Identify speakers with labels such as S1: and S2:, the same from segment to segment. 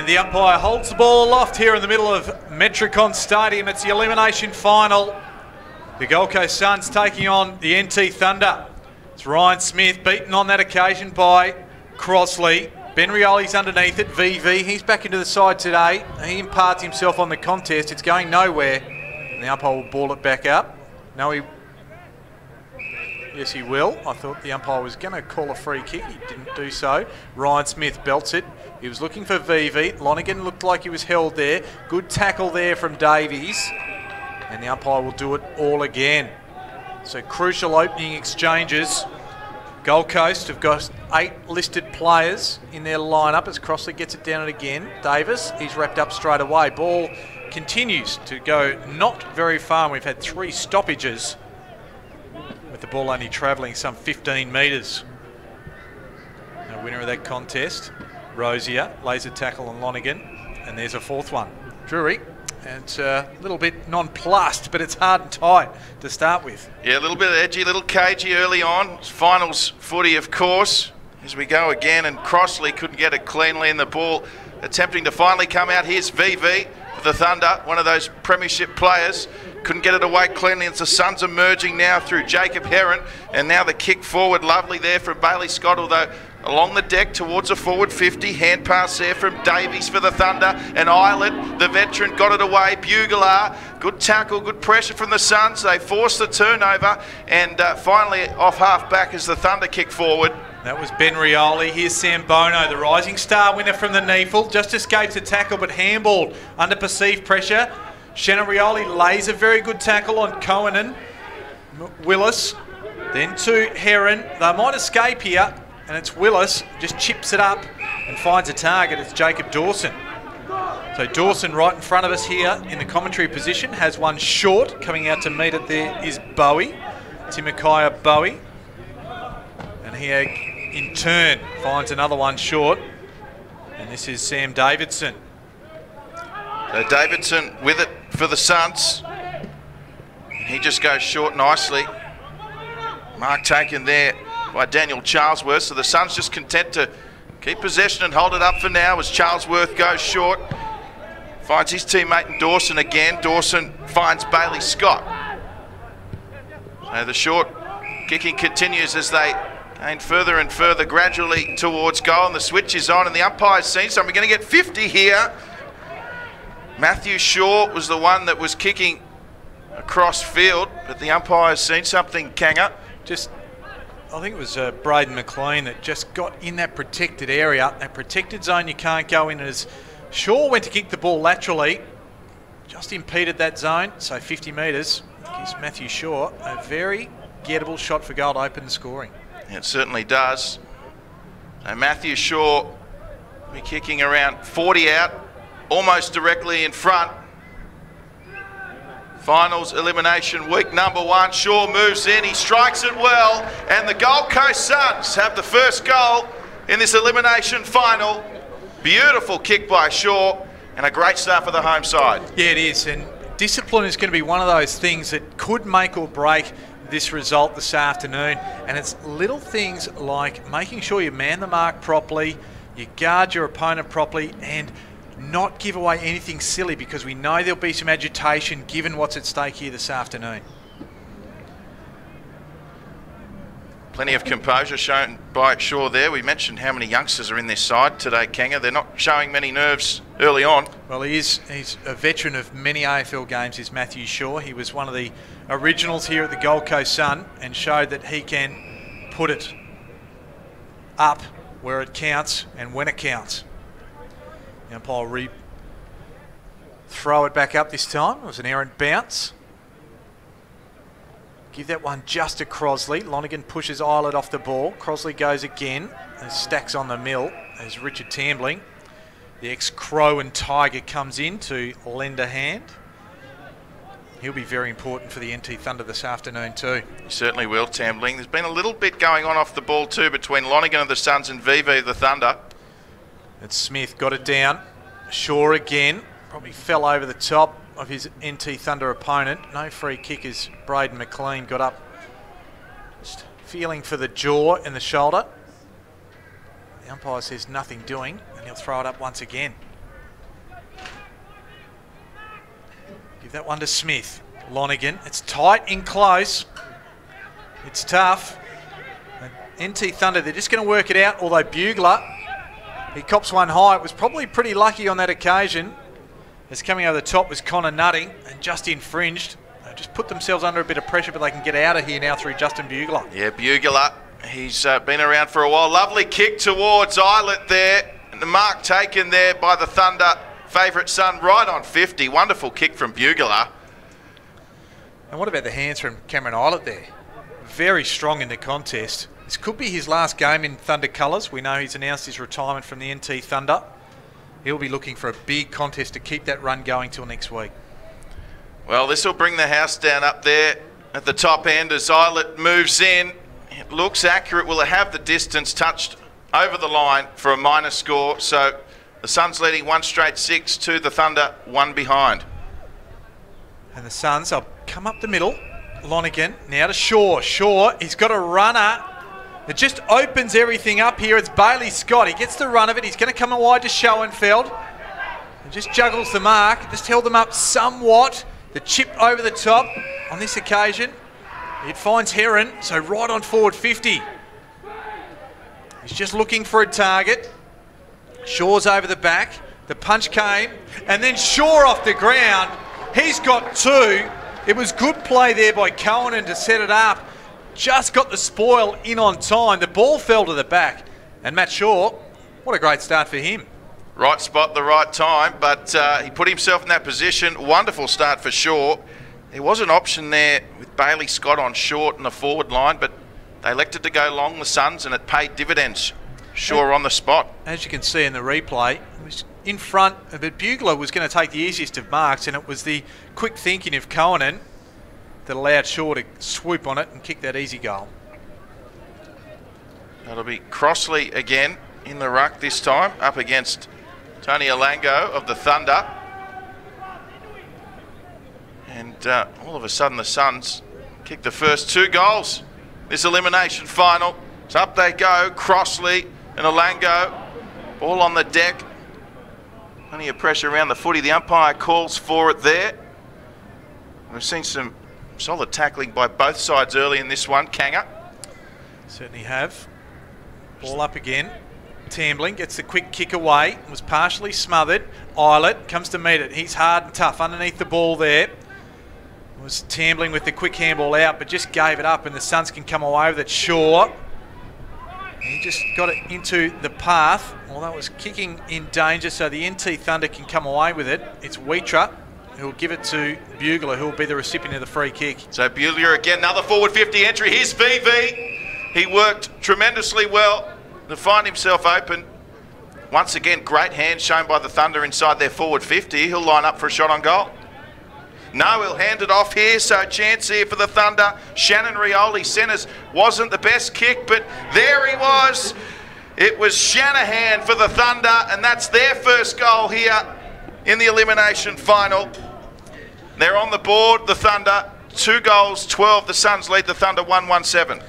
S1: The umpire holds the ball aloft here in the middle of Metricon Stadium. It's the elimination final. The Gold Coast Suns taking on the NT Thunder. It's Ryan Smith beaten on that occasion by Crossley. Ben Rioli's underneath it. VV, he's back into the side today. He imparts himself on the contest. It's going nowhere. And the umpire will ball it back up. No, yes, he will. I thought the umpire was going to call a free kick. He didn't do so. Ryan Smith belts it. He was looking for VV. Lonergan looked like he was held there. Good tackle there from Davies. And the umpire will do it all again. So crucial opening exchanges. Gold Coast have got 8 listed players in their lineup as Crossley gets it down it again. Davis, he's wrapped up straight away. Ball continues to go not very far. We've had 3 stoppages with the ball only travelling some 15 metres. The winner of that contest, Rosier, lays a tackle on Lonigan, and there's a 4th one. Drury, and it's a little bit nonplussed, but it's hard and tight to start with.
S2: Yeah, a little bit edgy, a little cagey early on. Finals footy, of course. As we go again, and Crossley couldn't get it cleanly, and the ball attempting to finally come out. Here's VV for the Thunder, one of those premiership players. Couldn't get it away cleanly. It's the Suns emerging now through Jacob Heron, and now the kick forward, lovely there from Bailey Scott, although along the deck towards a forward 50. Hand pass there from Davies for the Thunder, and Islet, the veteran, got it away. Bugler, good tackle, good pressure from the Suns. They forced the turnover, and finally off half back as the Thunder kick forward.
S1: That was Ben Rioli. Here's Sam Bono, the rising star winner from the NEAFL. Just escapes a tackle, but handballed under perceived pressure. Shannon Rioli lays a very good tackle on Cohen. Willis, then to Heron. They might escape here, and it's Willis, just chips it up and finds a target. It's Jacob Dawson. So Dawson right in front of us here in the commentary position, has one short. Coming out to meet it there is Bowie, Timokiah Bowie. And he in turn finds another one short, and this is Sam Davidson.
S2: So Davidson with it for the Suns. He just goes short nicely. Mark taken there by Daniel Charlesworth. So the Suns just content to keep possession and hold it up for now as Charlesworth goes short. Finds his teammate in Dawson again. Dawson finds Bailey Scott. So the short kicking continues as they gain further and further gradually towards goal, and the switch is on, and the umpire's seen something. We're going to get 50 here. Matthew Shaw was the one that was kicking across field, but the umpire's seen something, Kanga.
S1: I think it was Braden McLean that just got in that protected area, that protected zone you can't go in, as Shaw went to kick the ball laterally, just impeded that zone, so 50 metres gives Matthew Shaw a very gettable shot for goal to open the scoring.
S2: It certainly does. So Matthew Shaw will be kicking around 40 out, almost directly in front. Finals elimination week number 1. Shaw moves in, he strikes it well, and the Gold Coast Suns have the first goal in this elimination final. Beautiful kick by Shaw, and a great start for the home side.
S1: Yeah, it is, and discipline is going to be one of those things that could make or break this result this afternoon, and it's little things like making sure you man the mark properly, you guard your opponent properly, and not give away anything silly, because we know there'll be some agitation given what's at stake here this afternoon.
S2: Plenty of composure shown by Shaw there. We mentioned how many youngsters are in this side today, Kanga. They're not showing many nerves early on.
S1: Well, he's a veteran of many AFL games, is Matthew Shaw. He was one of the originals here at the Gold Coast Sun and showed that he can put it up where it counts and when it counts. The umpire will throw it back up this time. It was an errant bounce. Give that one just to Crossley. Lonigan pushes Islet off the ball. Crossley goes again and stacks on the mill as Richard Tambling, the ex-Crow and Tiger, comes in to lend a hand. He'll be very important for the NT Thunder this afternoon too.
S2: He certainly will, Tambling. There's been a little bit going on off the ball too between Lonigan of the Suns and VV of the Thunder.
S1: And Smith got it down. Shaw again. Probably fell over the top of his NT Thunder opponent. No free kick as Braden McLean got up. Just feeling for the jaw and the shoulder. The umpire says nothing doing, and he'll throw it up once again. Give that one to Smith. Lonigan. It's tight in close. It's tough. And NT Thunder, they're just going to work it out, although Bugler, he cops one high. It was probably pretty lucky on that occasion, as coming over the top was Connor Nutting and just infringed. They just put themselves under a bit of pressure, but they can get out of here now through Justin Bugler. Yeah,
S2: Bugler, he's been around for a while. Lovely kick towards Islet there. And the mark taken there by the Thunder favourite son right on 50. Wonderful kick from Bugler.
S1: And what about the hands from Cameron Eilert there? Very strong in the contest. This could be his last game in Thunder colours. We know he's announced his retirement from the NT Thunder. He'll be looking for a big contest to keep that run going till next week.
S2: Well, this will bring the house down up there at the top end as Eilert moves in. It looks accurate. Will it have the distance touched over the line for a minor score? So the Suns leading 1 straight 6 to the Thunder 1 behind.
S1: And the Suns, they'll come up the middle. Lonigan now to Shaw. Shaw, he's got a runner. It just opens everything up here. It's Bailey Scott. He gets the run of it. He's going to come wide to Schoenfeld. And just juggles the mark. Just held them up somewhat. The chip over the top on this occasion. It finds Heron, so right on forward 50. He's just looking for a target. Shaw's over the back. The punch came. And then Shaw off the ground. He's got 2. It was good play there by Cohen to set it up. Just got the spoil in on time. The ball fell to the back. And Matt Shaw, what a great start for him.
S2: Right spot, the right time, but he put himself in that position. Wonderful start for Shaw. There was an option there with Bailey Scott on short in the forward line, but they elected to go long, the Suns, and it paid dividends. Shaw on the spot.
S1: As you can see in the replay, it was in front, but Bugler was going to take the easiest of marks, and it was the quick thinking of Cohen that allowed Shaw to swoop on it and kick that easy goal.
S2: That'll be Crossley again in the ruck this time, up against Tony Alango of the Thunder. And all of a sudden the Suns kick the first 2 goals. This elimination final. So up they go, Crossley and Alango. Ball on the deck. Plenty of pressure around the footy. The umpire calls for it there. We've seen some solid tackling by both sides early in this one. Kanga.
S1: Certainly have. Ball up again. Tambling gets the quick kick away, was partially smothered. Eilert comes to meet it. He's hard and tough underneath the ball there. Was Tambling with the quick handball out, but just gave it up, and the Suns can come away with it. Shaw. He just got it into the path, although it was kicking in danger, so the NT Thunder can come away with it. It's Wheatra who'll give it to Bugler, who'll be the recipient of the free kick.
S2: So Bugler again, another forward 50 entry. Here's VV. He worked tremendously well to find himself open. Once again, great hands shown by the Thunder inside their forward 50. He'll line up for a shot on goal. No, he'll hand it off here, so chance here for the Thunder. Shannon Rioli, centres, wasn't the best kick, but there he was. It was Shanahan for the Thunder, and that's their first goal here in the elimination final. They're on the board, the Thunder. 2 goals, 12. The Suns lead the Thunder 1-1-7.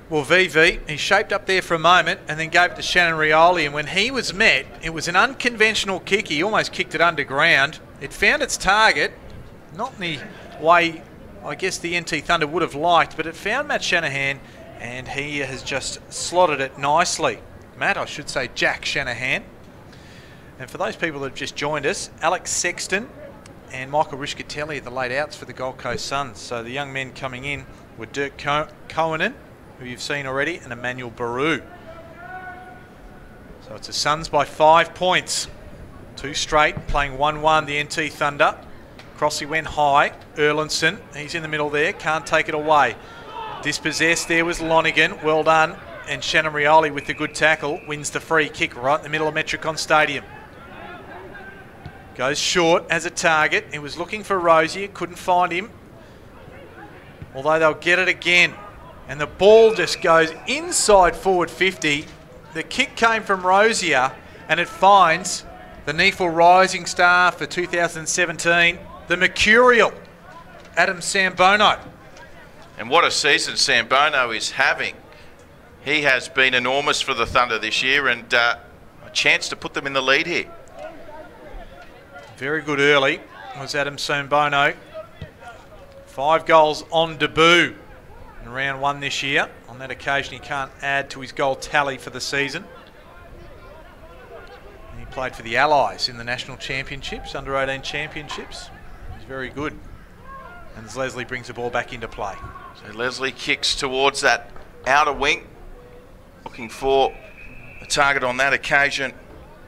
S1: Well, VV, he shaped up there for a moment and then gave it to Shannon Rioli, and when he was met, it was an unconventional kick. He almost kicked it underground. It found its target, not in the way I guess the NT Thunder would have liked, but it found Matt Shanahan, and he has just slotted it nicely. Matt, I should say Jack Shanahan. And for those people that have just joined us, Alex Sexton and Michael Riscatelli are the laid outs for the Gold Coast Suns. So the young men coming in were Dirk Cohen, who you've seen already, and Emmanuel Baru. So it's the Suns by 5 points. 2 straight, playing 1-1, the NT Thunder. Crossley went high. Erlinson, he's in the middle there, can't take it away. Dispossessed there was Lonigan, well done. And Shannon Rioli with the good tackle wins the free kick right in the middle of Metricon Stadium. Goes short as a target. He was looking for Rosier, couldn't find him. Although they'll get it again. And the ball just goes inside forward 50. The kick came from Rosier, and it finds the NEAFL Rising Star for 2017, the Mercurial, Adam Sambono.
S2: And what a season Sambono is having. He has been enormous for the Thunder this year, and a chance to put them in the lead here.
S1: Very good early was Adam Sambono. 5 goals on debut in round 1 this year. On that occasion, he can't add to his goal tally for the season. And he played for the Allies in the national championships, under-18 championships. He's very good. And as Leslie brings the ball back into play.
S2: So Leslie kicks towards that outer wing, looking for a target on that occasion,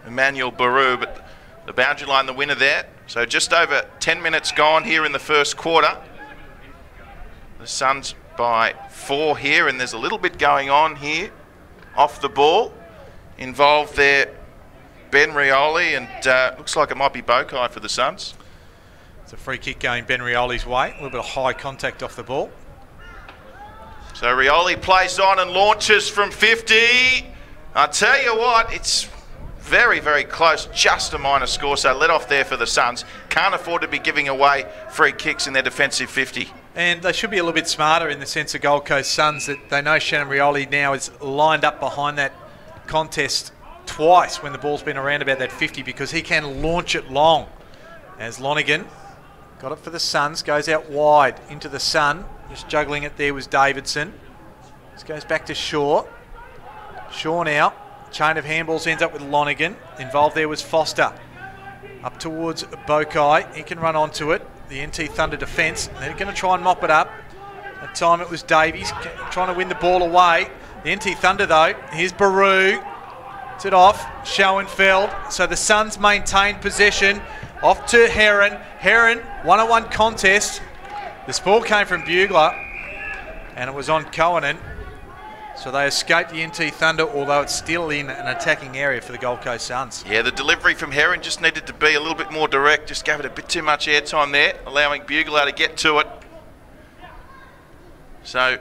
S2: Emmanuel Baru, but the boundary line, the winner there. So just over 10 minutes gone here in the first quarter. The Suns by 4 here, and there's a little bit going on here off the ball. Involved there, Ben Rioli, and looks like it might be Bokai for the Suns.
S1: It's a free kick going Ben Rioli's way. A little bit of high contact off the ball.
S2: So Rioli plays on and launches from 50. I tell you what, it's very, very close, just a minor score, so let off there for the Suns. Can't afford to be giving away free kicks in their defensive 50.
S1: And they should be a little bit smarter in the sense of Gold Coast Suns, that they know Shannon Rioli now is lined up behind that contest twice when the ball's been around about that 50, because he can launch it long. As Lonergan got it for the Suns, goes out wide into the sun. Just juggling it there was Davidson. This goes back to Shaw. Shaw now. Chain of handballs ends up with Lonergan. Involved there was Foster. Up towards Bokai. He can run onto it. The NT Thunder defence. They're going to try and mop it up. That time it was Davies trying to win the ball away. The NT Thunder though. Here's Baru. It's it off. Schoenfeld. So the Suns maintain possession. Off to Heron. Heron, 1-on-1 contest. This ball came from Bugler. And it was on Cohen. So they escaped the NT Thunder, although it's still in an attacking area for the Gold Coast Suns.
S2: Yeah, the delivery from Heron just needed to be a little bit more direct. Just gave it a bit too much airtime there, allowing Bugler to get to it. So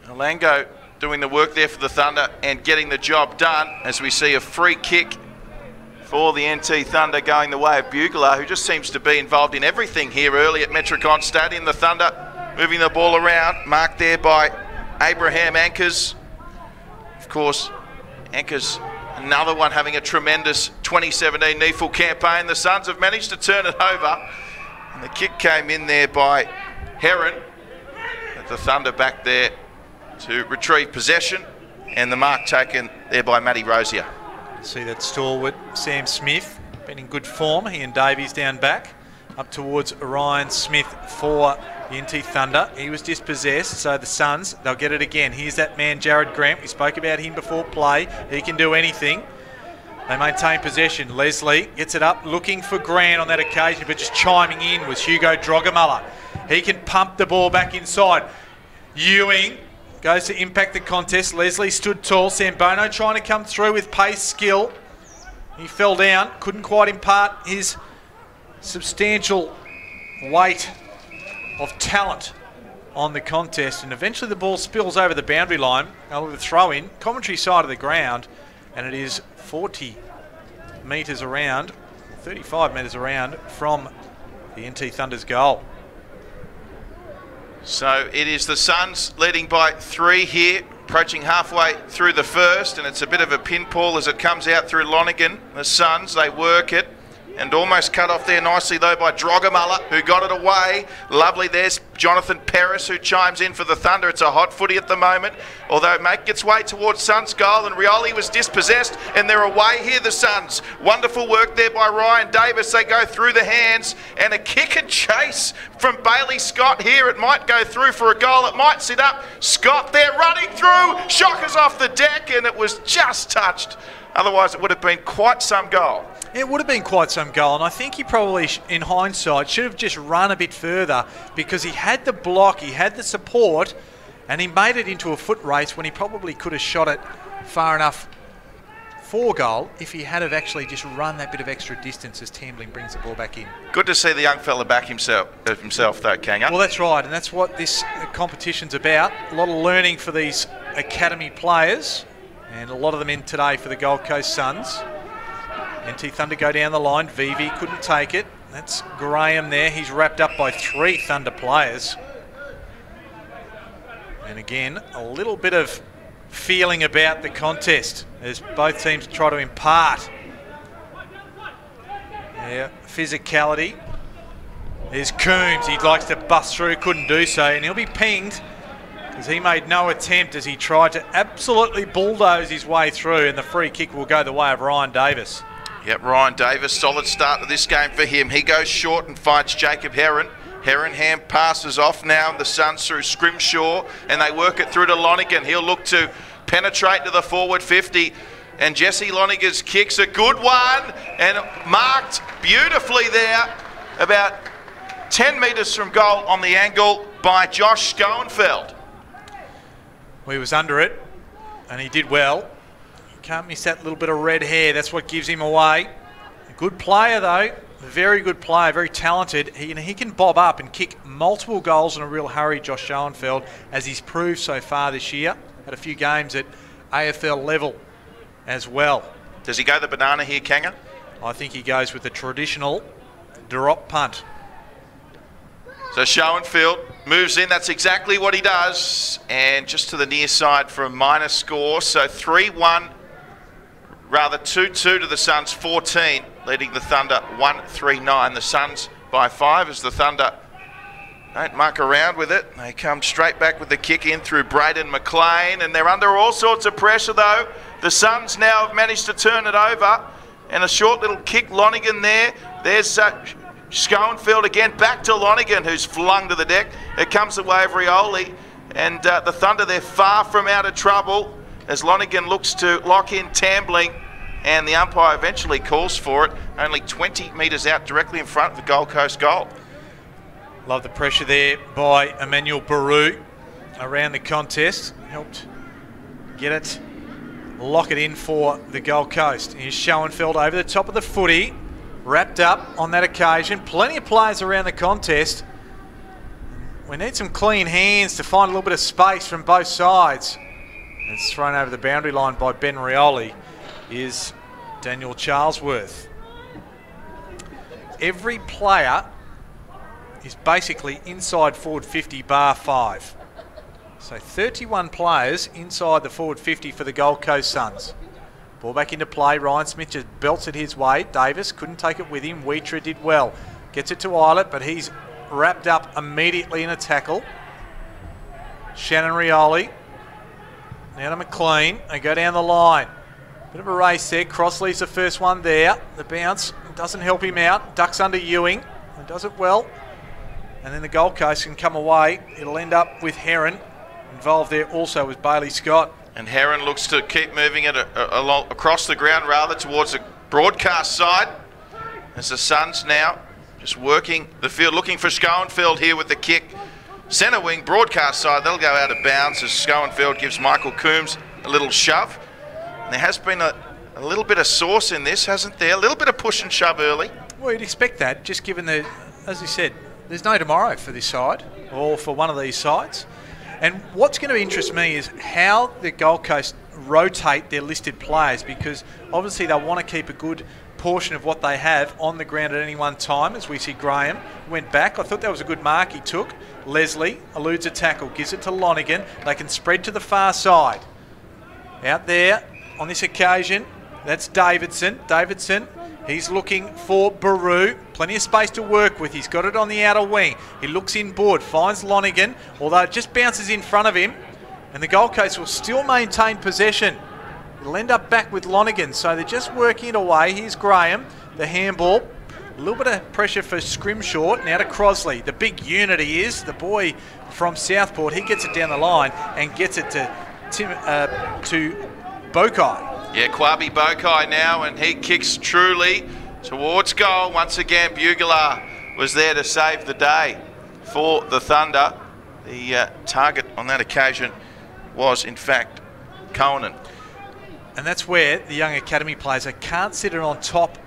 S2: Alango doing the work there for the Thunder and getting the job done, as we see a free kick for the NT Thunder going the way of Bugler, who just seems to be involved in everything here early at Metricon Stadium. The Thunder moving the ball around, marked there by Abraham Ankers. Of course, Ankers, another one having a tremendous 2017 NEAFL campaign. The Suns have managed to turn it over, and the kick came in there by Heron. But the Thunder back there to retrieve possession, and the mark taken there by Matty Rosier.
S1: See that stalwart Sam Smith been in good form. He and Davies down back. Up towards Ryan Smith for the NT Thunder. He was dispossessed, so the Suns, they'll get it again. Here's that man, Jared Grant. We spoke about him before play. He can do anything. They maintain possession. Leslie gets it up, looking for Grant on that occasion, but just chiming in was Hugo Drogamuller. He can pump the ball back inside. Ewing goes to impact the contest. Leslie stood tall. Sambono trying to come through with pace, skill. He fell down, couldn't quite impart his substantial weight of talent on the contest, and eventually the ball spills over the boundary line. Over the throw in, commentary side of the ground, and it is 40 metres around, 35 metres around from the NT Thunder's goal.
S2: So it is the Suns leading by 3 here, approaching halfway through the first, and it's a bit of a pinball as it comes out through Lonergan. The Suns, they work it, and almost cut off there nicely though by Drogamuller, who got it away. Lovely, there's Jonathan Paris, who chimes in for the Thunder. It's a hot footy at the moment, although make its way towards Suns goal, and Rioli was dispossessed, and they're away here, the Suns. Wonderful work there by Ryan Davis. They go through the hands, and a kick and chase from Bailey Scott here. It might go through for a goal, it might sit up. Scott there running through, Shockers off the deck, and it was just touched. Otherwise it would have been quite some goal.
S1: It would have been quite some goal, and I think he probably, in hindsight, should have just run a bit further, because he had the block, he had the support, and he made it into a foot race when he probably could have shot it far enough for goal if he had have actually just run that bit of extra distance as Tambling brings the ball back in.
S2: Good to see the young fella back himself though, Kanga.
S1: Well, that's right, and that's what this competition's about. A lot of learning for these academy players, and a lot of them in today for the Gold Coast Suns. NT Thunder go down the line. Vivi couldn't take it. That's Graham there. He's wrapped up by 3 Thunder players. And again, a little bit of feeling about the contest as both teams try to impart their physicality. There's Coombs. He likes to bust through, couldn't do so, and he'll be pinged because he made no attempt as he tried to absolutely bulldoze his way through, and the free kick will go the way of Ryan Davis.
S2: Yep, Ryan Davis, solid start to this game for him. He goes short and fights Jacob Heron. Heron hand passes off now, the Suns through Scrimshaw, and they work it through to Lonergan. He'll look to penetrate to the forward 50, and Jesse Lonergan's kick's a good one, and marked beautifully there, about 10 metres from goal on the angle by Josh Schoenfeld.
S1: Well, he was under it, and he did well. You can't miss that little bit of red hair. That's what gives him away. A good player, though. A very good player, very talented. He can bob up and kick multiple goals in a real hurry, Josh Schoenfeld, as he's proved so far this year. Had a few games at AFL level as well.
S2: Does he go the banana here, Kanga?
S1: I think he goes with the traditional drop punt.
S2: So Schoenfeld moves in. That's exactly what he does. And just to the near side for a minor score. So 3-1, rather 2-2 to the Suns, 14, leading the Thunder 1-3-9. The Suns by 5 as the Thunder don't muck around with it. They come straight back with the kick in through Braden McLean. And they're under all sorts of pressure, though. The Suns now have managed to turn it over. And a short little kick, Lonigan there. There's Schoenfeld again, back to Lonigan, who's flung to the deck. It comes away of Rioli, and the Thunder, they're far from out of trouble as Lonigan looks to lock in Tambling, and the umpire eventually calls for it, only 20 metres out directly in front of the Gold Coast goal.
S1: Love the pressure there by Emmanuel Baru around the contest. Helped get it, lock it in for the Gold Coast. Here's Schoenfeld over the top of the footy. Wrapped up on that occasion. Plenty of players around the contest. We need some clean hands to find a little bit of space from both sides. It's thrown over the boundary line by Ben Rioli is Daniel Charlesworth. Every player is basically inside forward 50 bar 5. So 31 players inside the forward 50 for the Gold Coast Suns. Ball back into play. Ryan Smith just belts it his way. Davis couldn't take it with him. Wheater did well. Gets it to Eilert, but he's wrapped up immediately in a tackle. Shannon Rioli. Now to McLean. They go down the line. Bit of a race there. Crossley's the first one there. The bounce doesn't help him out. Ducks under Ewing. And does it well. And then the Gold Coast can come away. It'll end up with Heron. Involved there also was Bailey Scott.
S2: And Heron looks to keep moving it along across the ground, rather towards the broadcast side. As the Suns now just working the field, looking for Schoenfeld here with the kick. Centre wing, broadcast side, they'll go out of bounds as Schoenfeld gives Michael Coombs a little shove. And there has been a little bit of sauce in this, hasn't there? A little bit of push and shove early.
S1: Well, you'd expect that, just given the, as you said, there's no tomorrow for this side, or for one of these sides. And what's going to interest me is how the Gold Coast rotate their listed players, because obviously they want to keep a good portion of what they have on the ground at any one time. As we see Graham went back. I thought that was a good mark he took. Leslie eludes a tackle, gives it to Lonigan. They can spread to the far side. Out there on this occasion, that's Davidson. Davidson, he's looking for Baru. Plenty of space to work with. He's got it on the outer wing. He looks inboard, finds Lonigan, although it just bounces in front of him. And the Gold Coast will still maintain possession. It'll end up back with Lonigan. So they're just working it away. Here's Graham, the handball. A little bit of pressure for Scrimshaw. Now to Crosley. The big unit he is, the boy from Southport. He gets it down the line and gets it to Bokai.
S2: Yeah, Kwabi Bokai now, and he kicks truly towards goal. Once again, Bugler was there to save the day for the Thunder. The target on that occasion was, in fact, Conan.
S1: And that's where the young academy players, they can't sit it on top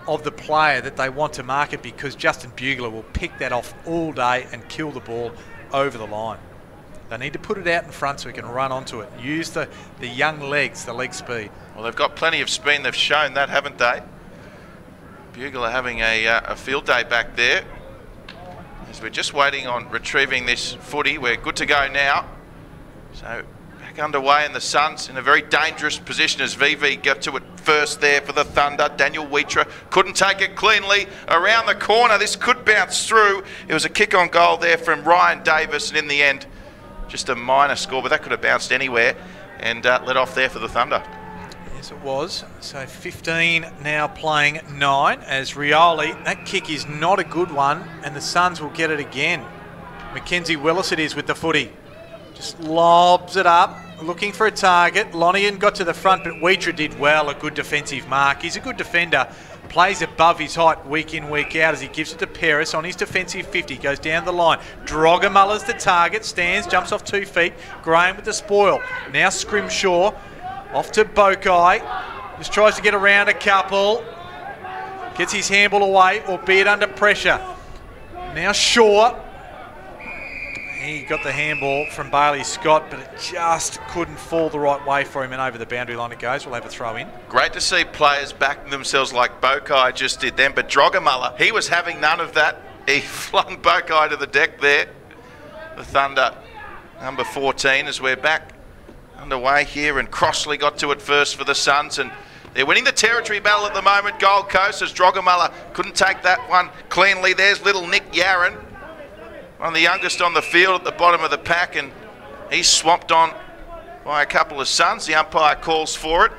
S1: of the player that they want to market, because Justin Bugler will pick that off all day and kill the ball over the line. They need to put it out in front so he can run onto it. Use the young legs, the leg speed.
S2: Well, they've got plenty of speed. They've shown that, haven't they? Bugler having a field day back there. As we're just waiting on retrieving this footy. We're good to go now. So back underway, and the Suns in a very dangerous position as VV got to it first there for the Thunder. Daniel Wheater couldn't take it cleanly around the corner. This could bounce through. It was a kick on goal there from Ryan Davis, and in the end, just a minor score, but that could have bounced anywhere and let off there for the Thunder.
S1: Yes, it was. So 15 now playing 9 as Rioli. That kick is not a good one, and the Suns will get it again. Mackenzie Willis it is with the footy. Just lobs it up, looking for a target. Lonigan got to the front, but Wheater did well, a good defensive mark. He's a good defender, plays above his height week in, week out as he gives it to Paris on his defensive 50. Goes down the line. Drogamuller's the target. Stands, jumps off 2 feet. Graham with the spoil. Now Scrimshaw. Off to Bokai. Just tries to get around a couple. Gets his handball away, albeit under pressure. Now Shaw. He got the handball from Bailey Scott, but it just couldn't fall the right way for him, and over the boundary line it goes. We'll have a throw in.
S2: Great to see players backing themselves like Bokai just did then, but Drogamuller, he was having none of that. He flung Bokai to the deck there. The Thunder, number 14, as we're back underway here, and Crossley got to it first for the Suns, and they're winning the territory battle at the moment, Gold Coast, as Drogamuller couldn't take that one cleanly. There's little Nick Yarran, one of the youngest on the field at the bottom of the pack, and he's swamped on by a couple of Suns. The umpire calls for it.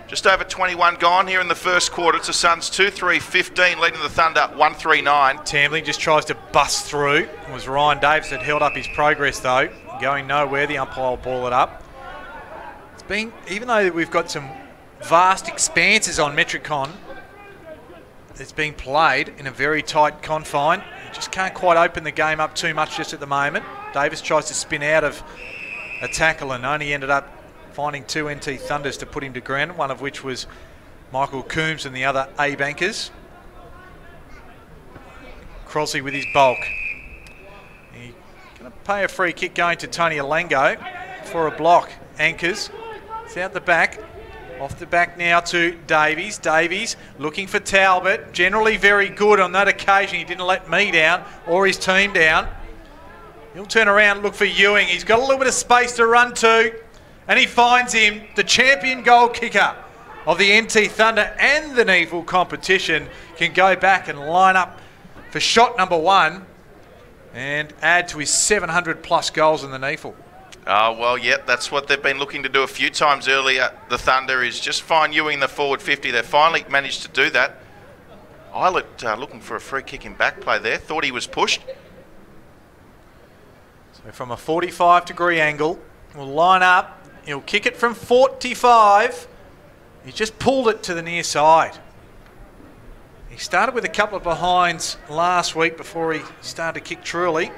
S2: Just over 21 gone here in the first quarter. It's the Suns 2-3-15, leading the Thunder 1-3-9.
S1: Tambling just tries to bust through. It was Ryan Davis that held up his progress though. Going nowhere, the umpire will ball it up. It's been, even though we've got some vast expanses on Metricon, it's being played in a very tight confine. You just can't quite open the game up too much just at the moment. Davis tries to spin out of a tackle and only ended up finding 2 NT Thunders to put him to ground, one of which was Michael Coombs and the other A-Bankers. Crossley with his bulk. He's going to pay a free kick going to Tony Alengo for a block. Anchors. It's out the back. Off the back now to Davies. Davies looking for Talbot. Generally very good on that occasion. He didn't let me down or his team down. He'll turn around and look for Ewing. He's got a little bit of space to run to. And he finds him, the champion goal kicker of the NT Thunder and the NEAFL competition, can go back and line up for shot number 1 and add to his 700 plus goals in the NEAFL.
S2: Well, yeah, that's what they've been looking to do a few times earlier. The Thunder is just find Ewing the forward 50. They finally managed to do that. Eilert looking for a free kick in back play there. Thought he was pushed.
S1: So from a 45-degree angle, we'll line up. He'll kick it from 45. He just pulled it to the near side. He started with a couple of behinds last week before he started to kick truly.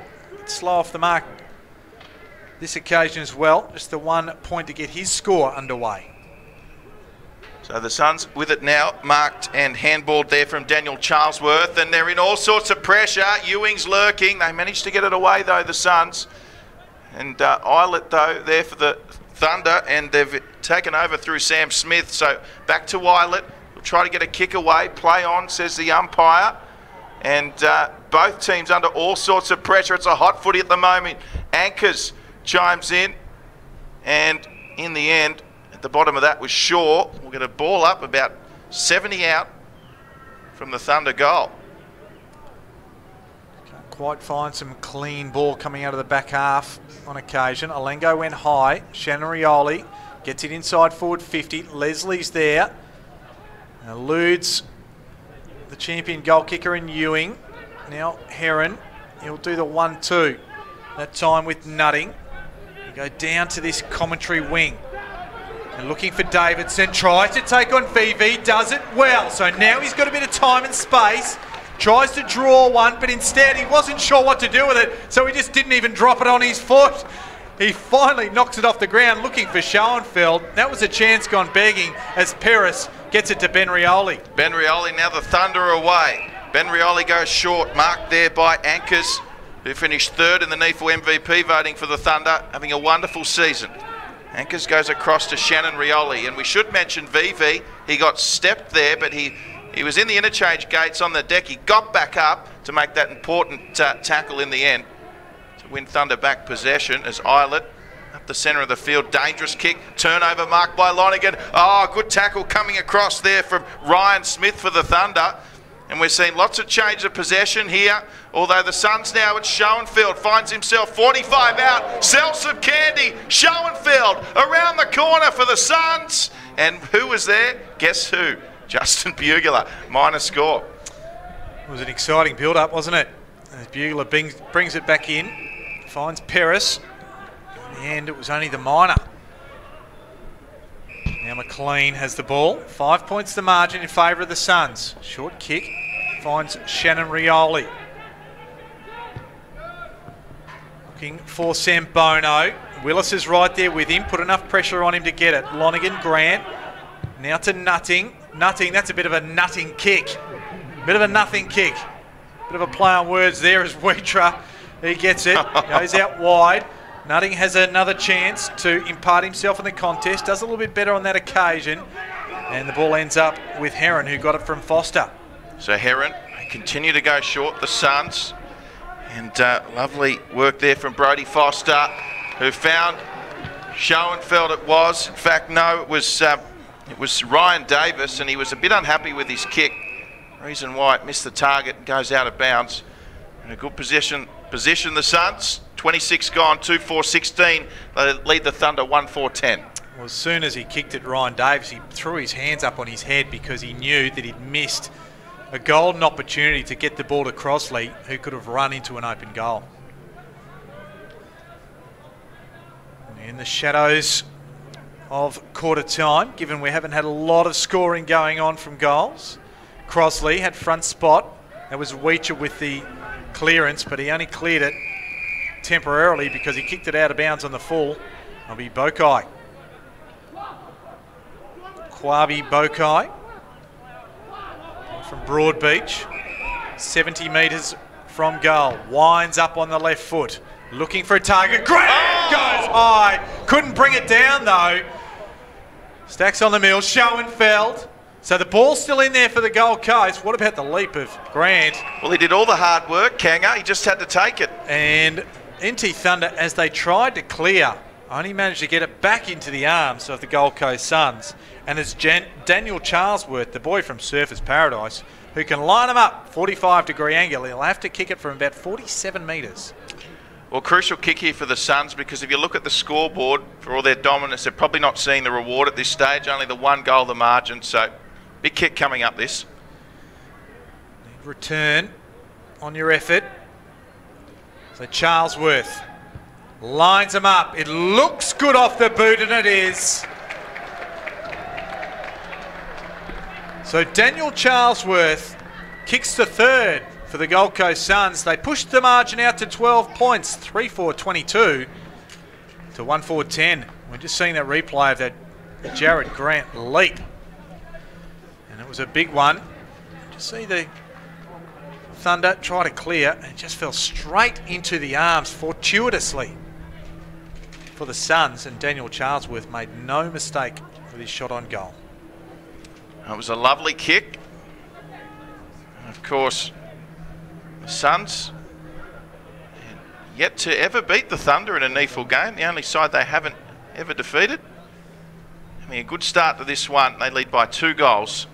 S1: Slow off the mark this occasion as well. Just the 1 point to get his score underway.
S2: So the Suns with it now, marked and handballed there from Daniel Charlesworth, and they're in all sorts of pressure. Ewing's lurking. They managed to get it away though, the Suns. And Eilert though there for the Thunder, and they've taken over through Sam Smith. So back to Eilert. We'll try to get a kick away. Play on, says the umpire. And both teams under all sorts of pressure. It's a hot footy at the moment. Anchors chimes in, and in the end, at the bottom of that was Shaw. We'll get a ball up about 70 out from the Thunder goal.
S1: Can't quite find some clean ball coming out of the back half on occasion. Alengo went high. Shannon Rioli gets it inside forward 50. Leslie's there. Eludes the champion goal kicker in Ewing. Now Heron. He'll do the 1-2. That time with Nutting. Go down to this commentary wing. And looking for Davidson. Tries to take on VV. Does it well. So now he's got a bit of time and space. Tries to draw one, but instead he wasn't sure what to do with it. So he just didn't even drop it on his foot. He finally knocks it off the ground looking for Schoenfeld. That was a chance gone begging as Paris gets it to Ben Rioli.
S2: Ben Rioli, now the Thunder away. Ben Rioli goes short, marked there by Anchors, who finished 3rd in the NEAFL MVP voting for the Thunder, having a wonderful season. Anchors goes across to Shannon Rioli, and we should mention VV. He got stepped there, but he was in the interchange gates on the deck. He got back up to make that important tackle in the end to win Thunder back possession as Eilert up the centre of the field. Dangerous kick, turnover marked by Lonergan. Oh, good tackle coming across there from Ryan Smith for the Thunder. And we're seeing lots of change of possession here. Although the Suns now, it's Schoenfeld, finds himself 45 out, sells some candy. Schoenfeld around the corner for the Suns. And who was there? Guess who? Justin Bugler, minor score.
S1: It was an exciting build-up, wasn't it? As Bugler brings it back in, finds Paris. In the end, it was only the minor. Now McLean has the ball. 5 points the margin in favour of the Suns. Short kick finds Shannon Rioli. Looking for Sambono. Willis is right there with him. Put enough pressure on him to get it. Lonigan, Grant. Now to Nutting. Nutting, that's a bit of a nutting kick. Bit of a nothing kick. Bit of a play on words there as Wheatra. He gets it. Goes out wide. Nutting has another chance to impart himself in the contest. Does a little bit better on that occasion. And the ball ends up with Heron, who got it from Foster.
S2: So Heron continue to go short, the Suns. And lovely work there from Brodie Foster, who found Schoenfeld it was. In fact, no, it was Ryan Davis, and he was a bit unhappy with his kick. Reason why it missed the target and goes out of bounds. In a good position the Suns. 26 gone, 2-4-16. They lead the Thunder 1-4-10.
S1: Well, as soon as he kicked it, Ryan Davis, he threw his hands up on his head because he knew that he'd missed a golden opportunity to get the ball to Crossley, who could have run into an open goal. In the shadows of quarter time, given we haven't had a lot of scoring going on from goals, Crossley had front spot. That was Wheatra with the clearance, but he only cleared it temporarily because he kicked it out of bounds on the full. It'll be Bokai. Kwabi Bokai from Broadbeach, 70 metres from goal. Winds up on the left foot, looking for a target. Grant goes high. Couldn't bring it down though. Stacks on the mill. Schoenfeld. So the ball's still in there for the Gold Coast. What about the leap of Grant?
S2: Well, he did all the hard work, Kanga. He just had to take it.
S1: And NT Thunder, as they tried to clear, only managed to get it back into the arms of the Gold Coast Suns. And it's Daniel Charlesworth, the boy from Surfers Paradise, who can line them up 45-degree angle. He'll have to kick it from about 47 metres.
S2: Well, crucial kick here for the Suns, because if you look at the scoreboard for all their dominance, they're probably not seeing the reward at this stage. Only the one goal the margin, so big kick coming up this.
S1: Return on your effort. So Charlesworth lines them up. It looks good off the boot, and it is. So Daniel Charlesworth kicks the third for the Gold Coast Suns. They pushed the margin out to 12 points, 3-4-22 to 1-4-10. We're just seeing that replay of that Jared Grant leap. And it was a big one. Just see the Thunder try to clear, and it just fell straight into the arms fortuitously for the Suns, and Daniel Charlesworth made no mistake with his shot on goal.
S2: It was a lovely kick. And of course, the Suns yet to ever beat the Thunder in a NEAFL game, the only side they haven't ever defeated. Having a good start to this one. They lead by 2 goals.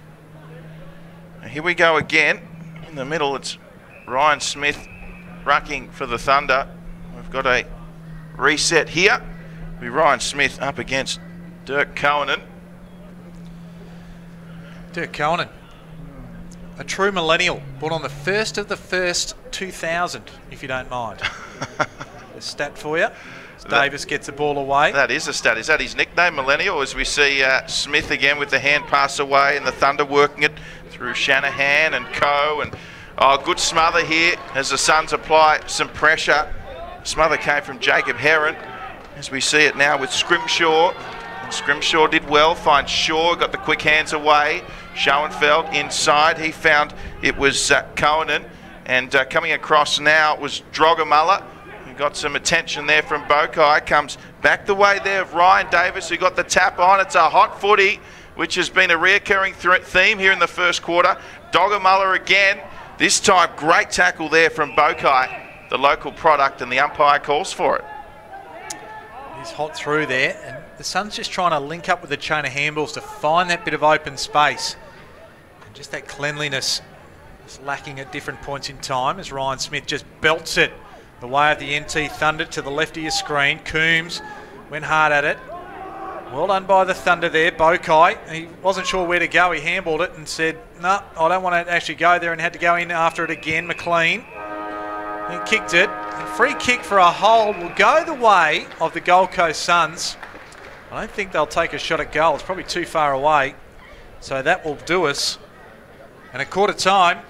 S2: And here we go again. In the middle, it's Ryan Smith rucking for the Thunder. We've got a reset here. It'll be Ryan Smith up against Dirk Cohen.
S1: Dirk Cohen, a true millennial, born on the 1st of the 1st, 2000, if you don't mind. A stat for you. Davis gets the ball away.
S2: That is a stat. Is that his nickname, Millennial? As we see Smith again with the hand pass away, and the Thunder working it through Shanahan and Co. And good smother here as the Suns apply some pressure. Smother came from Jacob Heron, as we see it now with Scrimshaw. Scrimshaw did well, finds Shaw, got the quick hands away. Schoenfeld inside, he found it was Cohen, and coming across now was Drogamullah, who got some attention there from Bokai. Comes back the way there of Ryan Davis, who got the tap on. It's a hot footy, which has been a reoccurring theme here in the first quarter. Drogamullah again, this time great tackle there from Bokai, the local product, and the umpire calls for it.
S1: He's hot through there, and the Suns just trying to link up with the chain of handballs to find that bit of open space. And just that cleanliness is lacking at different points in time as Ryan Smith just belts it the way of the NT Thunder to the left of your screen. Coombs went hard at it. Well done by the Thunder there. Bokai, he wasn't sure where to go. He handballed it and said, no, I don't want to actually go there, and had to go in after it again. McLean, he kicked it. A free kick for a hold will go the way of the Gold Coast Suns I don't think they'll take a shot at goal. It's probably too far away. So that will do us. And at quarter time,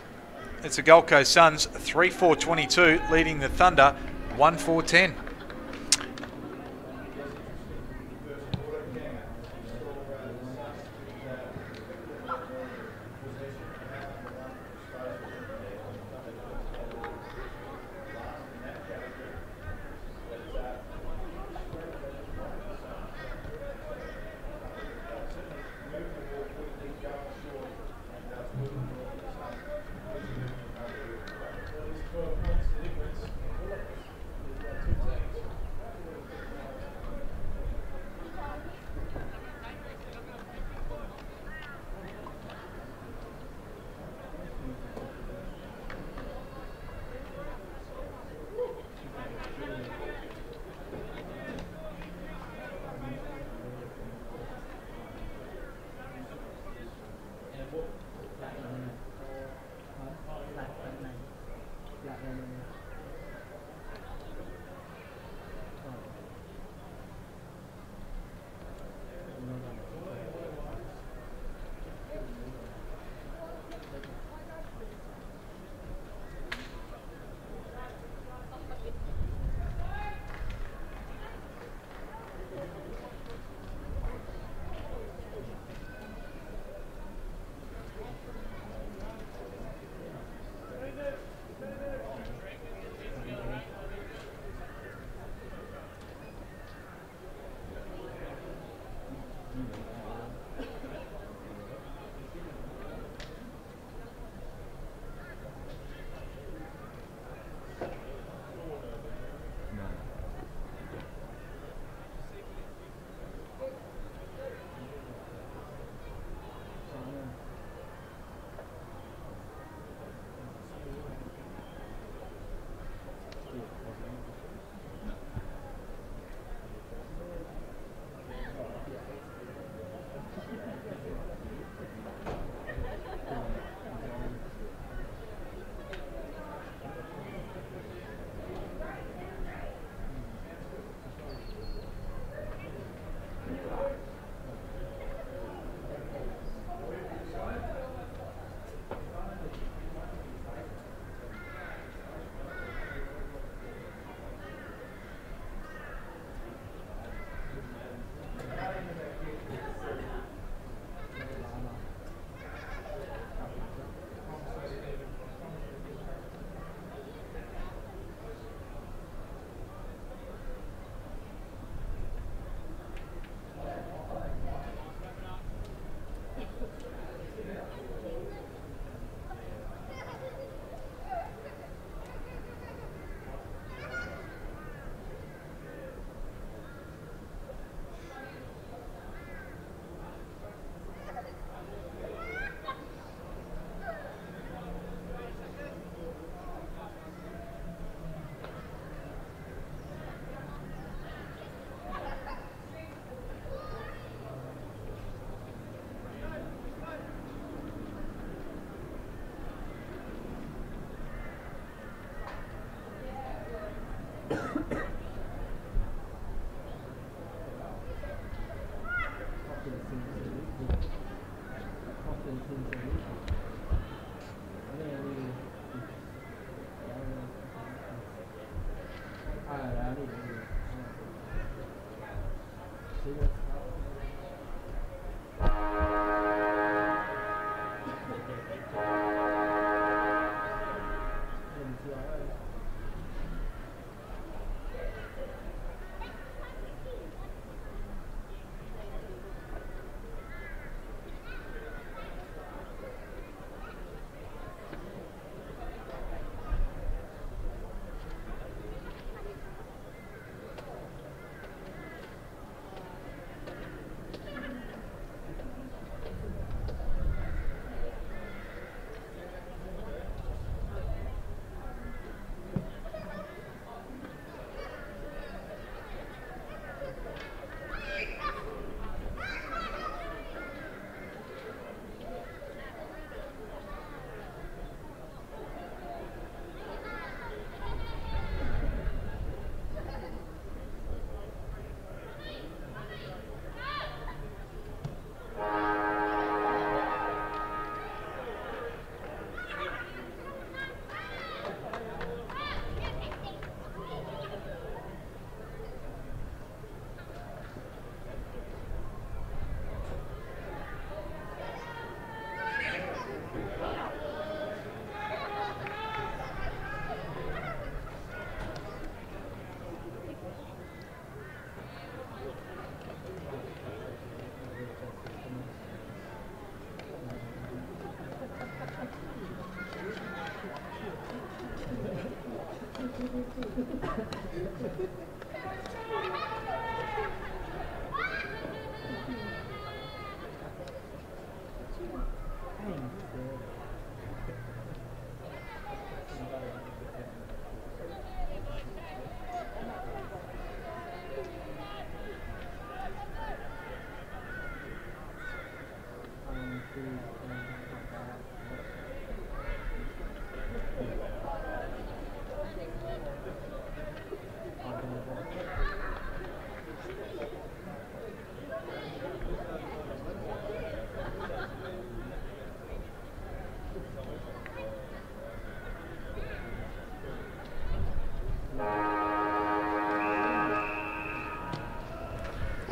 S1: it's the Gold Coast Suns 3-4-22 leading the Thunder 1-4-10.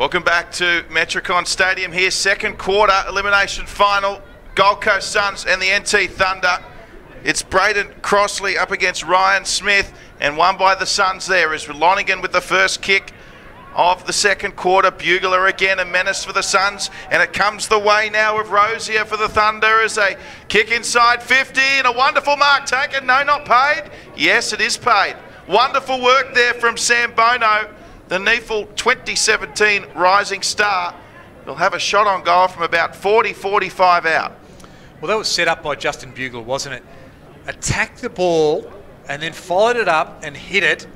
S2: Welcome back to Metricon Stadium here, second quarter, elimination final, Gold Coast Suns and the NT Thunder. It's Braden Crossley up against Ryan Smith, and won by the Suns there is Lonigan with the first kick of the second quarter. Bugler again, a menace for the Suns, and it comes the way now of Rosier for the Thunder as they kick inside 50, and a wonderful mark taken. No, not paid. Yes, it is paid. Wonderful work there from Sam Bono, the NEAFL 2017 Rising Star. He'll have a shot on goal from about 40-45 out.
S1: Well, that was set up by Justin Bugler, wasn't it? Attacked the ball and then followed it up and hit it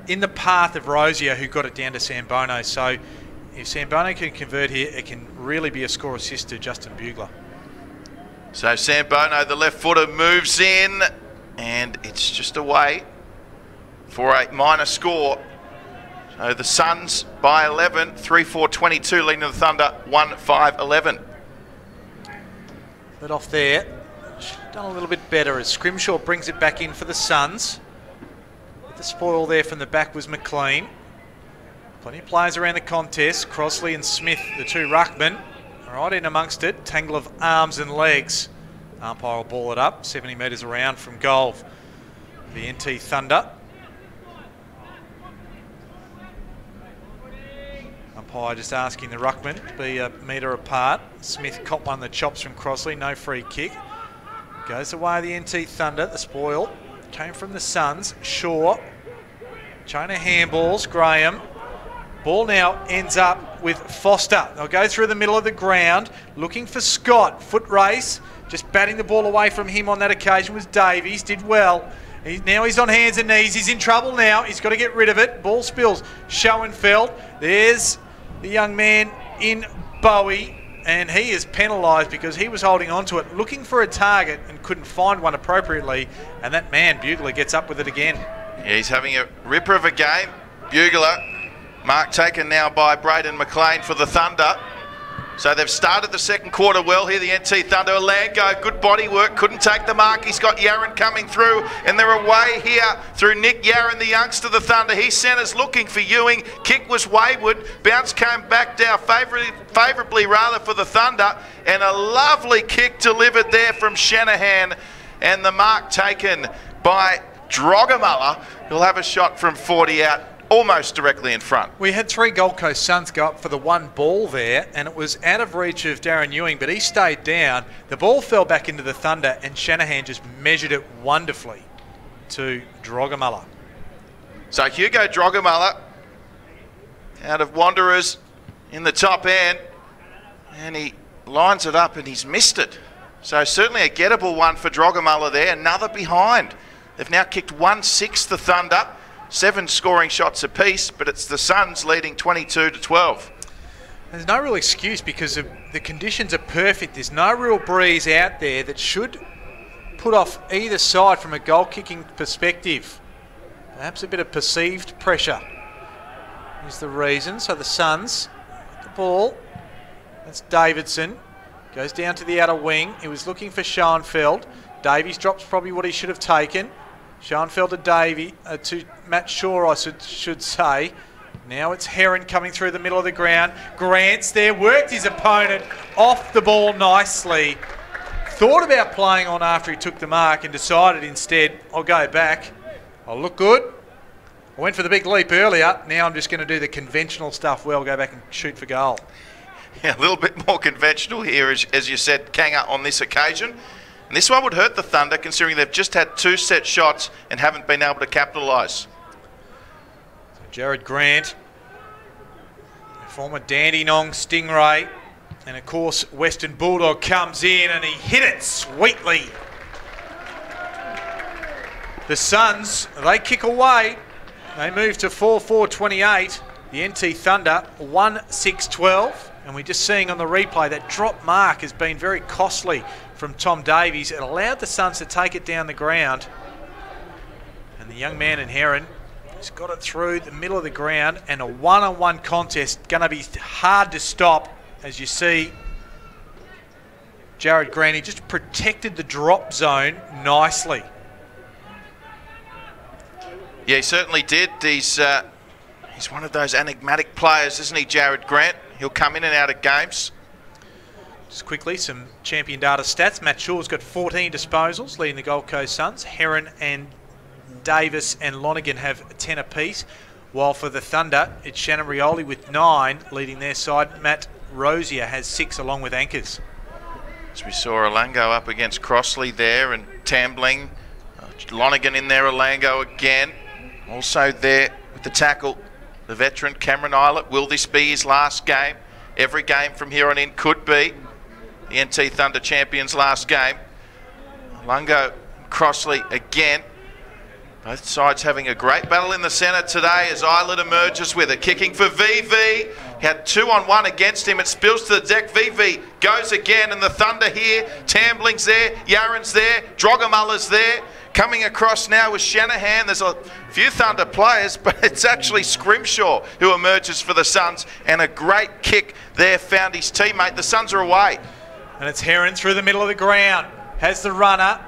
S1: in the path of Rosier, who got it down to Sambono. So if Sambono can convert here, it can really be a score assist to Justin Bugler.
S2: So Sambono, the left footer, moves in, and it's just away for a minor score. So the Suns by 11, 3-4-22, leading the Thunder 1-5-11.
S1: Let off there. Done a little bit better as Scrimshaw brings it back in for the Suns. The spoil there from the back was McLean. Plenty of players around the contest. Crossley and Smith, the two ruckmen, right in amongst it. Tangle of arms and legs. Umpire will ball it up 70 metres around from goal. The NT Thunder. Umpire just asking the ruckman to be a metre apart. Smith caught one of the chops from Crossley. No free kick. Goes away the NT Thunder. The spoil came from the Suns. Shaw. Chain of handballs. Graham. Ball now ends up with Foster. They'll go through the middle of the ground. Looking for Scott. Foot race. Just batting the ball away from him on that occasion was Davies. Did well. Now he's on hands and knees. He's in trouble now. He's got to get rid of it. Ball spills. Schoenfeld. There's the young man in Bowie. And he is penalised because he was holding on to it, looking for a target and couldn't find one appropriately. And that man, Bugler, gets up with it again.
S2: Yeah, he's having a ripper of a game. Bugler. Mark taken now by Braden McLean for the Thunder. So they've started the second quarter well here, the NT Thunder. Alango, good body work, couldn't take the mark. He's got Yaron coming through, and they're away here through Nick Yaron, the youngster, the Thunder. He centres looking for Ewing. Kick was wayward. Bounce came back down favourably rather for the Thunder, and a lovely kick delivered there from Shanahan, and the mark taken by Drogamulla. He'll have a shot from 40 out, almost directly in front.
S1: We had three Gold Coast Suns go up for the one ball there, and it was out of reach of Darren Ewing, but he stayed down. The ball fell back into the Thunder, and Shanahan just measured it wonderfully to Drogamulla.
S2: So Hugo Drogamulla out of Wanderers in the top end, and he lines it up and he's missed it. So certainly a gettable one for Drogamulla there, another behind. They've now kicked 1-6, the Thunder. 7 scoring shots apiece, but it's the Suns leading 22-12.
S1: There's no real excuse because the conditions are perfect. There's no real breeze out there that should put off either side from a goal-kicking perspective. Perhaps a bit of perceived pressure is the reason. So the Suns, the ball, that's Davidson, goes down to the outer wing. He was looking for Schoenfeld. Davies drops probably what he should have taken. Schoenfeld to Matt Shaw, I should say. Now it's Heron coming through the middle of the ground. Grant's there, worked his opponent off the ball nicely. Thought about playing on after he took the mark and decided instead, I'll go back. I'll look good. I went for the big leap earlier. Now I'm just going to do the conventional stuff. Well, go back and shoot for goal.
S2: Yeah, a little bit more conventional here, as you said, Kanga, on this occasion. And this one would hurt the Thunder, considering they've just had 2 set shots and haven't been able to capitalise.
S1: So Jared Grant, former Dandenong Stingray, and of course Western Bulldog comes in and he hit it sweetly. The Suns, they kick away. They move to 4-4-28. The NT Thunder 1-6-12. And we're just seeing on the replay that drop mark has been very costly from Tom Davies. It allowed the Suns to take it down the ground. And the young man in Heron has got it through the middle of the ground, and a one-on-one contest going to be hard to stop. As you see, Jared Grant, he just protected the drop zone nicely.
S2: Yeah, he certainly did. He's one of those enigmatic players, isn't he, Jared Grant? He'll come in and out of games.
S1: Just quickly, some champion data stats. Matt Shaw's got 14 disposals, leading the Gold Coast Suns. Heron and Davis and Lonergan have 10 apiece. While for the Thunder, it's Shannon Rioli with 9, leading their side. Matt Rosier has 6, along with anchors.
S2: As we saw Alango up against Crossley there, and Tambling. Lonergan in there, Alango again. Also there with the tackle, the veteran Cameron Eilert. Will this be his last game? Every game from here on in could be the NT Thunder champions' last game. Alango, Crossley again. Both sides having a great battle in the centre today as Eilert emerges with it. Kicking for VV. He had 2-on-1 against him. It spills to the deck. VV goes again, and the Thunder here. Tambling's there. Yaren's there. Drogamuller's there. Coming across now with Shanahan. There's a few Thunder players, but it's actually Scrimshaw who emerges for the Suns. And a great kick there found his teammate. The Suns are away.
S1: And it's Heron through the middle of the ground. Has the runner.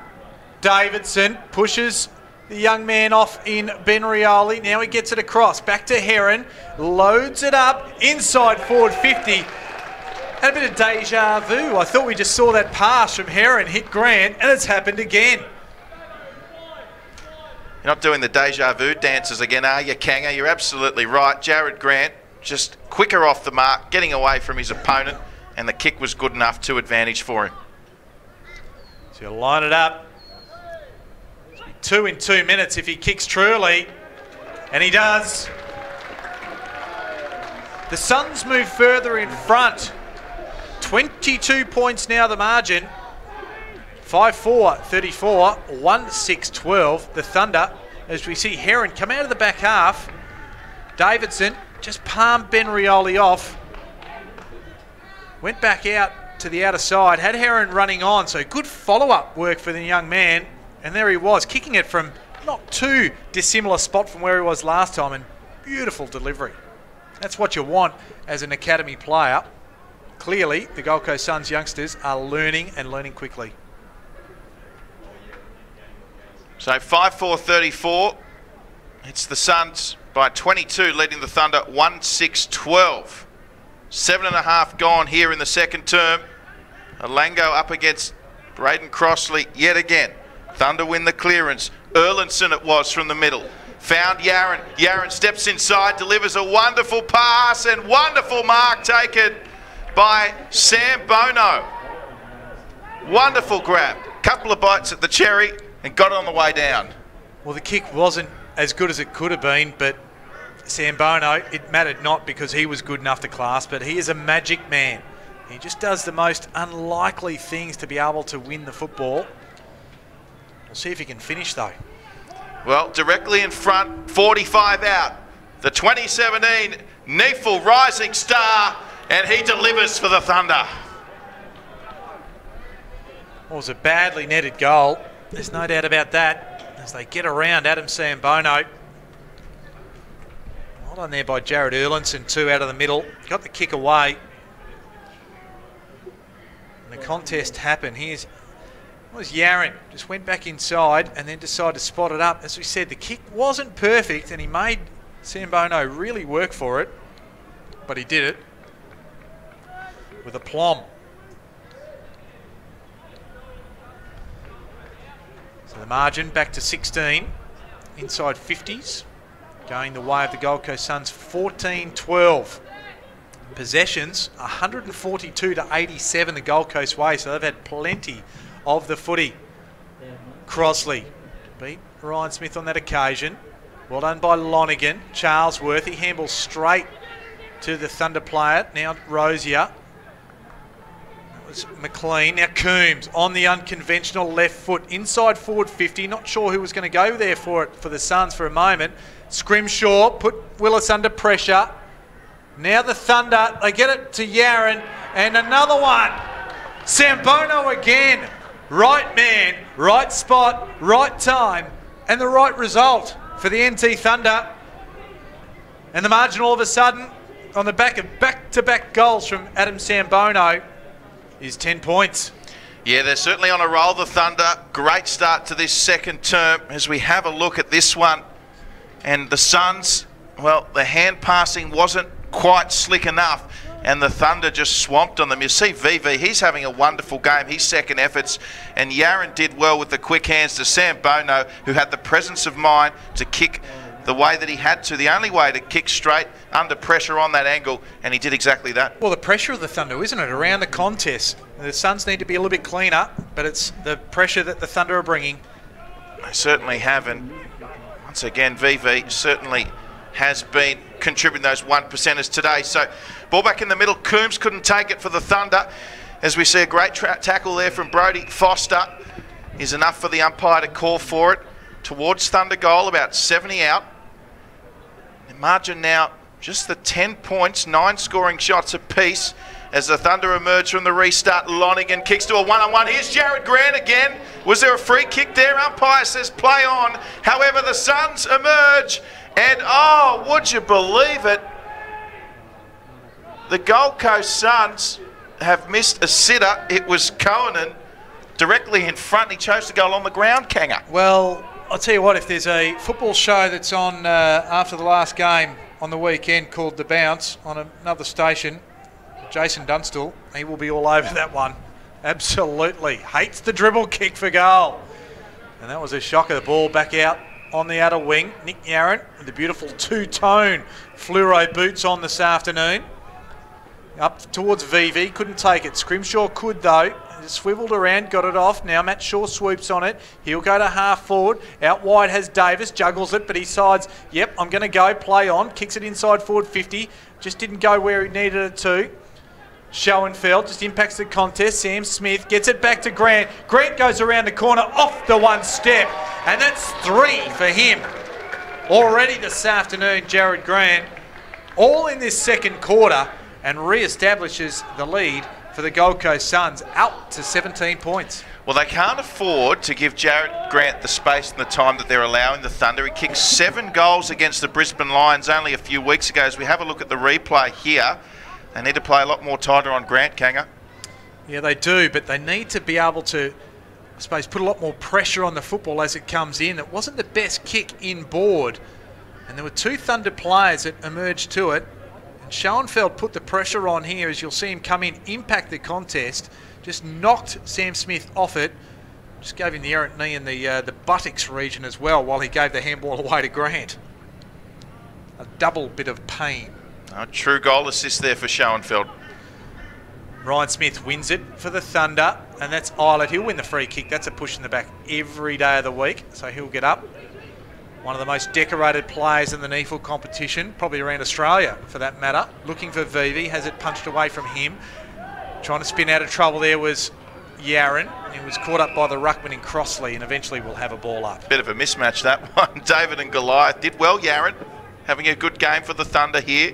S1: Davidson pushes the young man off in Ben Rioli. Now he gets it across. Back to Heron. Loads it up. Inside forward 50. Had a bit of deja vu. I thought we just saw that pass from Heron hit Grant, and it's happened again.
S2: You're not doing the deja vu dances again, are you, Kanga? You're absolutely right. Jared Grant just quicker off the mark, getting away from his opponent, and the kick was good enough to advantage for him.
S1: So he'll line it up. 2 in 2 minutes if he kicks truly, and he does. The Suns move further in front. 22 points now the margin. 5-4-34, 1-6-12. The Thunder, as we see Heron come out of the back half. Davidson just palmed Ben Rioli off. Went back out to the outer side, had Heron running on, so good follow-up work for the young man. And there he was, kicking it from not too dissimilar spot from where he was last time, and beautiful delivery. That's what you want as an academy player. Clearly, the Gold Coast Suns youngsters are learning and learning quickly.
S2: So 5-4-34. It's the Suns by 22, leading the Thunder 1-6-12. 7.5 gone here in the second term. Alango up against Braden Crossley yet again. Thunder win the clearance. Erlinson it was from the middle. Found Yaren. Yaren steps inside, delivers a wonderful pass, and wonderful mark taken by Sam Bono. Wonderful grab. Couple of bites at the cherry and got it on the way down.
S1: Well, the kick wasn't as good as it could have been, but Sam Bono, it mattered not because he was good enough to class, but he is a magic man. He just does the most unlikely things to be able to win the football. We'll see if he can finish, though.
S2: Well, directly in front, 45 out. The 2017 NEAFL Rising Star, and he delivers for the Thunder.
S1: Well, it was a badly netted goal. There's no doubt about that. As they get around Adam Sambono. Well done there by Jared Erlinson, 2 out of the middle. Got the kick away. And the contest happened. Here's was Yaren, just went back inside and then decided to spot it up. As we said, the kick wasn't perfect and he made Sambono really work for it, but he did it with aplomb. So the margin back to 16, inside 50s, going the way of the Gold Coast Suns, 14-12. Possessions, 142 to 87 the Gold Coast way, so they've had plenty of the footy. Crossley beat Ryan Smith on that occasion. Well done by Lonergan. Charlesworth, he handles straight to the Thunder player. Now Rosier. That was McLean. Now Coombs on the unconventional left foot. Inside forward 50. Not sure who was going to go there for it for the Suns for a moment. Scrimshaw put Willis under pressure. Now the Thunder, they get it to Yaren. And another one. Sambono again. Right man, right spot, right time, and the right result for the NT Thunder. And the margin all of a sudden, on the back of back-to-back goals from Adam Sambono, is 10 points.
S2: Yeah, they're certainly on a roll, the Thunder. Great start to this second term as we have a look at this one. And the Suns, well, the hand passing wasn't quite slick enough, and the Thunder just swamped on them. You see VV, he's having a wonderful game, his second efforts, and Yaron did well with the quick hands to Sam Bono, who had the presence of mind to kick the way that he had to, the only way to kick straight under pressure on that angle, and he did exactly that.
S1: Well, the pressure of the Thunder, isn't it, around the contest? The Suns need to be a little bit cleaner, but it's the pressure that the Thunder are bringing.
S2: They certainly have, and once again, VV certainly has been contributing those 1%ers today. So, ball back in the middle. Coombs couldn't take it for the Thunder. As we see a great tackle there from Brody Foster is enough for the umpire to call for it. Towards Thunder goal, about 70 out. The margin now just the 10 points, 9 scoring shots apiece as the Thunder emerge from the restart. Lonigan kicks to a one-on-one. Here's Jared Grant again. Was there a free kick there? Umpire says play on. However, the Suns emerge. And, oh, would you believe it? The Gold Coast Suns have missed a sitter. It was Conan directly in front. He chose to go along the ground, Kanga.
S1: Well, I'll tell you what, if there's a football show that's on after the last game on the weekend called The Bounce on another station, Jason Dunstall, he will be all over that one. Absolutely. Hates the dribble kick for goal. And that was a shocker. The ball back out on the outer wing. Nick Yaron with the beautiful two-tone fluoro boots on this afternoon. Up towards VV, couldn't take it. Scrimshaw could though. Swiveled around, got it off. Now Matt Shaw swoops on it. He'll go to half forward. Out wide has Davis, juggles it, but he sides, yep, I'm going to go, play on. Kicks it inside forward 50. Just didn't go where he needed it to. Schoenfeld just impacts the contest. Sam Smith gets it back to Grant. Grant goes around the corner off the one step, and that's 3 for him. Already this afternoon, Jared Grant, all in this second quarter, and re-establishes the lead for the Gold Coast Suns, out to 17 points.
S2: Well, they can't afford to give Jared Grant the space and the time that they're allowing the Thunder. He kicked 7 goals against the Brisbane Lions only a few weeks ago. As we have a look at the replay here, they need to play a lot more tighter on Grant, Kanga.
S1: Yeah, they do, but they need to be able to, I suppose, put a lot more pressure on the football as it comes in. It wasn't the best kick inboard, and there were 2 Thunder players that emerged to it. Schoenfeld put the pressure on here, as you'll see him come in, impact the contest, just knocked Sam Smith off it, just gave him the errant knee in the buttocks region as well, while he gave the handball away to Grant. A double bit of pain.
S2: A true goal assist there for Schoenfeld.
S1: Ryan Smith wins it for the Thunder, and that's Eilert. He'll win the free kick. That's a push in the back every day of the week, so he'll get up. One of the most decorated players in the NEAFL competition, probably around Australia for that matter. Looking for VV, has it punched away from him. Trying to spin out of trouble there was Yaron. He was caught up by the ruckman in Crossley, and eventually will have a ball up.
S2: Bit of a mismatch that one. David and Goliath did well. Yaron having a good game for the Thunder here.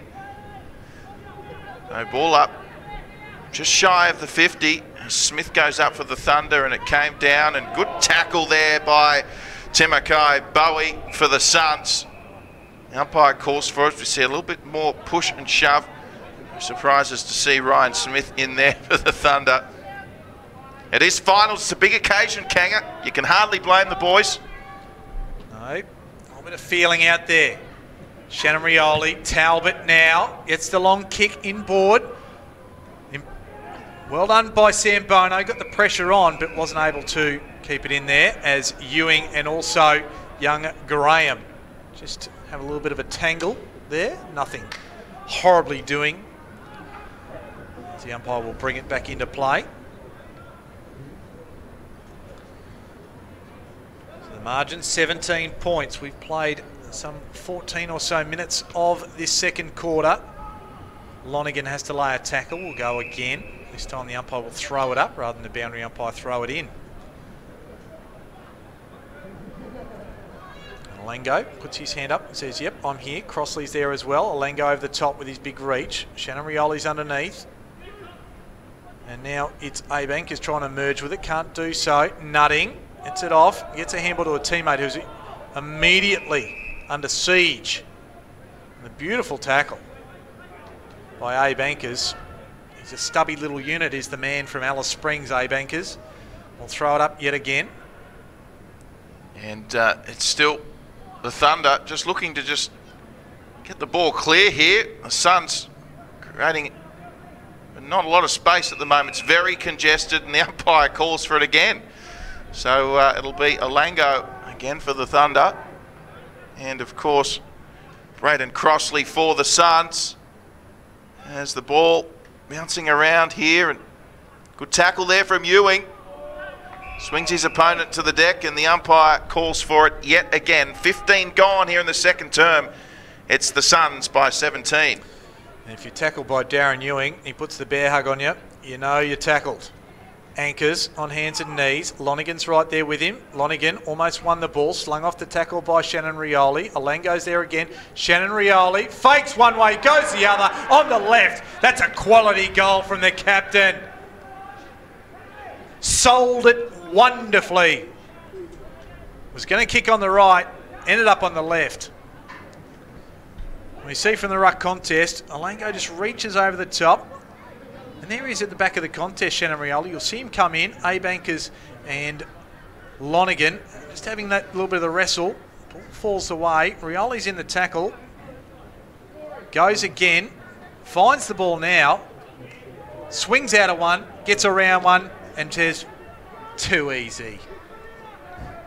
S2: No ball up, just shy of the 50. Smith goes up for the Thunder, and it came down, and good tackle there by Temakai Bowie for the Suns. The umpire calls for us. We see a little bit more push and shove. Surprises to see Ryan Smith in there for the Thunder. It is finals. It's a big occasion, Kanga. You can hardly blame the boys.
S1: No, a little bit of feeling out there. Shannon Rioli, Talbot now gets the long kick inboard. Well done by Sam Bono. Got the pressure on, but wasn't able to keep it in there, as Ewing and also young Graham just have a little bit of a tangle there. Nothing horribly doing. The umpire will bring it back into play. So the margin 17 points. We've played some 14 or so minutes of this second quarter. Lonigan has to lay a tackle. We'll go again. This time the umpire will throw it up rather than the boundary umpire throw it in. Alango puts his hand up and says, yep, I'm here. Crossley's there as well. Alango over the top with his big reach. Shannon Rioli's underneath. And now it's Abankers trying to merge with it. Can't do so. Nutting. Gets it off. Gets a handball to a teammate who's immediately under siege. And a beautiful tackle by Abankers. He's a stubby little unit. Is the man from Alice Springs, Abankers. We'll throw it up yet again. And
S2: it's still the Thunder just looking to just get the ball clear here. The Suns creating not a lot of space at the moment. It's very congested, and the umpire calls for it again. So it'll be Alango again for the Thunder. And of course, Braden Crossley for the Suns. As the ball bouncing around here, and good tackle there from Ewing. Swings his opponent to the deck, and the umpire calls for it yet again. 15 gone here in the second term. It's the Suns by 17.
S1: And if you're tackled by Darren Ewing, he puts the bear hug on you, you know you're tackled. Anchors on hands and knees. Lonigan's right there with him. Lonigan almost won the ball, slung off the tackle by Shannon Rioli. Alango's there again. Shannon Rioli fakes one way, goes the other on the left. That's a quality goal from the captain. Sold it wonderfully. Was going to kick on the right, ended up on the left. We see from the ruck contest, Alango just reaches over the top. And there he is at the back of the contest, Shannon Rioli. You'll see him come in, Abankers and Lonigan, just having that little bit of the wrestle. Ball falls away. Rioli's in the tackle. Goes again. Finds the ball now. Swings out of one, gets around one, and says, too easy.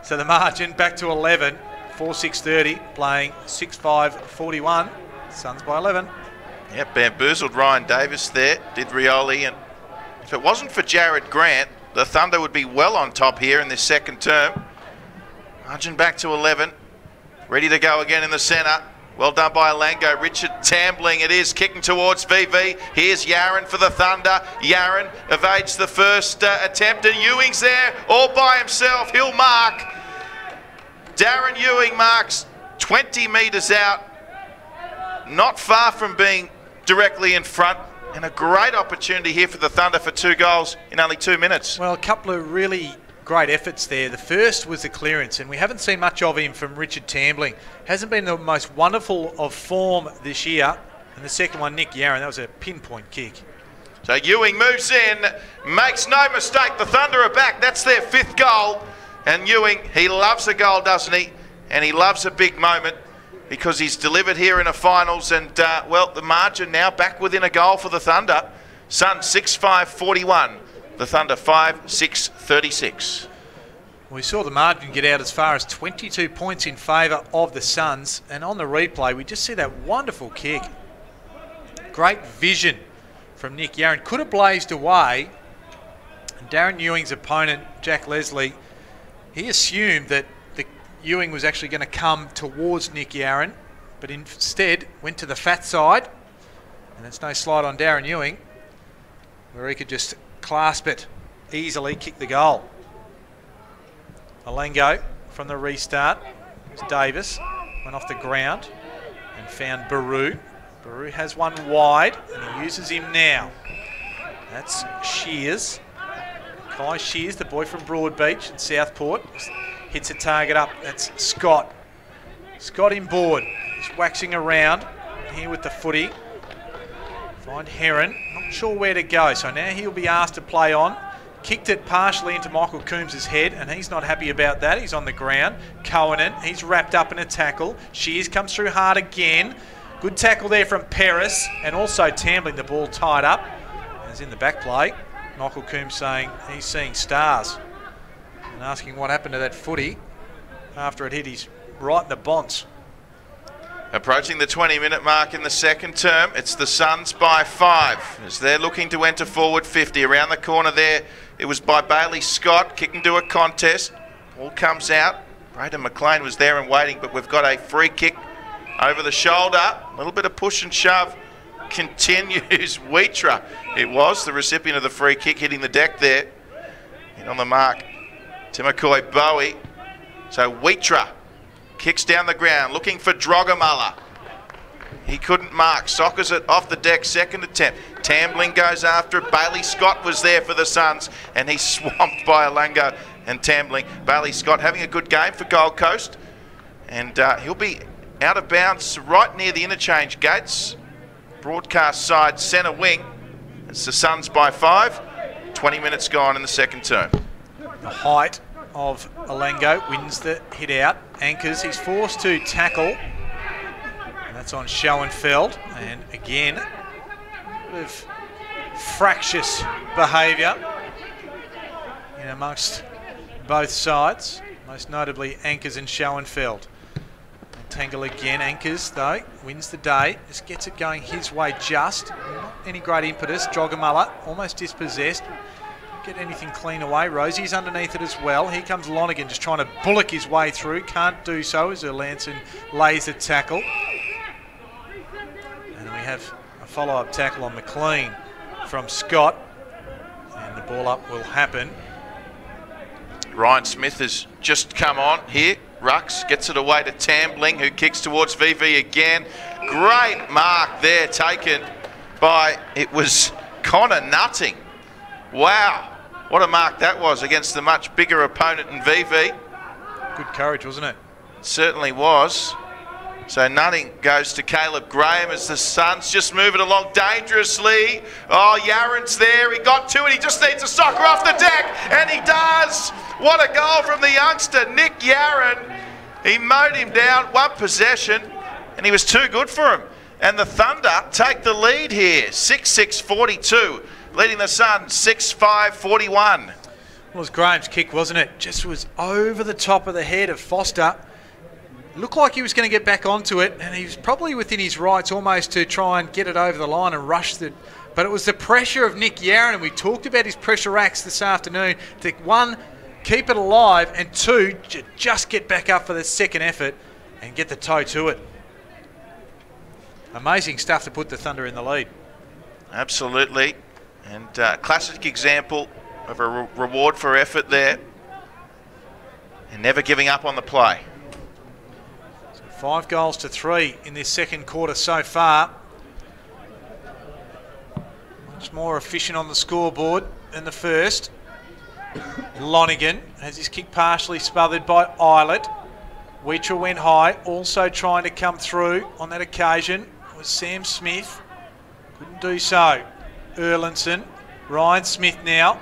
S1: So the margin back to 11, 4-6-30, playing 6-5-41. Suns by 11.
S2: Yep, bamboozled Ryan Davis there, did Rioli. And if it wasn't for Jared Grant, the Thunder would be well on top here in this second term. Margin back to 11. Ready to go again in the centre. Well done by Alango. Richard Tambling it is, kicking towards VV. Here's Yaron for the Thunder. Yaron evades the first attempt, and Ewing's there all by himself. He'll mark. Darren Ewing marks 20 metres out. Not far from being directly in front, and a great opportunity here for the Thunder for 2 goals in only 2 minutes.
S1: Well, a couple of really great efforts there. The first was the clearance, and we haven't seen much of him from Richard Tambling. Hasn't been the most wonderful of form this year. And the second one, Nick Yaron, that was a pinpoint kick.
S2: So Ewing moves in, makes no mistake, the Thunder are back. That's their 5th goal. And Ewing, he loves a goal, doesn't he? And he loves a big moment, because he's delivered here in a finals, and well, the margin now back within a goal for the Thunder. Suns 6-5-41, the Thunder 5-6-36.
S1: We saw the margin get out as far as 22 points in favour of the Suns, and on the replay we just see that wonderful kick. Great vision from Nick Yaron. Could have blazed away, and Darren Ewing's opponent, Jack Leslie, he assumed that Ewing was actually going to come towards Nick Yaron, but instead went to the fat side, and it's no slide on Darren Ewing, where he could just clasp it easily, kick the goal. Alango from the restart. It was Davis, went off the ground and found Baru. Baru has one wide, and he uses him now. That's Shears. Kai Shears, the boy from Broadbeach and Southport. Hits a target up. That's Scott. Scott inboard. He's waxing around here with the footy. Find Heron. Not sure where to go. So now he'll be asked to play on. Kicked it partially into Michael Coombs' head, and he's not happy about that. He's on the ground. Cohen, he's wrapped up in a tackle. Shears comes through hard again. Good tackle there from Paris, and also Tambling, the ball tied up. As in the back play, Michael Coombs saying he's seeing stars. And asking what happened to that footy after it hit his right in the bonce.
S2: Approaching the 20-minute mark in the second term, it's the Suns by 5 as they're looking to enter forward 50. Around the corner there, it was by Bailey Scott, kicking to a contest. Ball comes out. Braden McLean was there and waiting, but we've got a free kick over the shoulder. A little bit of push and shove continues. Wheatra, it was the recipient of the free kick, hitting the deck there. And on the mark, Timokoy Bowie. So Wheatra kicks down the ground, looking for Drogamala. He couldn't mark. Sockers it off the deck, second attempt. Tambling goes after it. Bailey Scott was there for the Suns, and he's swamped by Alango and Tambling. Bailey Scott having a good game for Gold Coast, and he'll be out of bounds right near the interchange gates. Broadcast side centre wing. It's the Suns by 5. 20 minutes gone in the second term.
S1: The height of Alango wins the hit out. Anchors, he's forced to tackle. And That's on Schoenfeld, and again, a bit of fractious behaviour in amongst both sides, most notably Ankers and Schoenfeld. Tangle again, Ankers though, wins the day, just gets it going his way just. Not any great impetus, Drogamullah almost dispossessed. Get anything clean away. Rosie's underneath it as well. Here comes Lonergan just trying to bullock his way through. Can't do so as Erlandson lays the tackle. And we have a follow-up tackle on McLean from Scott. And the ball up will happen.
S2: Ryan Smith has just come on here. Rux gets it away to Tambling, who kicks towards VV again. Great mark there taken by, it was Connor Nutting. Wow, what a mark that was against the much bigger opponent in VV.
S1: Good courage, wasn't it?
S2: It certainly was. So Nutting goes to Caleb Graham as the Suns just move it along dangerously. Oh, Yaren's there. He got to it. He just needs a soccer off the deck, and he does. What a goal from the youngster, Nick Yaren. He mowed him down, one possession, and he was too good for him. And the Thunder take the lead here, 6-6-42. Leading the Suns 6-5-41.
S1: Well, it was Graham's kick, wasn't it? Just was over the top of the head of Foster. Looked like he was going to get back onto it, and he was probably within his rights almost to try and get it over the line and rush it. But it was the pressure of Nick Yaren, and we talked about his pressure acts this afternoon, to one, keep it alive, and two, just get back up for the second effort and get the toe to it. Amazing stuff to put the Thunder in the lead.
S2: Absolutely. And classic example of a reward for effort there. And never giving up on the play.
S1: So 5 goals to 3 in this second quarter so far. Much more efficient on the scoreboard than the first. Lonergan has his kick partially smothered by Eilert. Weetra went high, also trying to come through on that occasion was Sam Smith. Couldn't do so. Erlandson, Ryan Smith now.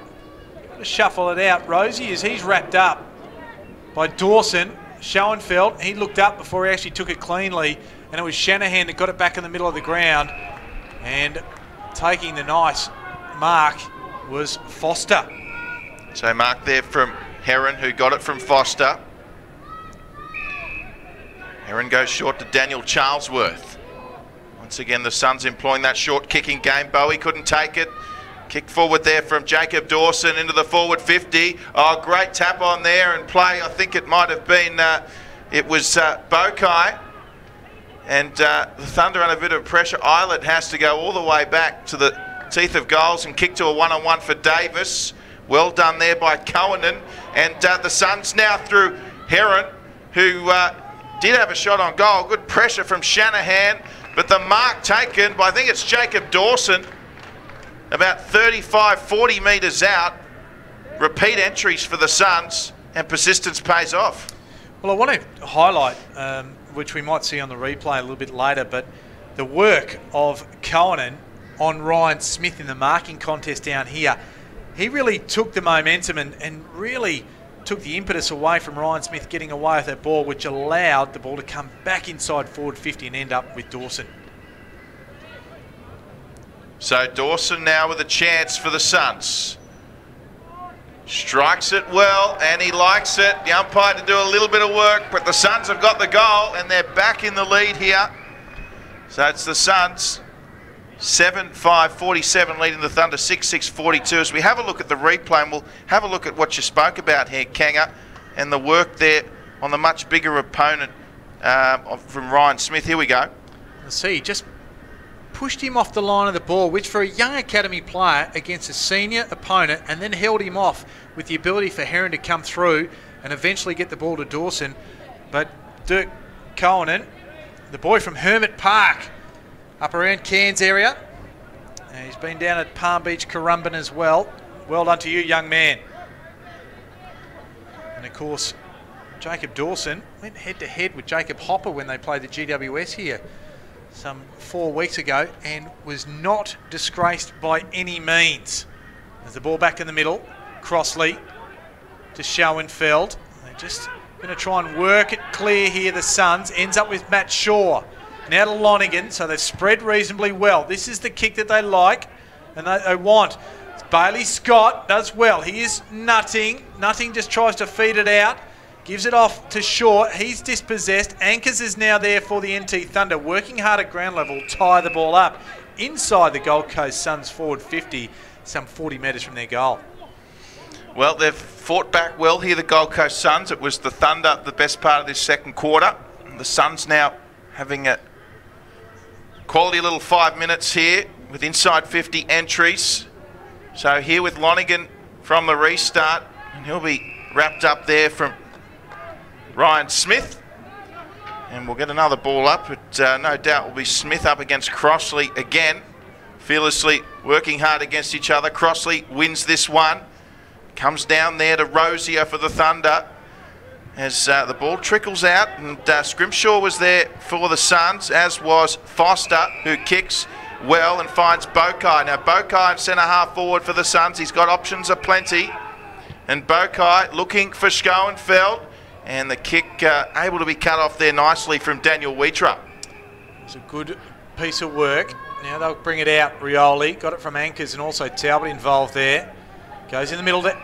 S1: Got to shuffle it out. Rosie, as he's wrapped up by Dawson. Schoenfeld, he looked up before he actually took it cleanly, and it was Shanahan that got it back in the middle of the ground. And taking the nice mark was Foster.
S2: So mark there from Heron, who got it from Foster. Heron goes short to Daniel Charlesworth. Once again, the Suns employing that short kicking game. Bowie couldn't take it. Kick forward there from Jacob Dawson into the forward 50. Oh, great tap on there and play. I think it might have been, it was Bokai. And the Thunder under a bit of pressure. Eilert has to go all the way back to the teeth of goals and kick to a one-on-one for Davis. Well done there by Cohen. And the Suns now through Heron, who did have a shot on goal. Good pressure from Shanahan. But the mark taken by, I think it's Jacob Dawson, about 35, 40 metres out. Repeat entries for the Suns, and persistence pays off.
S1: Well, I want to highlight, which we might see on the replay a little bit later, but the work of Cohen on Ryan Smith in the marking contest down here. He really took the momentum and really took the impetus away from Ryan Smith getting away with that ball, which allowed the ball to come back inside forward 50 and end up with Dawson.
S2: So Dawson now with a chance for the Suns. Strikes it well, and he likes it. The umpire to do a little bit of work, but the Suns have got the goal, and they're back in the lead here. So it's the Suns 7-5-47 leading the Thunder 6-6-42. As we have a look at the replay, and we'll have a look at what you spoke about here, Kanga, and the work there on the much bigger opponent from Ryan Smith. Here we go.
S1: Let's see, just pushed him off the line of the ball, which for a young academy player against a senior opponent, and then held him off with the ability for Heron to come through and eventually get the ball to Dawson. But Dirk Cohen, the boy from Hermit Park, up around Cairns area. And he's been down at Palm Beach, Currumbin as well. Well done to you, young man. And of course, Jacob Dawson went head-to-head with Jacob Hopper when they played the GWS here some 4 weeks ago, and was not disgraced by any means. There's the ball back in the middle. Crossley to Schoenfeld. They're just going to try and work it clear here, the Suns. Ends up with Matt Shaw. now to Lonigan, so they've spread reasonably well. This is the kick that they like and they want. Bailey Scott does well. He is nutting. Nutting just tries to feed it out. Gives it off to Short. He's dispossessed. Anchors is now there for the NT Thunder. Working hard at ground level. Tie the ball up. Inside the Gold Coast Suns forward 50. Some 40 metres from their goal.
S2: Well, they've fought back well here, the Gold Coast Suns. It was the Thunder the best part of this second quarter. The Suns now having a quality little 5 minutes here with inside 50 entries. So here with Lonigan from the restart, and he'll be wrapped up there from Ryan Smith. And we'll get another ball up, but no doubt will be Smith up against Crossley again. Fearlessly working hard against each other. Crossley wins this one. Comes down there to Rosier for the Thunder as the ball trickles out, and Scrimshaw was there for the Suns, as was Foster, who kicks well and finds Bokai. Now Bokai centre half forward for the Suns. He's got options aplenty, and Bokai looking for Schoenfeld, and the kick able to be cut off there nicely from Daniel Wheatrap.
S1: It's a good piece of work. Now they'll bring it out. Rioli got it from Anchors and also Talbot involved there. Goes in the middle to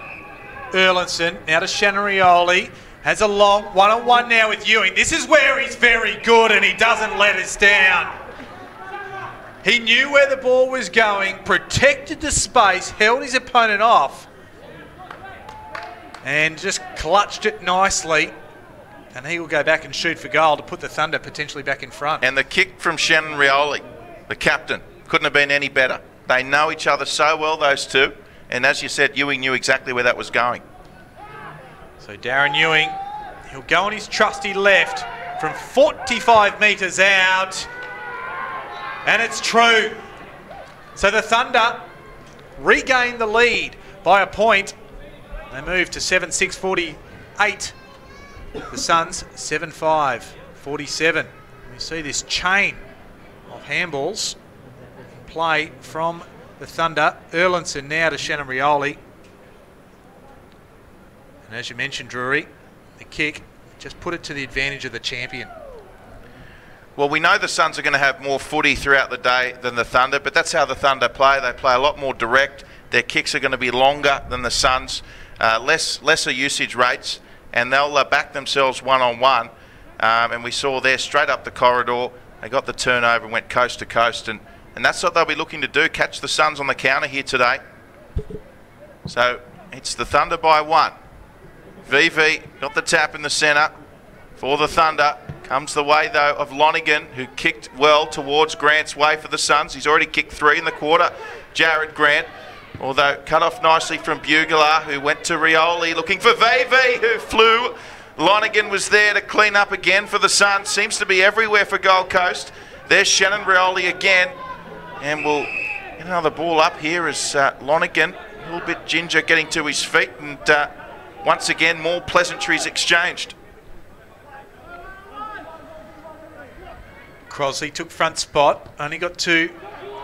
S1: Erlinson. Now to Shannon Rioli. Has a long one-on-one now with Ewing. This is where he's very good and he doesn't let us down. He knew where the ball was going, protected the space, held his opponent off, and just clutched it nicely. And he will go back and shoot for goal to put the Thunder potentially back in front.
S2: And the kick from Shannon Rioli, the captain, couldn't have been any better. They know each other so well, those two. And as you said, Ewing knew exactly where that was going.
S1: So Darren Ewing, he'll go on his trusty left from 45 metres out. And it's true. So the Thunder regain the lead by a point. They move to 7-6-48. The Suns 7-5-47. We see this chain of handballs in play from the Thunder. Erlinson now to Shannon Rioli. And as you mentioned, Drury, the kick just put it to the advantage of the champion.
S2: Well, we know the Suns are going to have more footy throughout the day than the Thunder, but that's how the Thunder play. They play a lot more direct. Their kicks are going to be longer than the Suns, lesser usage rates, and they'll back themselves one-on-one. And we saw there straight up the corridor, they got the turnover and went coast to coast, and that's what they'll be looking to do, catch the Suns on the counter here today. So it's the Thunder by one. VV got the tap in the centre for the Thunder. Comes the way, though, of Lonigan, who kicked well towards Grant's way for the Suns. He's already kicked 3 in the quarter, Jared Grant. Although cut off nicely from Bugler, who went to Rioli, looking for VV, who flew. Lonigan was there to clean up again for the Suns. Seems to be everywhere for Gold Coast. There's Shannon Rioli again. And we'll get another ball up here as Lonigan, a little bit ginger, getting to his feet. And once again, more pleasantries exchanged.
S1: Crosley took front spot, only got to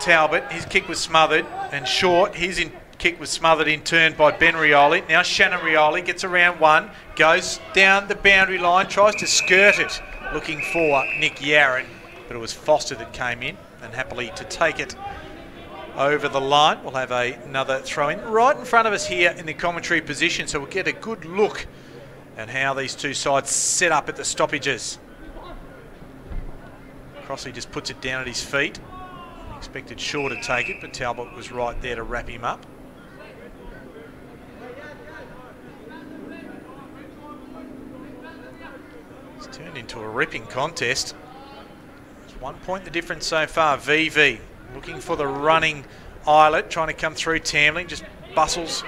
S1: Talbot. His kick was smothered, and Short, his kick was smothered in turn by Ben Rioli. Now Shannon Rioli gets around one, goes down the boundary line, tries to skirt it, looking for Nick Yarron, but it was Foster that came in, and happily to take it over the line. We'll have another throw in right in front of us here in the commentary position, so we'll get a good look at how these two sides set up at the stoppages. Crossley just puts it down at his feet. Expected Shaw to take it, but Talbot was right there to wrap him up. It's turned into a ripping contest. There's 1 point the difference so far. VV looking for the running eyelet, trying to come through Tamling, just bustles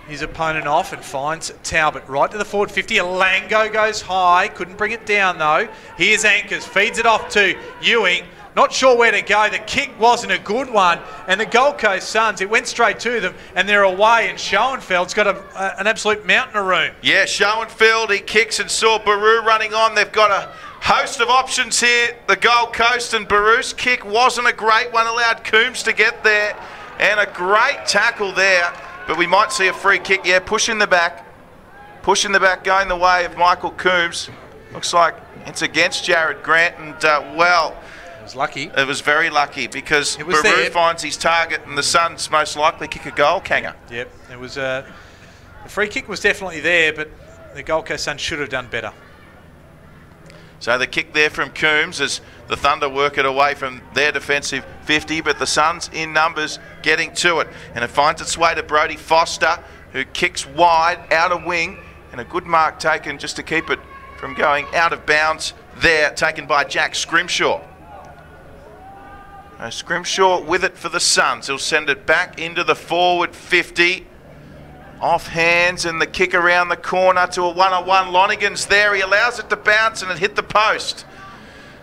S1: his opponent off and finds Talbot right to the forward 50. Alango goes high, couldn't bring it down though. Here's Anchors, feeds it off to Ewing. Not sure where to go. The kick wasn't a good one. And the Gold Coast Suns, it went straight to them and they're away. And Schoenfeld's got an absolute mountain of room.
S2: Yeah, Schoenfeld, he kicks and saw Baru running on. They've got a host of options here, the Gold Coast, and Baru's kick wasn't a great one. Allowed Coombs to get there. And a great tackle there. But we might see a free kick, yeah, push in the back, going the way of Michael Coombs. Looks like it's against Jared Grant, and well,
S1: It was lucky.
S2: it was very lucky because Baru finds his target, and the Suns most likely kick a goal, Kanga.
S1: Yep, it was the free kick was definitely there, but the Gold Coast Suns should have done better.
S2: So the kick there from Coombs as the Thunder work it away from their defensive 50, but the Suns in numbers getting to it. And it finds its way to Brodie Foster, who kicks wide, out of wing, and a good mark taken just to keep it from going out of bounds there, taken by Jack Scrimshaw. Scrimshaw with it for the Suns. He'll send it back into the forward 50. Off hands and the kick around the corner to a one-on-one. Lonigan's there. He allows it to bounce and it hit the post.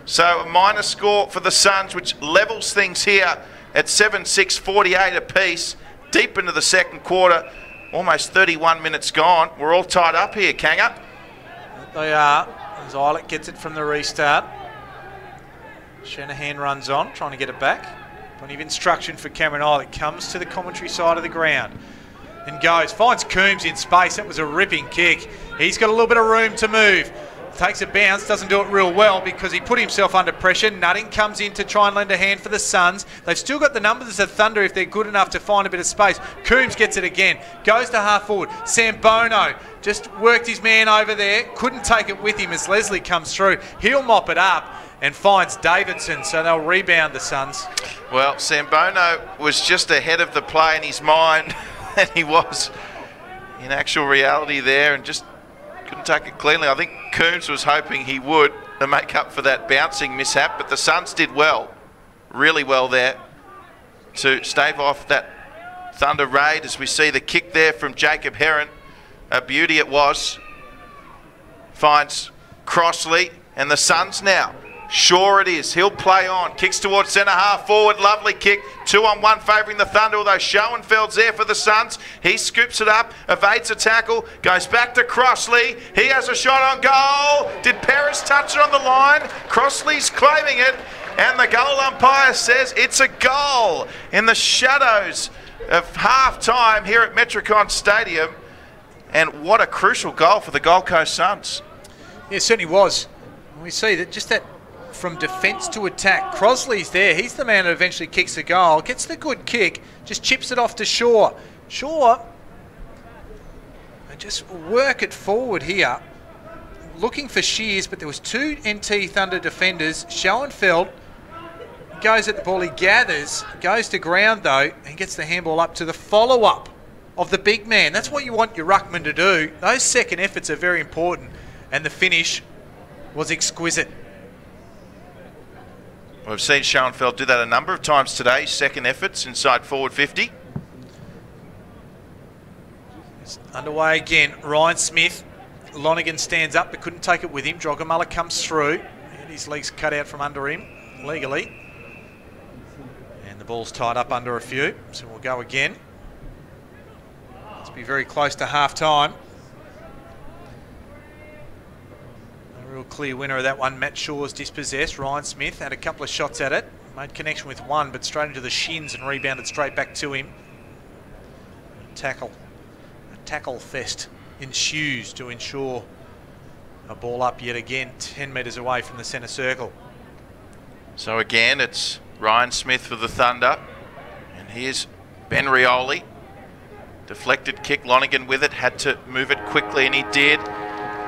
S2: So a minor score for the Suns, which levels things here at 7-6, 48 apiece. Deep into the second quarter. Almost 31 minutes gone. We're all tied up here, Kanga.
S1: They are. As Eilert gets it from the restart. Shanahan runs on, trying to get it back. Plenty of instruction for Cameron Eilert. Comes to the commentary side of the ground. And goes, finds Coombs in space. That was a ripping kick. He's got a little bit of room to move. Takes a bounce, doesn't do it real well because he put himself under pressure. Nutting comes in to try and lend a hand for the Suns. They've still got the numbers of Thunder if they're good enough to find a bit of space. Coombs gets it again. Goes to half forward. Sambono just worked his man over there. Couldn't take it with him as Leslie comes through. He'll mop it up and finds Davidson, so they'll rebound the Suns.
S2: Well, Sambono was just ahead of the play in his mind. And he was in actual reality there and just couldn't take it cleanly. I think Coombs was hoping he would to make up for that bouncing mishap, but the Suns did well, really well there to stave off that Thunder raid as we see the kick there from Jacob Heron. A beauty it was. Finds Crossley and the Suns now. Sure it is. He'll play on. Kicks towards centre half forward. Lovely kick. 2-on-1 favouring the Thunder, although Schoenfeld's there for the Suns. He scoops it up, evades a tackle, goes back to Crossley. He has a shot on goal. Did Paris touch it on the line? Crossley's claiming it, and the goal umpire says it's a goal in the shadows of half-time here at Metricon Stadium. And what a crucial goal for the Gold Coast Suns.
S1: Yeah, it certainly was. We see that just that from defence to attack. Crossley's there. He's the man who eventually kicks the goal. Gets the good kick. Just chips it off to Shaw. Shaw, they just work it forward here. Looking for Shears, but there was two NT Thunder defenders. Schoenfeld goes at the ball. He gathers. Goes to ground, though, and gets the handball up to the follow-up of the big man. That's what you want your ruckman to do. Those second efforts are very important. And the finish was exquisite.
S2: We've seen Schoenfeld do that a number of times today. Second efforts inside forward 50.
S1: It's underway again. Ryan Smith. Lonigan stands up but couldn't take it with him. Drogamullah comes through. And his legs cut out from under him legally. And the ball's tied up under a few. So we'll go again. Let's be very close to half time. Real clear winner of that one. Matt Shaw's dispossessed. Ryan Smith had a couple of shots at it. Made connection with one, but straight into the shins and rebounded straight back to him. A tackle fest ensues to ensure a ball up yet again, 10 metres away from the centre circle.
S2: So again, it's Ryan Smith for the Thunder. And here's Ben Rioli. Deflected kick. Lonigan with it. Had to move it quickly, and he did.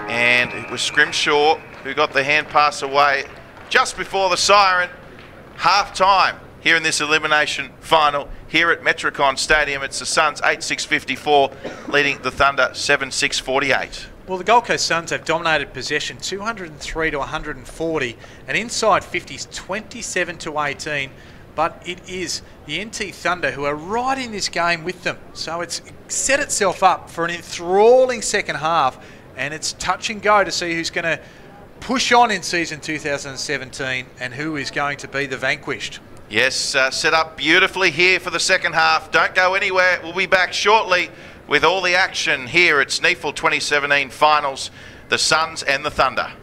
S2: And it was Scrimshaw who got the hand pass away just before the siren. Half time here in this elimination final here at Metricon Stadium. It's the Suns 8-6-54 leading the Thunder 7-6-48.
S1: Well, the Gold Coast Suns have dominated possession 203 to 140 and inside 50s 27 to 18. But it is the NT Thunder who are right in this game with them. So it's set itself up for an enthralling second half. And it's touch and go to see who's going to push on in season 2017 and who is going to be the vanquished.
S2: Yes, set up beautifully here for the second half. Don't go anywhere. We'll be back shortly with all the action here. It's NEAFL 2017 finals, the Suns and the Thunder.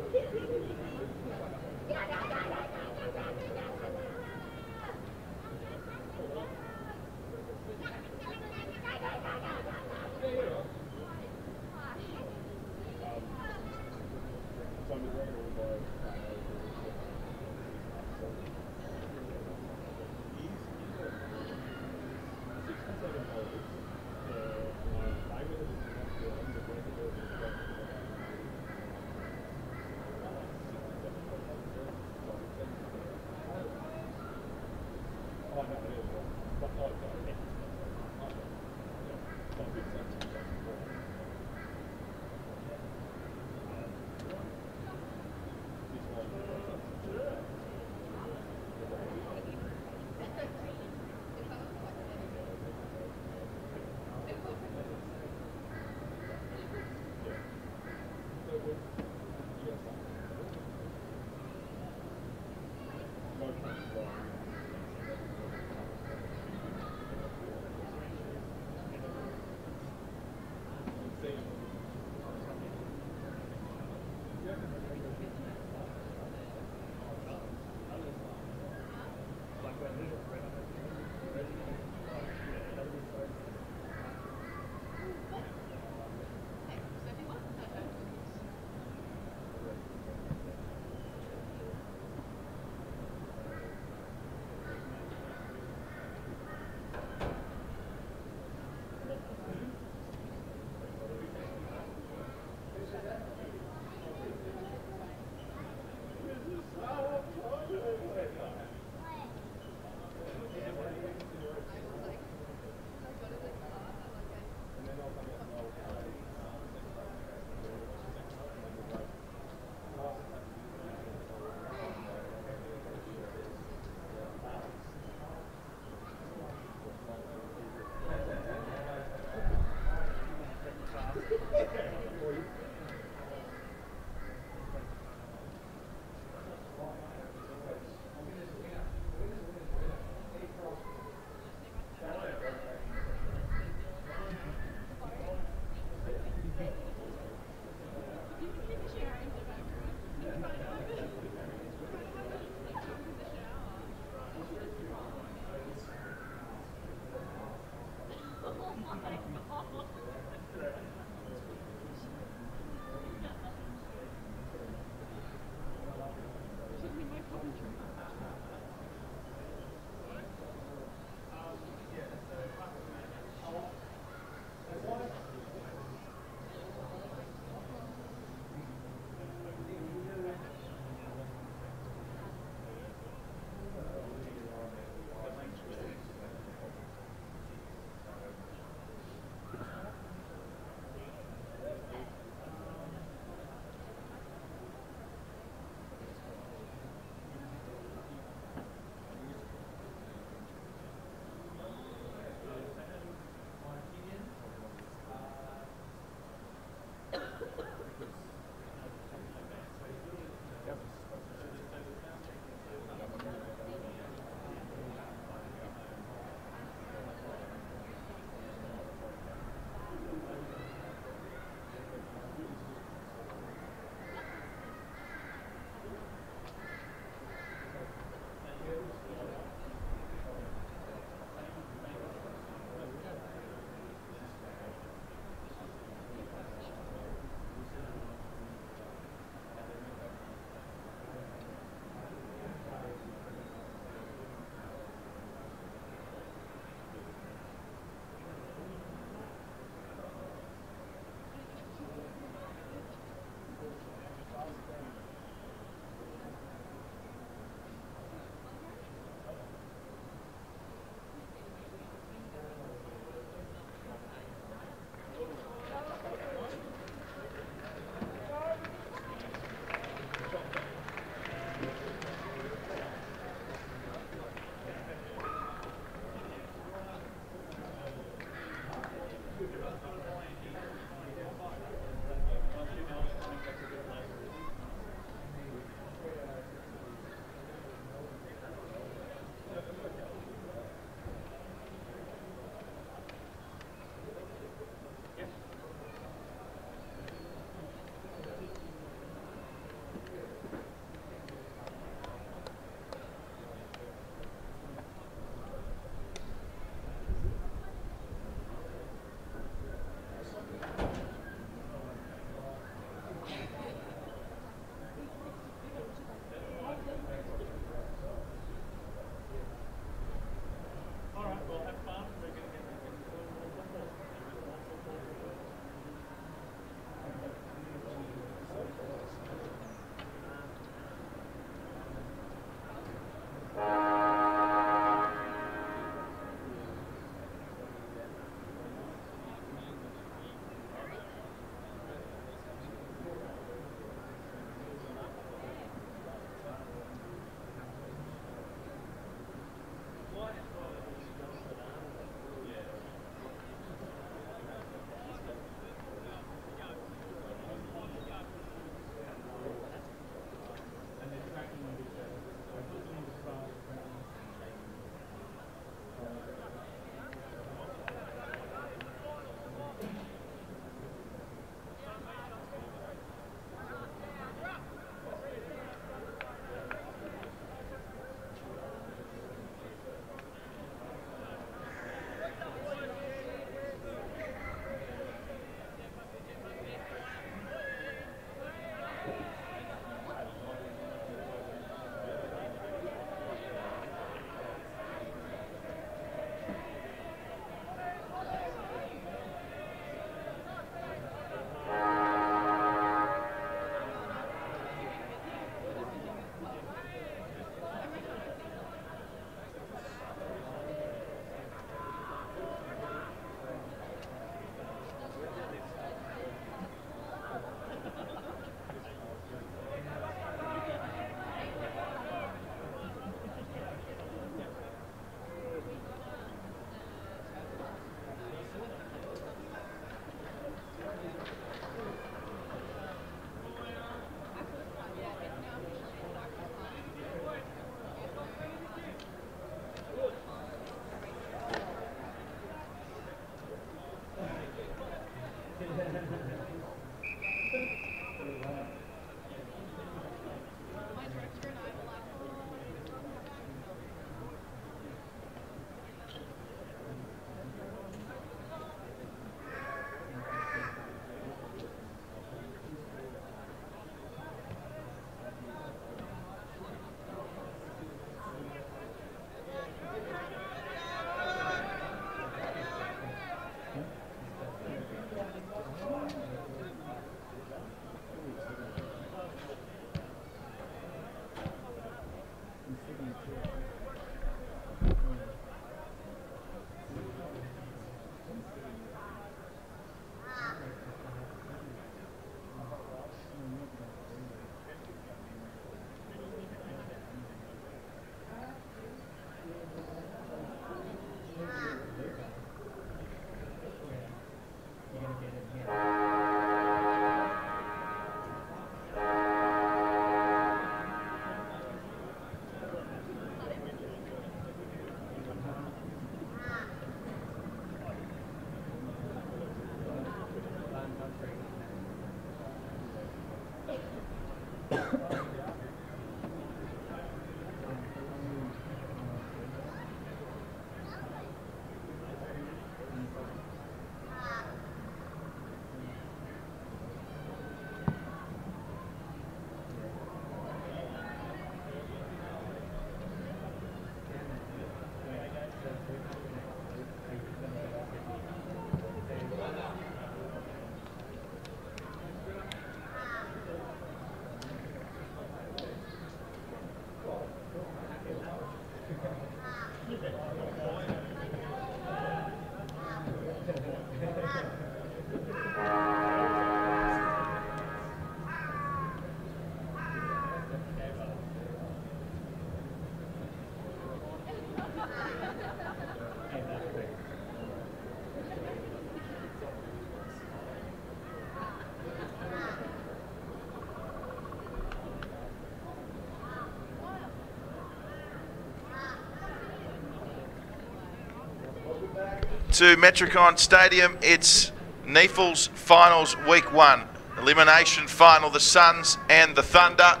S2: To Metricon Stadium, it's NEAFL's finals week 1. Elimination final, the Suns and the Thunder.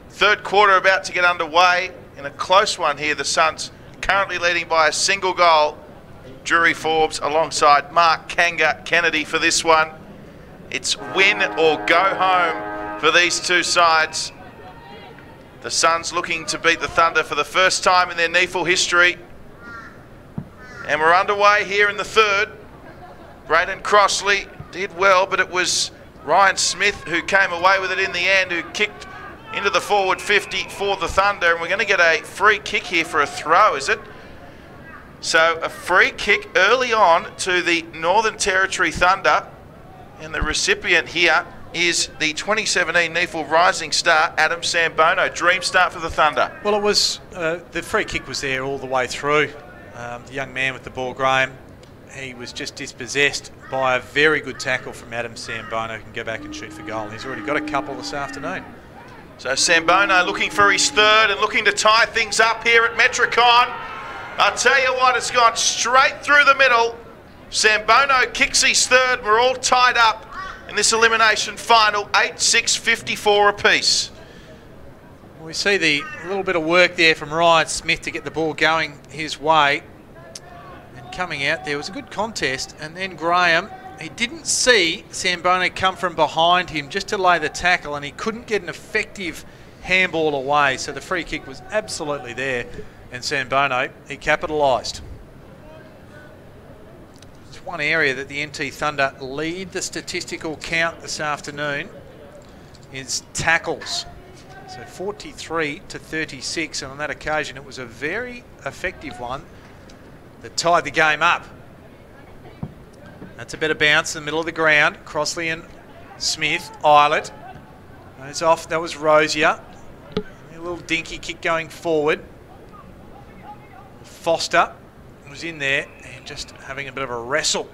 S2: Third quarter about to get underway in a close one here. The Suns currently leading by a single goal. Drury Forbes alongside Mark Kanga Kennedy for this one. It's win or go home for these two sides. The Suns looking to beat the Thunder for the first time in their NEAFL history. And we're underway here in the third. Braden Crossley did well, but it was Ryan Smith who came away with it in the end, who kicked into the forward 50 for the Thunder. And we're going to get a free kick here for a throw, is it? So a free kick early on to the Northern Territory Thunder. And the recipient here is the 2017 NEAFL Rising Star, Adam Sambono. Dream start for the Thunder.
S1: Well, it was, the free kick was there all the way through. The young man with the ball, Graham, he was just dispossessed by a very good tackle from Adam Sambono, who can go back and shoot for goal. He's already got a couple this afternoon.
S2: So Sambono looking for his third and looking to tie things up here at Metricon. I'll tell you what, it's gone straight through the middle. Sambono kicks his third. We're all tied up in this elimination final, 8-6-54 apiece.
S1: We see the little bit of work there from Ryan Smith to get the ball going his way. And coming out there was a good contest. And then Graham, he didn't see Sambono come from behind him just to lay the tackle, and he couldn't get an effective handball away. So the free kick was absolutely there. And Sambono, he capitalised. It's one area that the NT Thunder lead the statistical count this afternoon is tackles. So 43-36, and on that occasion it was a very effective one that tied the game up. That's a better bounce in the middle of the ground. Crossley and Smith, Eilert. Goes off, that was Rosier. A little dinky kick going forward. Foster was in there and just having a bit of a wrestle.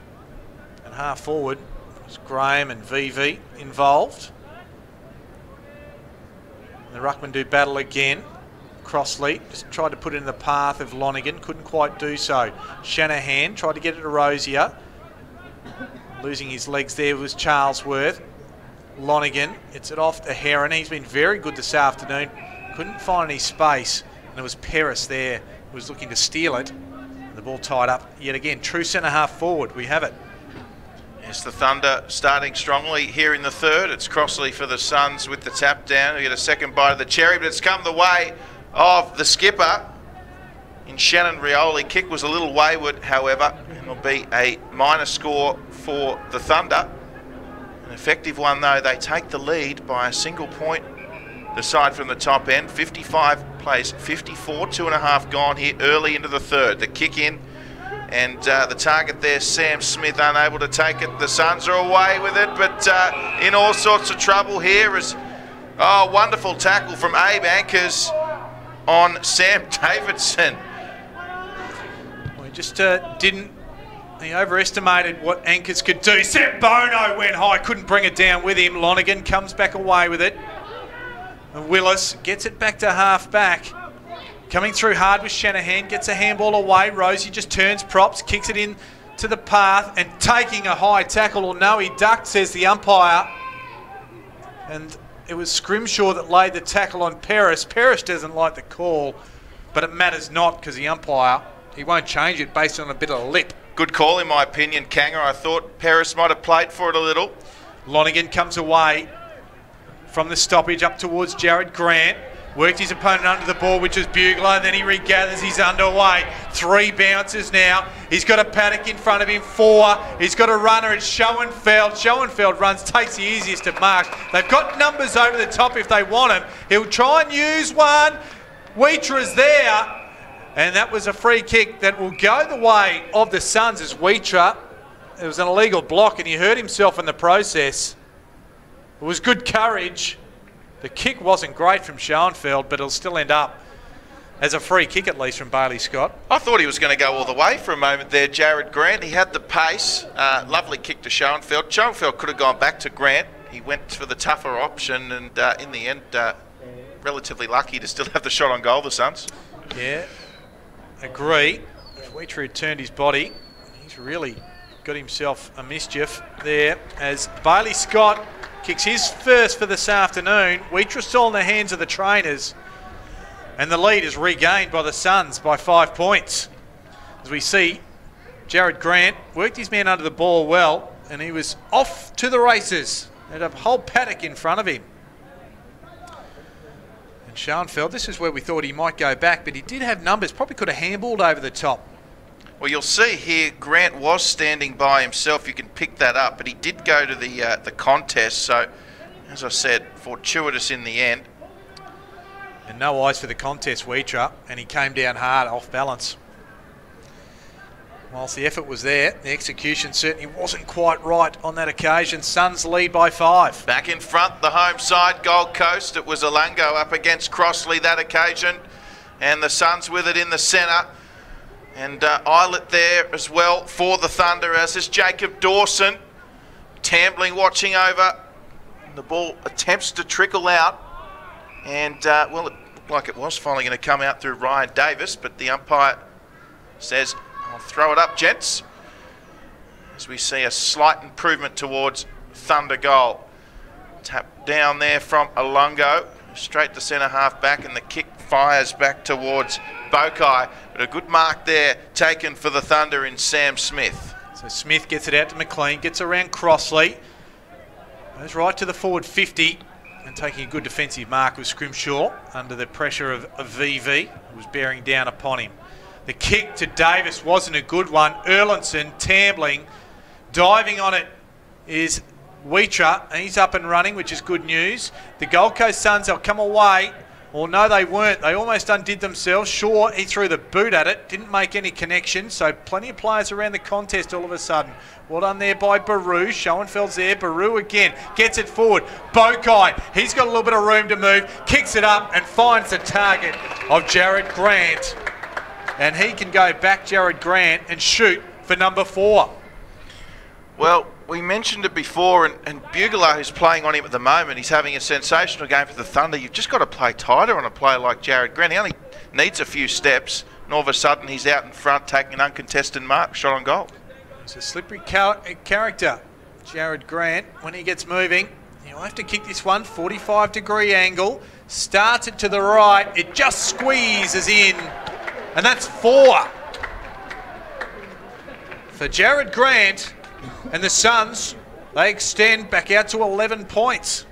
S1: And half forward was Graham and VV involved. The ruckman do battle again. Crossley just tried to put it in the path of Lonergan, couldn't quite do so. Shanahan tried to get it to Rosier. Losing his legs there was Charlesworth. Lonergan, it's it off to Heron. He's been very good this afternoon. Couldn't find any space. And it was Peris there who was looking to steal it. The ball tied up yet again. True centre half forward. We have it.
S2: Yes, the Thunder starting strongly here in the third. It's Crossley for the Suns with the tap down. We get a second bite of the cherry, but it's come the way of the skipper in Shannon Rioli. Kick was a little wayward, however, and it'll be a minor score for the Thunder. An effective one, though. They take the lead by a single point. The side from the top end, 55 plays 54, 2.5 gone here early into the third. The kick in. And the target there, Sam Smith, unable to take it. The Suns are away with it, but in all sorts of trouble here is, oh, wonderful tackle from Abe Ankers on Sam Davidson.
S1: Well, he just didn't, he overestimated what Ankers could do. Sambono went high, couldn't bring it down with him. Lonergan comes back away with it. And Willis gets it back to half back. Coming through hard with Shanahan, gets a handball away. Rosie just turns props, kicks it in to the path, and taking a high tackle, or no, he ducked, says the umpire. And It was Scrimshaw that laid the tackle on Paris. Paris doesn't like the call, but it matters not because the umpire, he won't change it based on a bit of lip.
S2: Good call in my opinion, Kanger. I thought Paris might have played for it a little.
S1: Lonigan comes away from the stoppage up towards Jared Grant. Worked his opponent under the ball, which is Bugler. Then he regathers. He's underway. 3 bounces now. He's got a Paddock in front of him. 4. He's got a runner. It's Schoenfeld. Schoenfeld runs, takes the easiest to mark. They've got numbers over the top if they want him. He'll try and use one. Wheatra's there. And that was a free kick that will go the way of the Suns as Wheatra. It was an illegal block and he hurt himself in the process. It was good courage. The kick wasn't great from Schoenfeld, but it'll still end up as a free kick at least from Bailey Scott.
S2: I thought he was going to go all the way for a moment there, Jared Grant. He had the pace. Lovely kick to Schoenfeld. Schoenfeld could have gone back to Grant. He went for the tougher option and in the end, relatively lucky to still have the shot on goal, the Suns.
S1: Yeah, agree. If Wheatra had turned his body, he's really got himself a mischief there as Bailey Scott kicks his first for this afternoon. Wheatra still in the hands of the trainers. And the lead is regained by the Suns by 5 points. As we see, Jared Grant worked his man under the ball well, and he was off to the races. Had a whole paddock in front of him. And Schoenfeld, this is where we thought he might go back, but he did have numbers. Probably could have handballed over the top.
S2: Well, you'll see here, Grant was standing by himself. You can pick that up, but he did go to the contest. So, as I said, fortuitous in the end.
S1: And no eyes for the contest, Wheatra, and he came down hard, off balance. Whilst the effort was there, the execution certainly wasn't quite right on that occasion. Suns lead by 5.
S2: Back in front, the home side, Gold Coast. It was Alungo up against Crossley that occasion, and the Suns with it in the centre. And Eilert there as well for the Thunder, as is Jacob Dawson. Tambling watching over. The ball attempts to trickle out. And, well, it looked like it was finally going to come out through Ryan Davis, but the umpire says, I'll throw it up, gents. As we see a slight improvement towards Thunder goal. Tap down there from Alungo. Straight to centre half back, and the kick fires back towards Bokai. But a good mark there taken for the Thunder in Sam Smith.
S1: So Smith gets it out to McLean, gets around Crossley. Goes right to the forward 50 and taking a good defensive mark with Scrimshaw under the pressure of VV, who was bearing down upon him. The kick to Davis wasn't a good one. Erlandson, Tambling, diving on it is Wheatra, and he's up and running, which is good news. The Gold Coast Suns, they'll come away. Well, no, they weren't. They almost undid themselves. Sure, he threw the boot at it. Didn't make any connection. So plenty of players around the contest all of a sudden. Well done there by Baru. Schoenfeld's there. Baru again. Gets it forward. Bokai. He's got a little bit of room to move. Kicks it up and finds the target of Jared Grant. And he can go back, Jared Grant, and shoot for number 4.
S2: Well, we mentioned it before, and Bugler, who's playing on him at the moment, he's having a sensational game for the Thunder. You've just got to play tighter on a player like Jared Grant. He only needs a few steps, and all of a sudden he's out in front taking an uncontested mark, shot on goal.
S1: It's a slippery character, Jared Grant. When he gets moving, he'll have to kick this one, 45-degree angle. Starts it to the right. It just squeezes in, and that's 4 for Jared Grant. And the Suns, they extend back out to 11 points.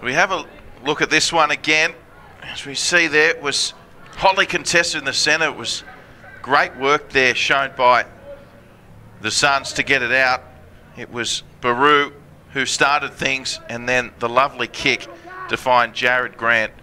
S2: We have a look at this one again. As we see there, it was hotly contested in the centre. It was great work there shown by the Suns to get it out. It was Baru who started things, and then the lovely kick to find Jared Grant,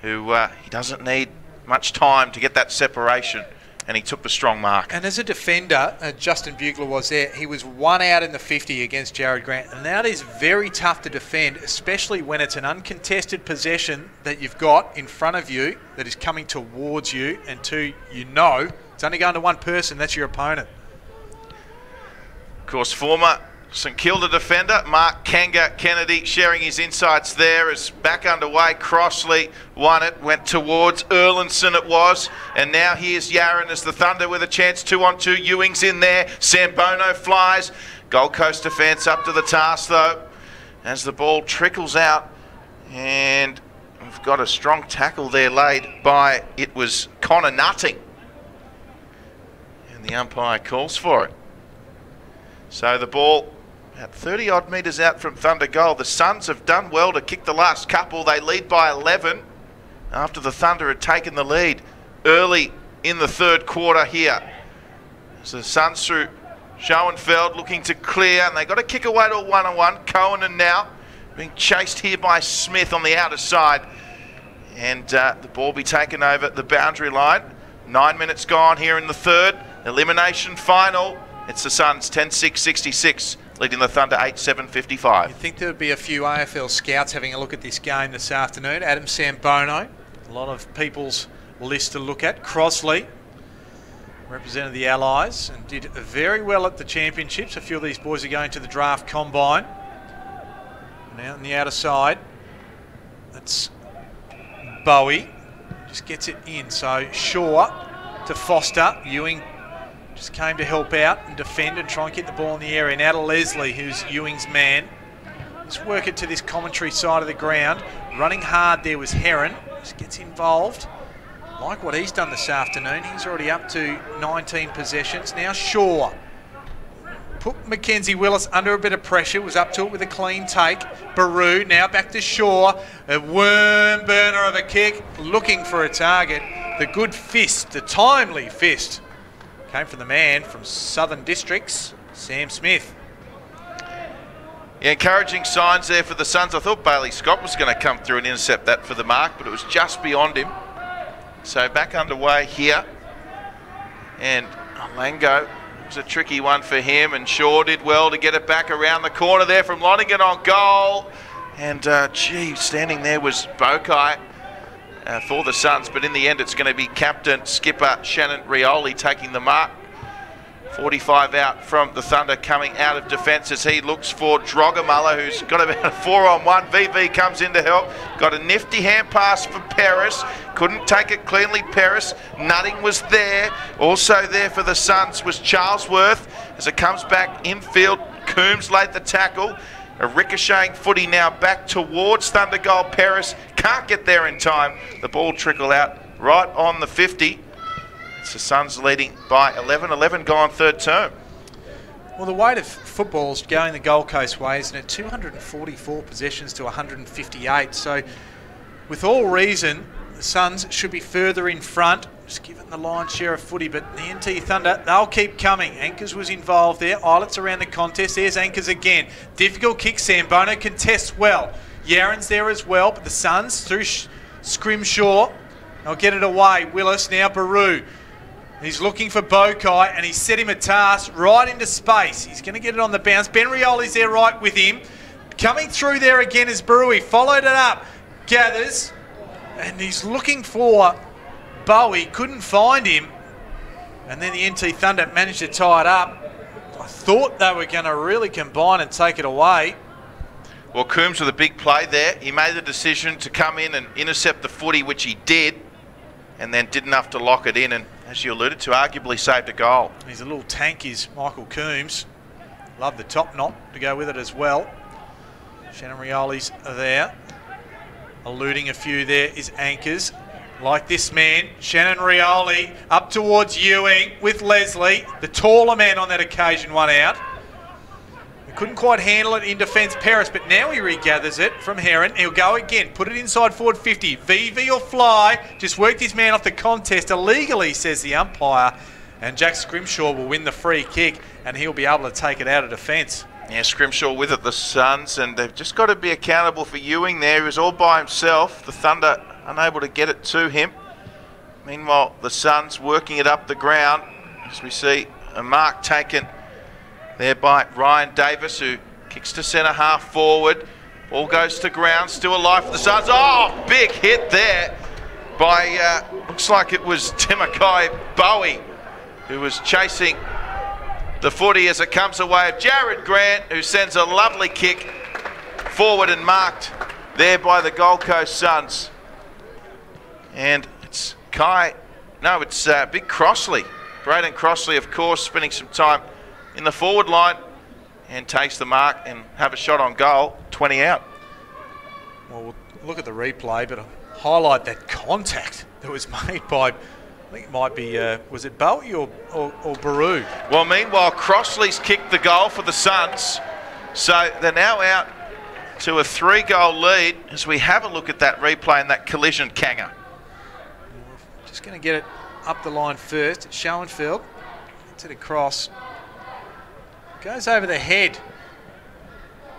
S2: who he doesn't need much time to get that separation. And he took the strong mark.
S1: And as a defender, Justin Bugler was there. He was 1 out in the 50 against Jared Grant. And that is very tough to defend, especially when it's an uncontested possession that you've got in front of you that is coming towards you. And you know, it's only going to one person. That's your opponent.
S2: Of course, former St Kilda defender Mark Kanga Kennedy sharing his insights there as back underway. Crossley won it, went towards Erlandson it was, and now here's Yaron as the Thunder with a chance 2-on-2. Ewing's in there, Sambono flies. Gold Coast defence up to the task though. as the ball trickles out, and we've got a strong tackle there laid by, it was Connor Nutting, and the umpire calls for it. So the ball about 30 odd metres out from Thunder goal. The Suns have done well to kick the last couple. They lead by 11 after the Thunder had taken the lead early in the third quarter here. So the Suns through Schoenfeld looking to clear, and they got to kick away to a 1-on-1. Cohen and now being chased here by Smith on the outer side, and the ball be taken over the boundary line. 9 minutes gone here in the third. Elimination final. It's the Suns 10-6-66, leading the Thunder 8-7-55.
S1: You'd think there would be a few AFL scouts having a look at this game this afternoon. Adam Sambono, a lot of people's list to look at. Crossley represented the Allies and did very well at the championships. A few of these boys are going to the draft combine. Now on the outer side, that's Bowie. Just gets it in. So Shaw to Foster. Ewing just came to help out and defend and try and get the ball in the area. Now to Leslie, who's Ewing's man. Just work it to this commentary side of the ground. Running hard there was Heron. Just gets involved. Like what he's done this afternoon. He's already up to 19 possessions. Now Shaw put Mackenzie Willis under a bit of pressure. Was up to it with a clean take. Baru now back to Shaw. A worm burner of a kick. Looking for a target. The good fist, the timely fist, came from the man from Southern Districts, Sam Smith.
S2: Yeah, encouraging signs there for the Suns. I thought Bailey Scott was going to come through and intercept that for the mark, but it was just beyond him. So back underway here. And Lango was a tricky one for him, and Shaw did well to get it back around the corner there from Lonergan on goal. And gee, standing there was Bokai for the Suns, but in the end it's going to be captain skipper Shannon Rioli taking the mark. 45 out from the Thunder, coming out of defence as he looks for Drogamullah, who's got about a 4-on-1. VV comes in to help. Got a nifty hand pass for Paris. Couldn't take it cleanly, Paris. Nutting was there. Also there for the Suns was Charlesworth as it comes back infield. Coombs laid the tackle. A ricocheting footy now back towards Thunder goal. Paris can't get there in time. The ball trickle out right on the 50. It's the Suns leading by 11. 11 gone third term.
S1: Well, the weight of football's going the Gold Coast way, isn't it? 244 possessions to 158. So, with all reason, the Suns should be further in front, just given the lion's share of footy. But the NT Thunder, they'll keep coming. Anchors was involved there. Islets around the contest. There's Anchors again. Difficult kick. Sambono contests well. Yaron's there as well. But the Suns, through Scrimshaw, they'll get it away. Willis, now Baru. He's looking for Bokai, and he's set him a task right into space. He's going to get it on the bounce. Ben Rioli's there right with him. Coming through there again is Baru. He followed it up. Gathers. And he's looking for Bowie. Couldn't find him. And then the NT Thunder managed to tie it up. I thought they were going to really combine and take it away.
S2: Well, Coombs with a big play there. He made the decision to come in and intercept the footy, which he did, and then did enough to lock it in, and as you alluded to, arguably saved a goal.
S1: He's a little tank, is Michael Coombs. Love the top knot to go with it as well. Shannon Rioli's there. Eluding a few there is Anchors. Like this man, Shannon Rioli, up towards Ewing with Leslie. The taller man on that occasion, one out. Couldn't quite handle it in defence, Paris, but now he regathers it from Heron. He'll go again, put it inside forward 50. VV or fly, just worked his man off the contest illegally, says the umpire. And Jack Scrimshaw will win the free kick, and he'll be able to take it out of defence.
S2: Yeah, Scrimshaw with it, the Suns, and they've just got to be accountable for Ewing there. He was all by himself. The Thunder unable to get it to him. Meanwhile, the Suns working it up the ground, as we see a mark taken there by Ryan Davis, who kicks to centre half forward. Ball goes to ground, still alive for the Suns. Oh, big hit there by, looks like it was Timokai Bowie, who was chasing the footy as it comes away of Jared Grant, who sends a lovely kick forward and marked there by the Gold Coast Suns. And it's Big Crossley. Braden Crossley, of course, spending some time in the forward line and takes the mark and have a shot on goal, 20 out.
S1: Well, we'll look at the replay, but I'll highlight that contact that was made by, I think it might be, was it Bowie or Baru?
S2: Well, meanwhile, Crossley's kicked the goal for the Suns. So they're now out to a 3-goal lead as we have a look at that replay and that collision, Kanger.
S1: Just going to get it up the line first. It's Schoenfeld. Gets it across. Goes over the head.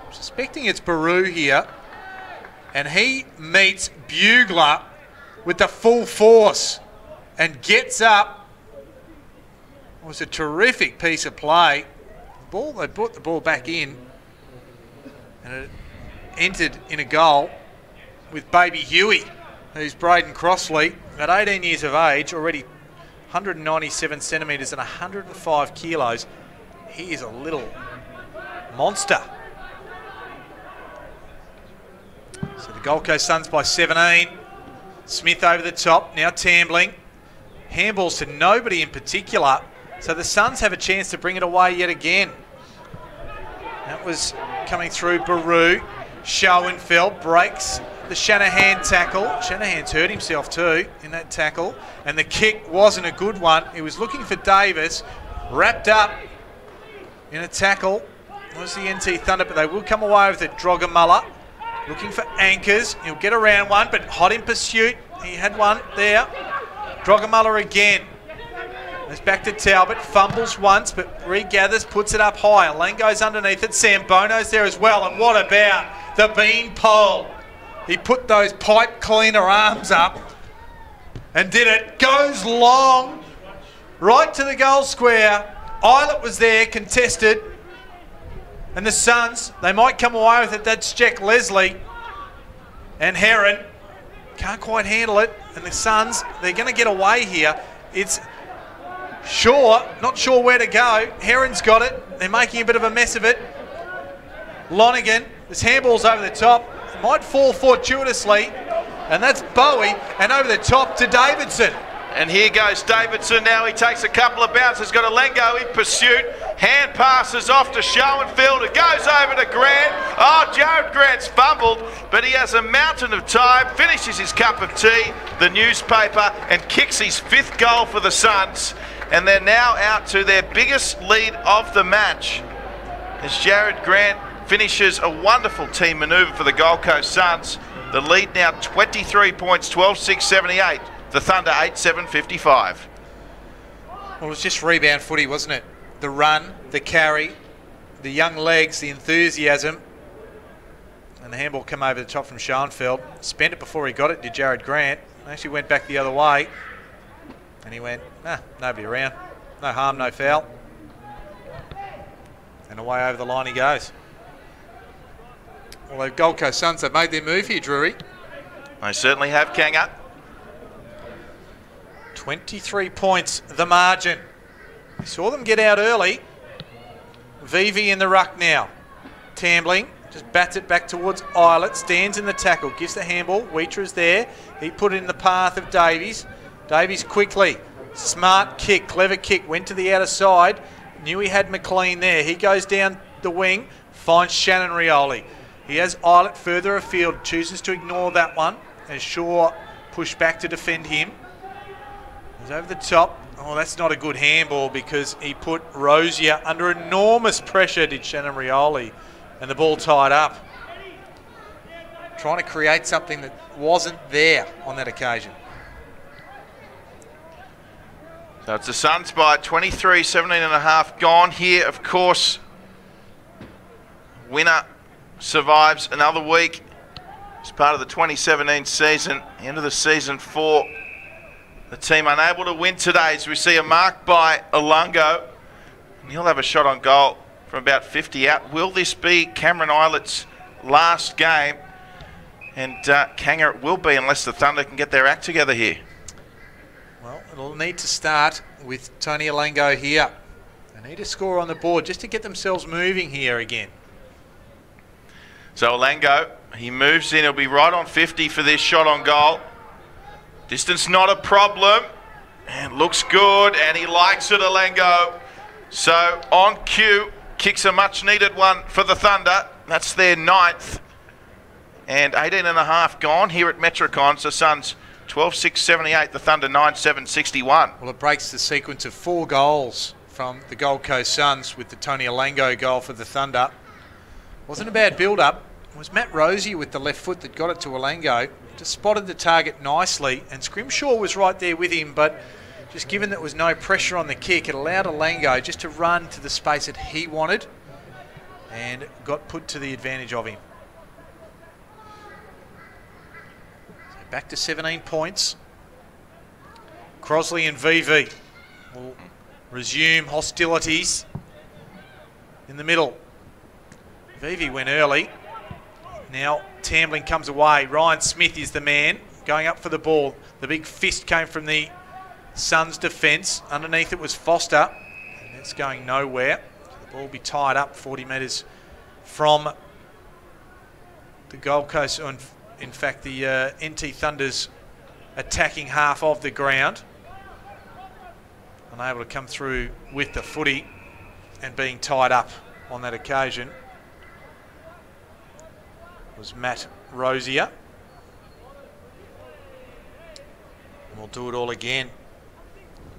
S1: I'm suspecting it's Baru here. And he meets Bugler with the full force and gets up. It was a terrific piece of play. They brought the ball back in. And it entered in a goal with baby Huey, who's Braden Crossley, at 18 years of age, already 197 centimetres and 105 kilos. He is a little monster. So the Gold Coast Suns by 17. Smith over the top, now Tambling. Handballs to nobody in particular. So the Suns have a chance to bring it away yet again. That was coming through Baru. Schoenfeld breaks the Shanahan tackle. Shanahan's hurt himself too in that tackle. And the kick wasn't a good one. He was looking for Davis. Wrapped up in a tackle. It was the NT Thunder, but they will come away with it. Drogamulla looking for anchors. He'll get around one, but hot in pursuit. He had one there. Drogamulla again. It's back to Talbot, fumbles once, but regathers, puts it up high. Alango's underneath it. Sambono's there as well. And what about the bean pole? He put those pipe cleaner arms up and did it. Goes long, right to the goal square. Eilert was there, contested. And the Suns, they might come away with it. That's Jack Leslie. And Heron can't quite handle it. And the Suns, they're going to get away here. It's Shaw, not sure where to go. Heron's got it. They're making a bit of a mess of it. Lonigan, this handball's over the top. It might fall fortuitously. And that's Bowie. And over the top to Davidson.
S2: And here goes Davidson now. He takes a couple of bounces. Got Alango in pursuit. Hand passes off to Schoenfeld. It goes over to Grant. Oh, Jared Grant's fumbled, but he has a mountain of time. Finishes his cup of tea, the newspaper, and kicks his 5th goal for the Suns. And they're now out to their biggest lead of the match as Jared Grant finishes a wonderful team manoeuvre for the Gold Coast Suns. The lead now 23 points, 12-6-78. The Thunder 8-7-55.
S1: Well, it was just rebound footy, wasn't it? The run, the carry, the young legs, the enthusiasm. And the handball come over the top from Schoenfeld. Spent it before he got it, did Jared Grant. Actually went back the other way. And he went, nobody around. No harm, no foul. And away over the line he goes. Well, the Gold Coast Suns have made their move here, Drury.
S2: They certainly have, Kanger.
S1: 23 points, the margin. We saw them get out early. Vivi in the ruck now. Tambling, just bats it back towards Eilert, stands in the tackle, gives the handball. Wheater's there. He put it in the path of Davies. Davies quickly. Smart kick, clever kick, went to the outer side. Knew he had McLean there. He goes down the wing, finds Shannon Rioli. He has Eilert further afield, chooses to ignore that one as Shaw pushed back to defend him. He's over the top. Oh, that's not a good handball because he put Rosier under enormous pressure, did Shannon Rioli, and the ball tied up. Trying to create something that wasn't there on that occasion.
S2: So it's the Suns by 23, 17.5 gone here. Of course, winner survives another week. It's part of the 2017 season, end of the season for the team unable to win today, as we see a mark by Alungo. And he'll have a shot on goal from about 50 out. Will this be Cameron Eilert's last game? And Kanger it will be, unless the Thunder can get their act together here.
S1: Well, it'll need to start with Tony Alango here. They need to score on the board just to get themselves moving here again.
S2: So Alango, he moves in. He'll be right on 50 for this shot on goal. Distance not a problem, and looks good, and he likes it, Alango. So on cue, kicks a much-needed one for the Thunder. That's their 9th. And 18.5 gone here at Metricon. So Suns 12-6-78, the Thunder 9-7-61.
S1: Well, it breaks the sequence of 4 goals from the Gold Coast Suns with the Tony Alango goal for the Thunder. Wasn't a bad build-up. It was Matt Rosier with the left foot that got it to Alango. Just spotted the target nicely, and Scrimshaw was right there with him, but just given that there was no pressure on the kick, it allowed Alango just to run to the space that he wanted and got put to the advantage of him. So back to 17 points. Crosley and VV will resume hostilities in the middle. VV went early. Now Tambling comes away. Ryan Smith is the man going up for the ball. The big fist came from the Suns defence. Underneath it was Foster. And that's going nowhere. So the ball will be tied up 40 metres from the Gold Coast. In fact, the NT Thunder's attacking half of the ground. Unable to come through with the footy and being tied up on that occasion was Matt Rosier. And we'll do it all again.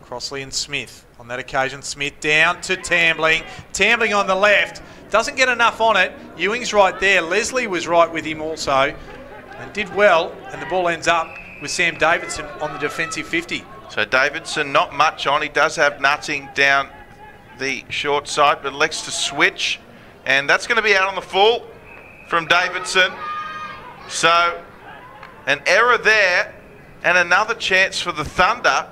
S1: Crossley and Smith. On that occasion, Smith down to Tambling. Tambling on the left. Doesn't get enough on it. Ewing's right there. Leslie was right with him also and did well. And the ball ends up with Sam Davidson on the defensive 50.
S2: So Davidson not much on. He does have Nutting down the short side, but elects to switch. And that's going to be out on the full from Davidson. So an error there and another chance for the Thunder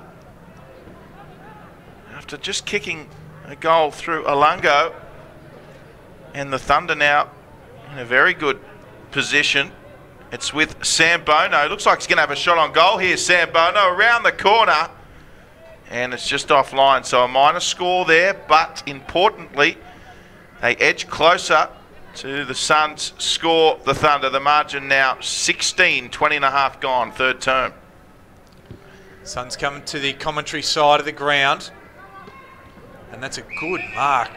S2: after just kicking a goal through Alango. And the Thunder now in a very good position. It's with Sam Bono. Looks like he's going to have a shot on goal here. Sam Bono around the corner. And it's just offline. So a minor score there. But importantly, they edge closer to the Suns score the Thunder. The margin now 16, 20.5 gone, third term.
S1: Suns coming to the commentary side of the ground. And that's a good mark.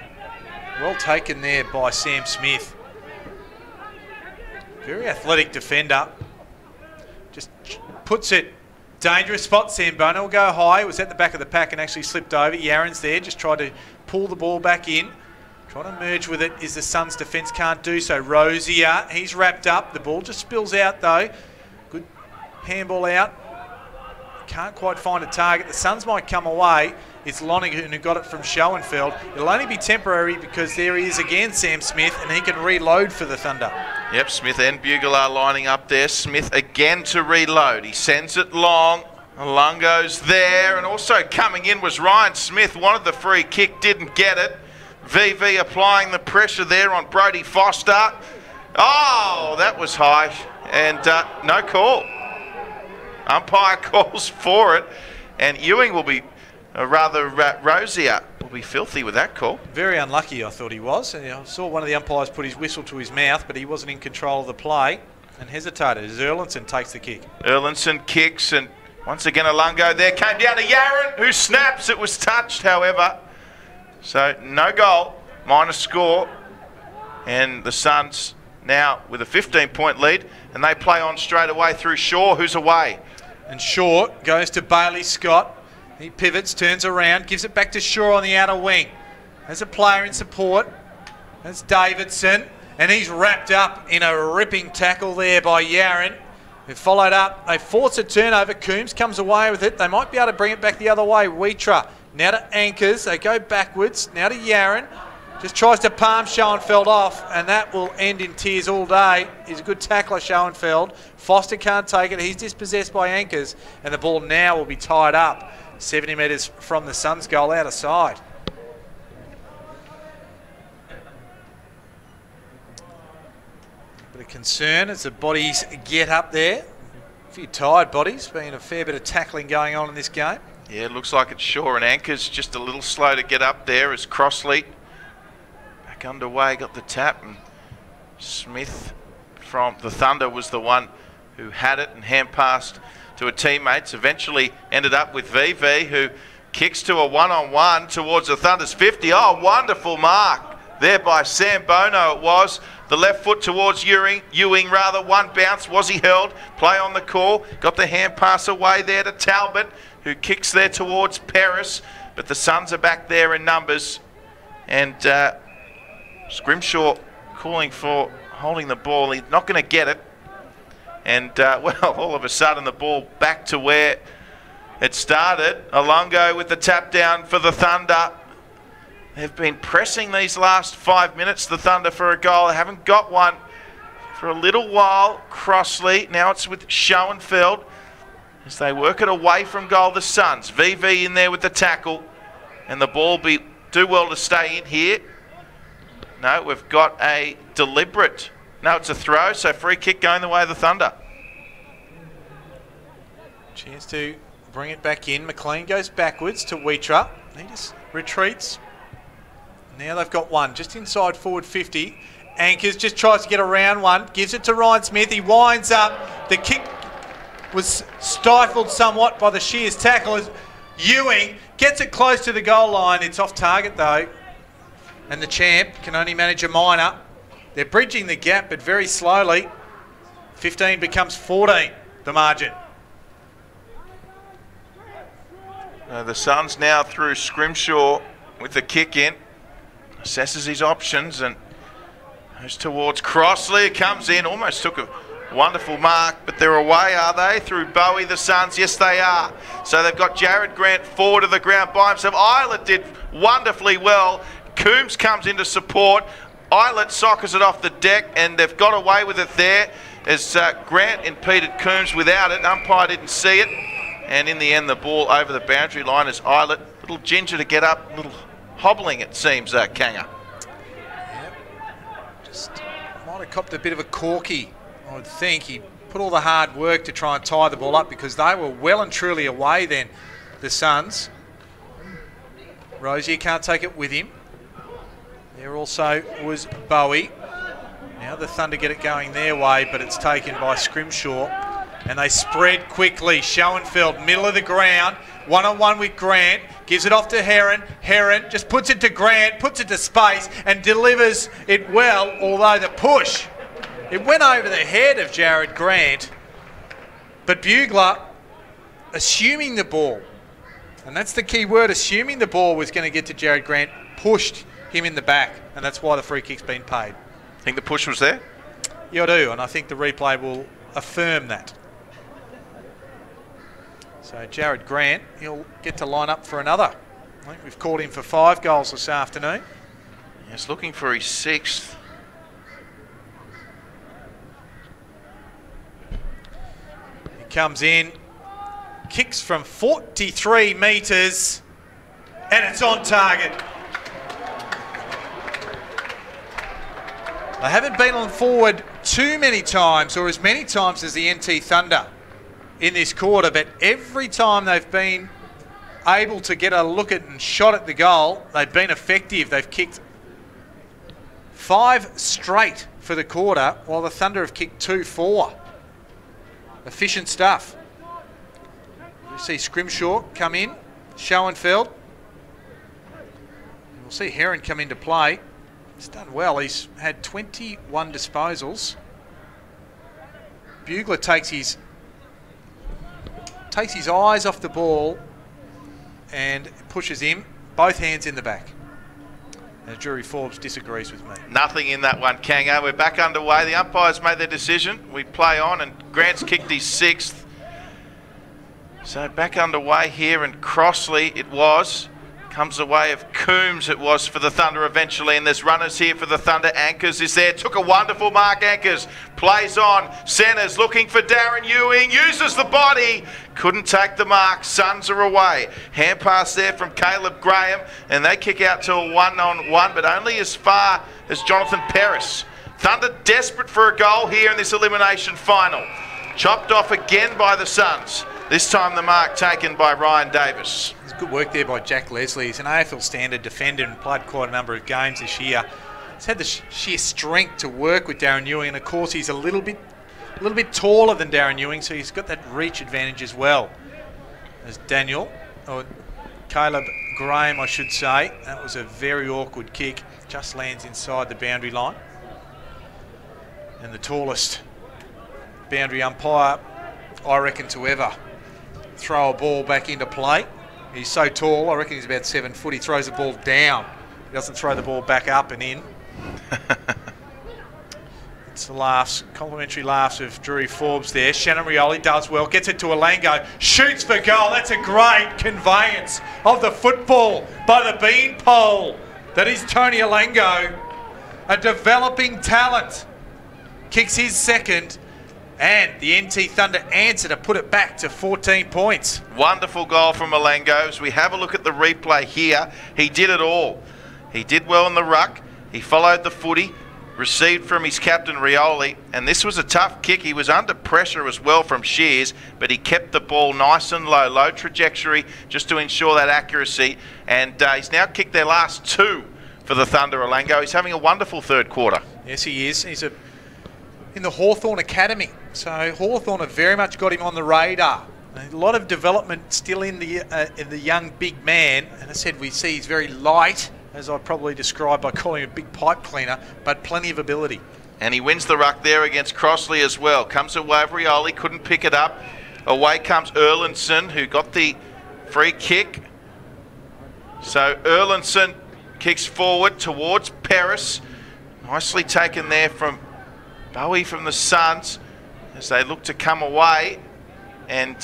S1: Well taken there by Sam Smith. Very athletic defender. Just puts it dangerous spot. Sam Bono will go high. It was at the back of the pack and actually slipped over. Yaron's there, just tried to pull the ball back in. Trying to merge with it is the Suns' defence, can't do so. Rosier, he's wrapped up. The ball just spills out though. Good handball out. Can't quite find a target. The Suns might come away. It's Lonergan who got it from Schoenfeld. It'll only be temporary because there he is again, Sam Smith, and he can reload for the Thunder.
S2: Yep, Smith and Bugler lining up there. Smith again to reload. He sends it long. Alungo's there, and also coming in was Ryan Smith. Wanted the free kick, didn't get it. VV applying the pressure there on Brodie Foster. Oh, that was high, and no call. Umpire calls for it, and Ewing will be, Rosier will be filthy with that call.
S1: Very unlucky, I thought he was. And I saw one of the umpires put his whistle to his mouth, but he wasn't in control of the play and hesitated as Erlinson takes the kick.
S2: Erlinson kicks, and once again Alungo there. Came down to Yaron, who snaps. It was touched, however. So no goal, minor score. And the Suns now with a 15-point lead, and they play on straight away through Shaw, who's away.
S1: And Shaw goes to Bailey Scott. He pivots, turns around, gives it back to Shaw on the outer wing. There's a player in support. That's Davidson. And he's wrapped up in a ripping tackle there by Yaron. Who followed up. They force a turnover. Coombs comes away with it. They might be able to bring it back the other way. Wheatra now to Anchors. They go backwards. Now to Yaron. Just tries to palm Schoenfeld off, and that will end in tears all day. He's a good tackler, Schoenfeld. Foster can't take it. He's dispossessed by Anchors, and the ball now will be tied up 70 metres from the Suns' goal out of side. Bit of concern as the bodies get up there. A few tired bodies, been a fair bit of tackling going on in this game.
S2: Yeah, it looks like it's Shaw and Anchors just a little slow to get up there as Crossley back underway, got the tap, and Smith from the Thunder was the one who had it and hand passed to a teammates. Eventually ended up with VV, who kicks to a one-on-one towards the Thunder's 50. Oh, wonderful mark there by Sam Bono it was. The left foot towards Ewing, one bounce. Was he held? Play on the call. Got the hand pass away there to Talbot, who kicks there towards Paris. But the Suns are back there in numbers. And Scrimshaw calling for holding the ball. He's not going to get it. And, well, all of a sudden the ball back to where it started. Alongo with the tap down for the Thunder. They've been pressing these last 5 minutes, the Thunder, for a goal. They haven't got one for a little while. Crossley, now it's with Schoenfeld as they work it away from goal, the Suns. VV in there with the tackle, and the ball do well to stay in here. No, we've got a deliberate. No, it's a throw, so free kick going the way of the Thunder.
S1: Chance to bring it back in. McLean goes backwards to Wheatra. He just retreats. Now they've got one just inside forward 50. Anchors just tries to get around one. Gives it to Ryan Smith. He winds up. The kick was stifled somewhat by the Shears tackle. Ewing gets it close to the goal line. It's off target though. And the champ can only manage a minor. They're bridging the gap, but very slowly. 15 becomes 14, the margin.
S2: The Suns now through Scrimshaw with the kick in. Assesses his options and goes towards Crossley. It comes in, almost took a wonderful mark, but they're away, are they? Through Bowie, the Suns, yes they are. So they've got Jared Grant forward of the ground by himself. Eilert did wonderfully well. Coombs comes into support. Eilert sockers it off the deck, and they've got away with it there as Grant impeded Coombs without it. Umpire didn't see it, and in the end the ball over the boundary line as Eilert, little ginger to get up, little hobbling it seems, Kanga.
S1: Yep. Just might have copped a bit of a corky, I would think. He put all the hard work to try and tie the ball up because they were well and truly away then, the Suns. Rosier can't take it with him. There also was Bowie. Now the Thunder get it going their way, but it's taken by Scrimshaw. And they spread quickly. Schoenfeld, middle of the ground. One-on-one with Grant. Gives it off to Heron. Heron just puts it to Grant, puts it to space, and delivers it well, although the push, it went over the head of Jared Grant. But Bugler, assuming the ball, and that's the key word, assuming the ball was going to get to Jared Grant, pushed him in the back, and that's why the free kick's been paid.
S2: Think the push was there?
S1: Yeah, I do, and I think the replay will affirm that. So Jared Grant, he'll get to line up for another. I think we've called him for 5 goals this afternoon.
S2: He's looking for his 6th.
S1: He comes in, kicks from 43 metres, and it's on target. They haven't been on forward too many times, or as many times as the NT Thunder in this quarter, but every time they've been able to get a look at and shot at the goal, they've been effective. They've kicked 5 straight for the quarter, while the Thunder have kicked 2-4. Efficient stuff. We see Scrimshaw come in, Schoenfeld. We'll see Heron come into play. He's done well. He's had 21 disposals. Bugler takes his eyes off the ball and pushes him, both hands in the back. And Drury Forbes disagrees with me.
S2: Nothing in that one, Kanga. We're back underway. The umpires made their decision. We play on, and Grant's kicked his 6th. So back underway here, and Crossley it was. Comes the way of Coombs it was for the Thunder eventually, and there's runners here for the Thunder. Anchors is there, took a wonderful mark. Anchors plays on, centres looking for Darren Ewing, uses the body, couldn't take the mark. Suns are away. Hand pass there from Caleb Graham, and they kick out to a 1-on-1, but only as far as Jonathan Paris. Thunder desperate for a goal here in this elimination final. Chopped off again by the Suns. This time the mark taken by Ryan Davis.
S1: It's good work there by Jack Leslie. He's an AFL standard defender and played quite a number of games this year. He's had the sheer strength to work with Darren Ewing, and of course he's a little bit taller than Darren Ewing, so he's got that reach advantage as well. As Caleb Graham, I should say. That was a very awkward kick. just lands inside the boundary line. And the tallest boundary umpire, I reckon, to ever throw a ball back into play. He's so tall, I reckon he's about 7 foot. He throws the ball down. He doesn't throw the ball back up and in. It's the laughs, complimentary laughs of Drury Forbes there. Shannon Rioli does well, gets it to Alango, shoots for goal. That's a great conveyance of the football by the beanpole. That is Tony Alango, a developing talent. Kicks his second, and the NT Thunder answer to put it back to 14 points.
S2: Wonderful goal from Alango. As we have a look at the replay here, he did it all. He did well in the ruck. He followed the footy, received from his captain Rioli, and this was a tough kick. He was under pressure as well from Shears, but he kept the ball nice and low, low trajectory, just to ensure that accuracy. And he's now kicked their last 2 for the Thunder, Alango. He's having a wonderful third quarter.
S1: Yes, he is. He's in the Hawthorn Academy, so Hawthorn have very much got him on the radar. A lot of development still in the young big man, and I said we see he's very light, as I probably described by calling him a big pipe cleaner, but plenty of ability.
S2: And he wins the ruck there against Crossley as well. Comes away, Rioli couldn't pick it up. Away comes Erlinson, who got the free kick. So Erlinson kicks forward towards Paris. Nicely taken there from Bowie from the Suns as they look to come away. And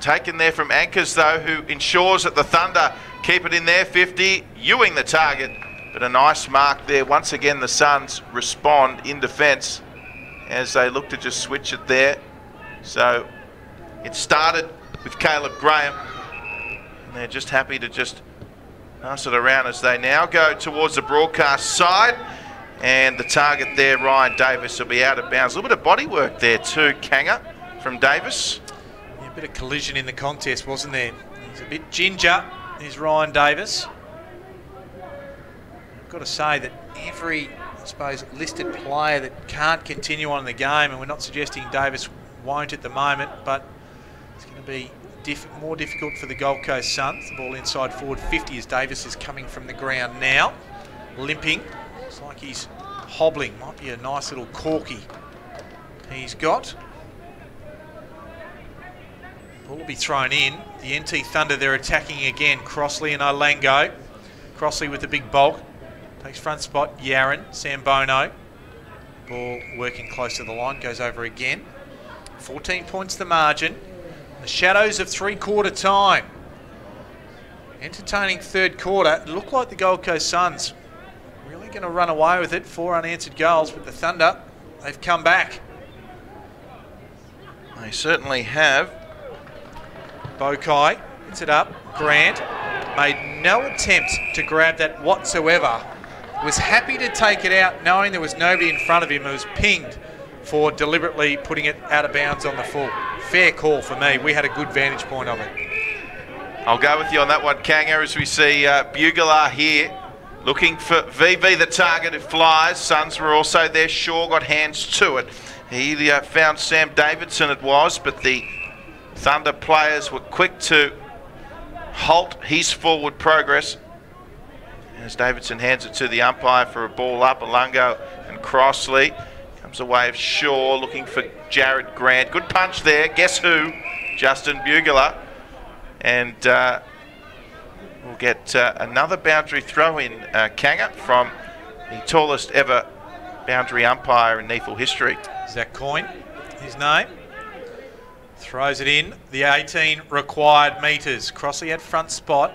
S2: taken there from Anchors, though, who ensures that the Thunder keep it in their 50. Ewing the target, but a nice mark there. Once again, the Suns respond in defence as they look to just switch it there. So it started with Caleb Graham, and they're just happy to just pass it around as they now go towards the broadcast side. And the target there, Ryan Davis, will be out of bounds. A little bit of body work there too, Kanga, from Davis.
S1: Yeah, a bit of collision in the contest, wasn't there? He's a bit ginger, is Ryan Davis. I've got to say that every, I suppose, listed player that can't continue on in the game, and we're not suggesting Davis won't at the moment, but it's going to be more difficult for the Gold Coast Suns. The ball inside forward 50 as Davis is coming from the ground now, limping. Looks like he's hobbling. Might be a nice little corky he's got. Ball will be thrown in. The NT Thunder, they're attacking again. Crossley and Olango. Crossley with the big bulk. Takes front spot. Yaron, Sambono. Ball working close to the line. Goes over again. 14 points the margin. The shadows of three-quarter time. Entertaining third quarter. It looked like the Gold Coast Suns really going to run away with it. 4 unanswered goals, but the Thunder, they've come back.
S2: They certainly have.
S1: Bokai hits it up. Grant made no attempt to grab that whatsoever. Was happy to take it out knowing there was nobody in front of him. It was pinged for deliberately putting it out of bounds on the full. Fair call for me. We had a good vantage point of it.
S2: I'll go with you on that one, Kanga, as we see Bugler here looking for VV, the target. It flies. Suns were also there. Shaw got hands to it. He found Sam Davidson, it was, but the Thunder players were quick to halt his forward progress. As Davidson hands it to the umpire for a ball up, Alungo and Crossley. Comes away of Shaw looking for Jared Grant. Good punch there. Guess who? Justin Bugler. And we'll get another boundary throw in, Kanga, from the tallest ever boundary umpire in NEAFL history.
S1: Zach Coyne, his name. Throws it in. The 18 required metres. Crossley had front spot.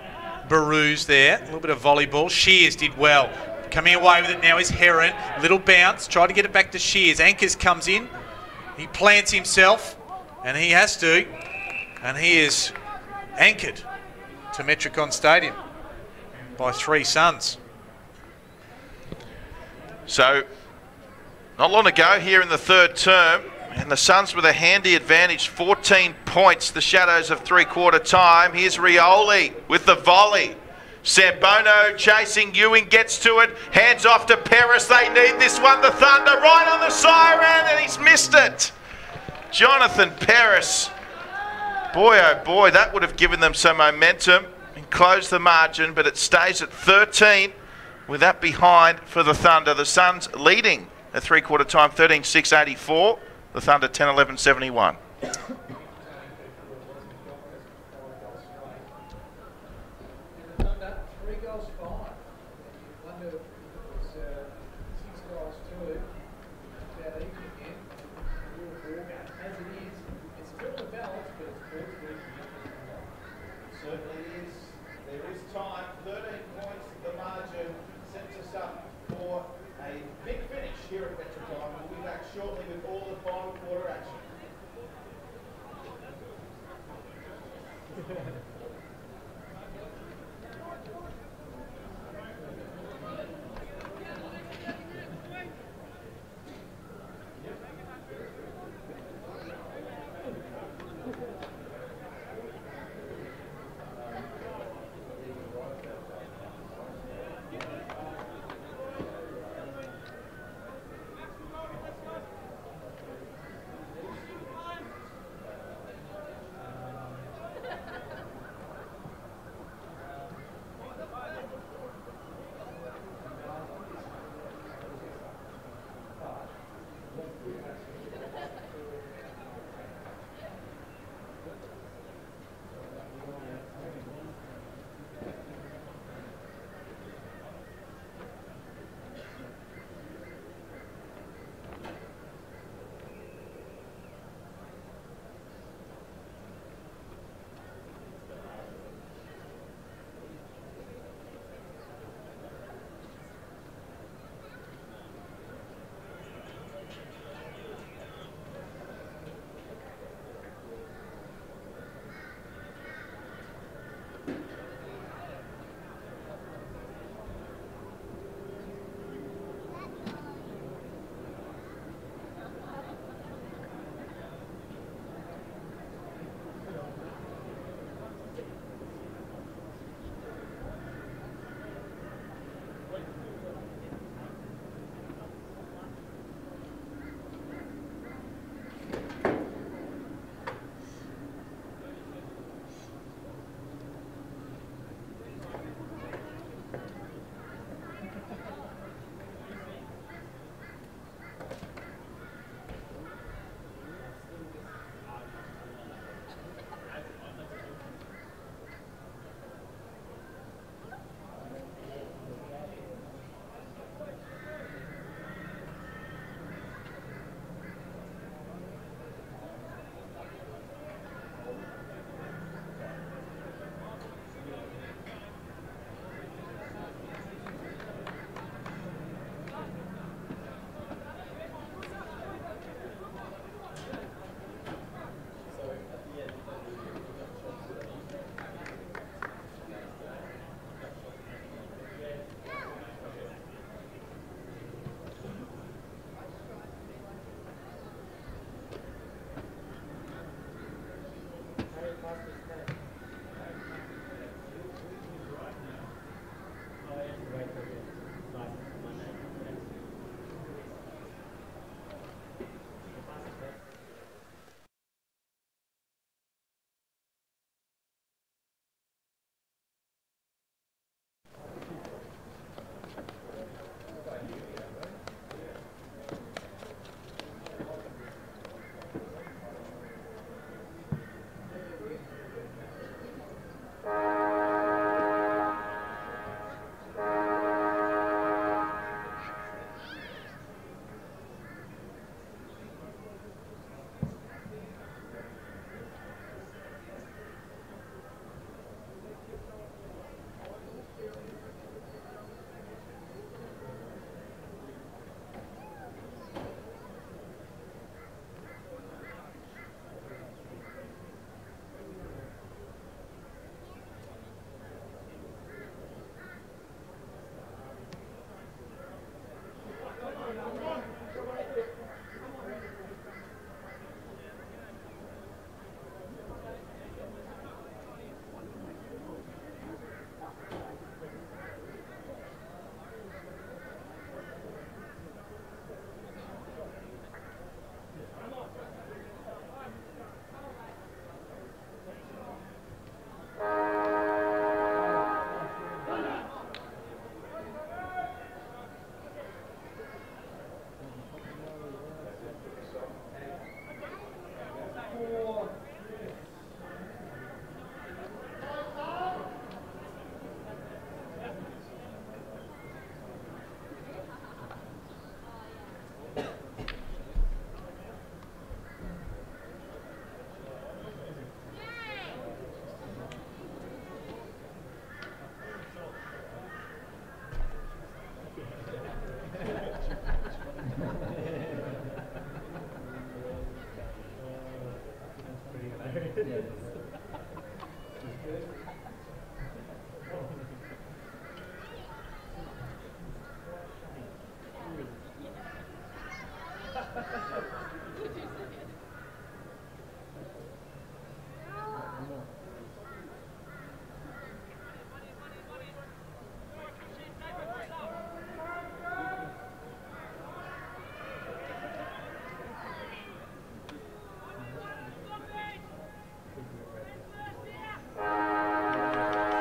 S1: Baruz there. A little bit of volleyball. Shears did well. Coming away with it now is Heron. Little bounce. Tried to get it back to Shears. Anchors comes in. He plants himself. And he has to. And he is anchored to Metricon Stadium by 3 Suns.
S2: So, not long to go here in the third term. And the Suns with a handy advantage, 14 points, the shadows of three-quarter time. Here's Rioli with the volley. Sambono chasing Ewing, gets to it. Hands off to Paris. They need this one. The Thunder right on the siren, and he's missed it. Jonathan Paris. Boy, oh boy, that would have given them some momentum and closed the margin, but it stays at 13. with that behind for the Thunder. The Suns leading at three-quarter time, 13-6-84. The Thunder 10-11-71.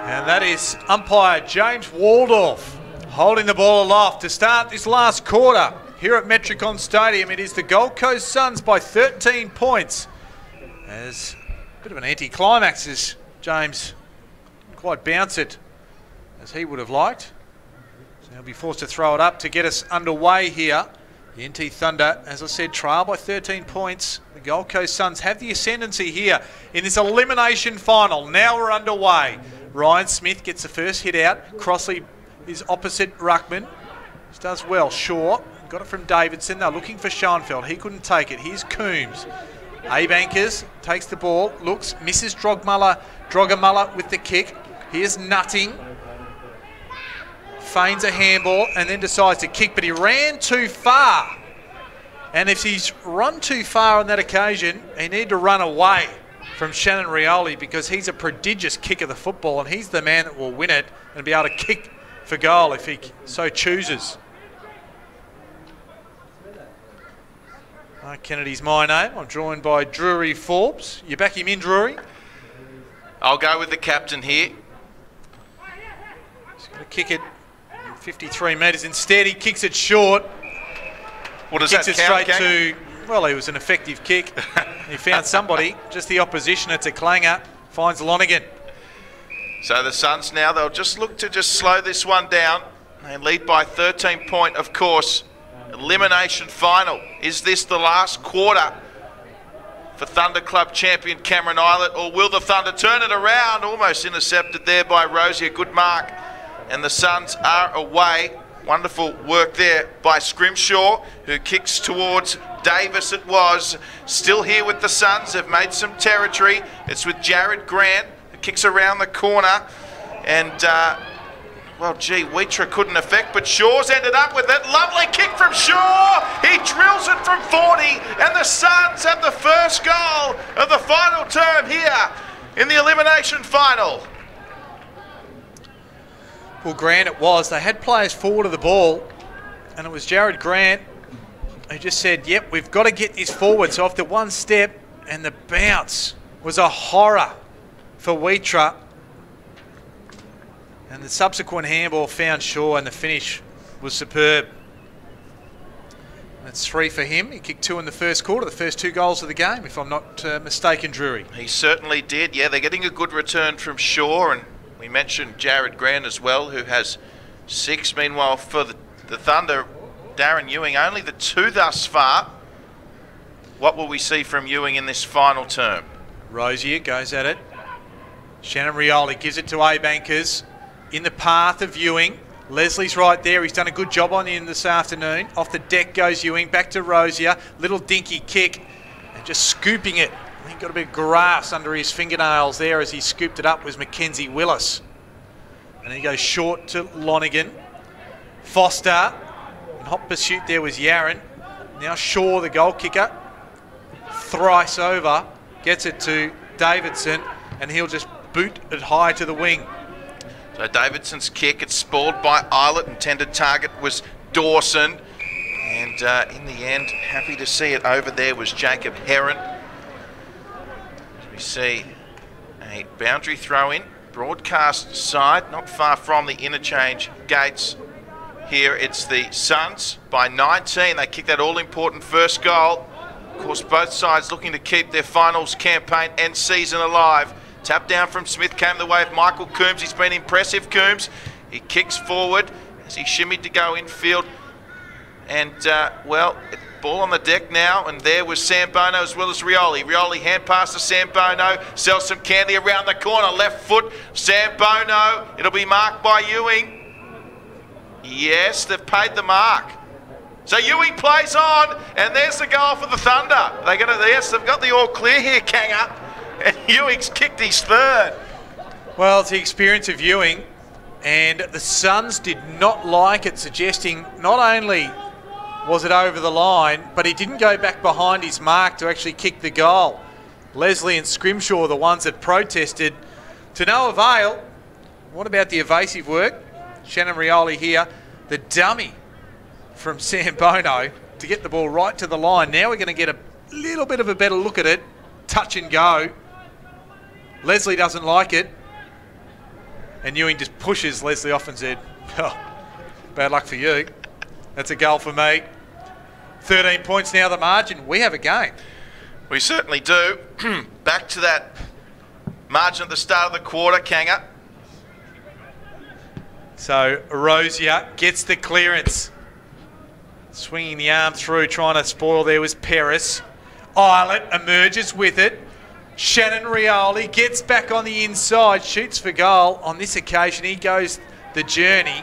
S1: And that is umpire James Waldorf holding the ball aloft to start this last quarter here at Metricon Stadium. It is the Gold Coast Suns by 13 points. As a bit of an anti-climax as James didn't quite bounce it as he would have liked. So he'll be forced to throw it up to get us underway here. The NT Thunder, as I said, trail by 13 points. The Gold Coast Suns have the ascendancy here in this elimination final. Now we're underway. Ryan Smith gets the first hit out. Crossley is opposite Ruckman. He does well. Shaw got it from Davidson. They're looking for Schoenfeld. He couldn't take it. Here's Coombs. Abe Ankers takes the ball, looks, misses Drogamuller with the kick. Here's Nutting. Feigns a handball and then decides to kick, but he ran too far. And if he's run too far on that occasion, he needed to run away from Shannon Rioli because he's a prodigious kicker of the football and he's the man that will win it and be able to kick for goal if he so chooses. Kennedy's my name. I'm joined by Drury Forbes. You back him in, Drury?
S2: I'll go with the captain here.
S1: He's going to kick it 53 metres. Instead, he kicks it short.
S2: What does
S1: kicks
S2: that
S1: it
S2: count,
S1: straight to, well, it was an effective kick. He found somebody, just the opposition. It's a clanger. Finds Lonigan.
S2: So the Suns now, they'll just look to just slow this one down. They lead by 13 points, of course. Elimination final. Is this the last quarter for Thunder Club champion Cameron Islet, or will the Thunder turn it around? Almost intercepted there by Rosie, a good mark. And the Suns are away. Wonderful work there by Scrimshaw, who kicks towards Davis. It was still here with the Suns. They've made some territory. It's with Jared Grant, who kicks around the corner. And, well, gee, Weitra couldn't affect, but Shaw's ended up with it. Lovely kick from Shaw. He drills it from 40, and the Suns have the first goal of the final term here in the elimination final.
S1: Well, Grant it was. They had players forward of the ball, and it was Jared Grant who just said, yep, we've got to get this forward. So after one step, and the bounce was a horror for Weitra. And the subsequent handball found Shaw, and the finish was superb. That's 3 for him. He kicked 2 in the first quarter, the first 2 goals of the game, if I'm not mistaken, Drury.
S2: He certainly did. Yeah, they're getting a good return from Shaw, and we mentioned Jared Grant as well, who has 6. Meanwhile, for the Thunder, Darren Ewing, only the 2 thus far. What will we see from Ewing in this final term?
S1: Rosier goes at it. Shannon Rioli gives it to Abe Ankers. In the path of Ewing. Leslie's right there. He's done a good job on him this afternoon. Off the deck goes Ewing. Back to Rosier. Little dinky kick. And just scooping it. I think got a bit of grass under his fingernails there as he scooped it up was Mackenzie Willis. And he goes short to Lonigan. Foster. In hot pursuit there was Yaron. Now Shaw, the goal kicker. Thrice over. Gets it to Davidson. And he'll just boot it high to the wing.
S2: So Davidson's kick, it's spoiled by Islet. Intended target was Dawson. And in the end, happy to see it over there was Jacob Heron. As we see a boundary throw in. Broadcast side, not far from the interchange gates. Here it's the Suns by 19. They kick that all-important first goal. Of course, both sides looking to keep their finals campaign and season alive. Tap down from Smith came the way of Michael Coombs. He's been impressive, Coombs. He kicks forward as he shimmied to go infield. And, well, ball on the deck now. And there was Sambono as well as Rioli. Rioli hand pass to Sambono. Sells some candy around the corner. Left foot, Sambono. It'll be marked by Ewing. Yes, they've paid the mark. So Ewing plays on. And there's the goal for the Thunder. Yes, they've got the all clear here, Kanger. And Ewing's kicked his third.
S1: Well, it's the experience of Ewing, and the Suns did not like it, suggesting not only was it over the line, but he didn't go back behind his mark to actually kick the goal. Leslie and Scrimshaw, the ones that protested, to no avail. What about the evasive work? Shannon Rioli here, the dummy from Sam Bono to get the ball right to the line. Now we're going to get a little bit of a better look at it. Touch and go. Leslie doesn't like it. And Ewing just pushes Leslie off and said, oh, bad luck for you. That's a goal for me. 13 points now the margin. We have a game.
S2: We certainly do. Back to that margin at the start of the quarter, Kanga.
S1: So Rosier gets the clearance. Swinging the arm through, trying to spoil there was Paris. Islet emerges with it. Shannon Rioli gets back on the inside, shoots for goal. On this occasion, he goes the journey,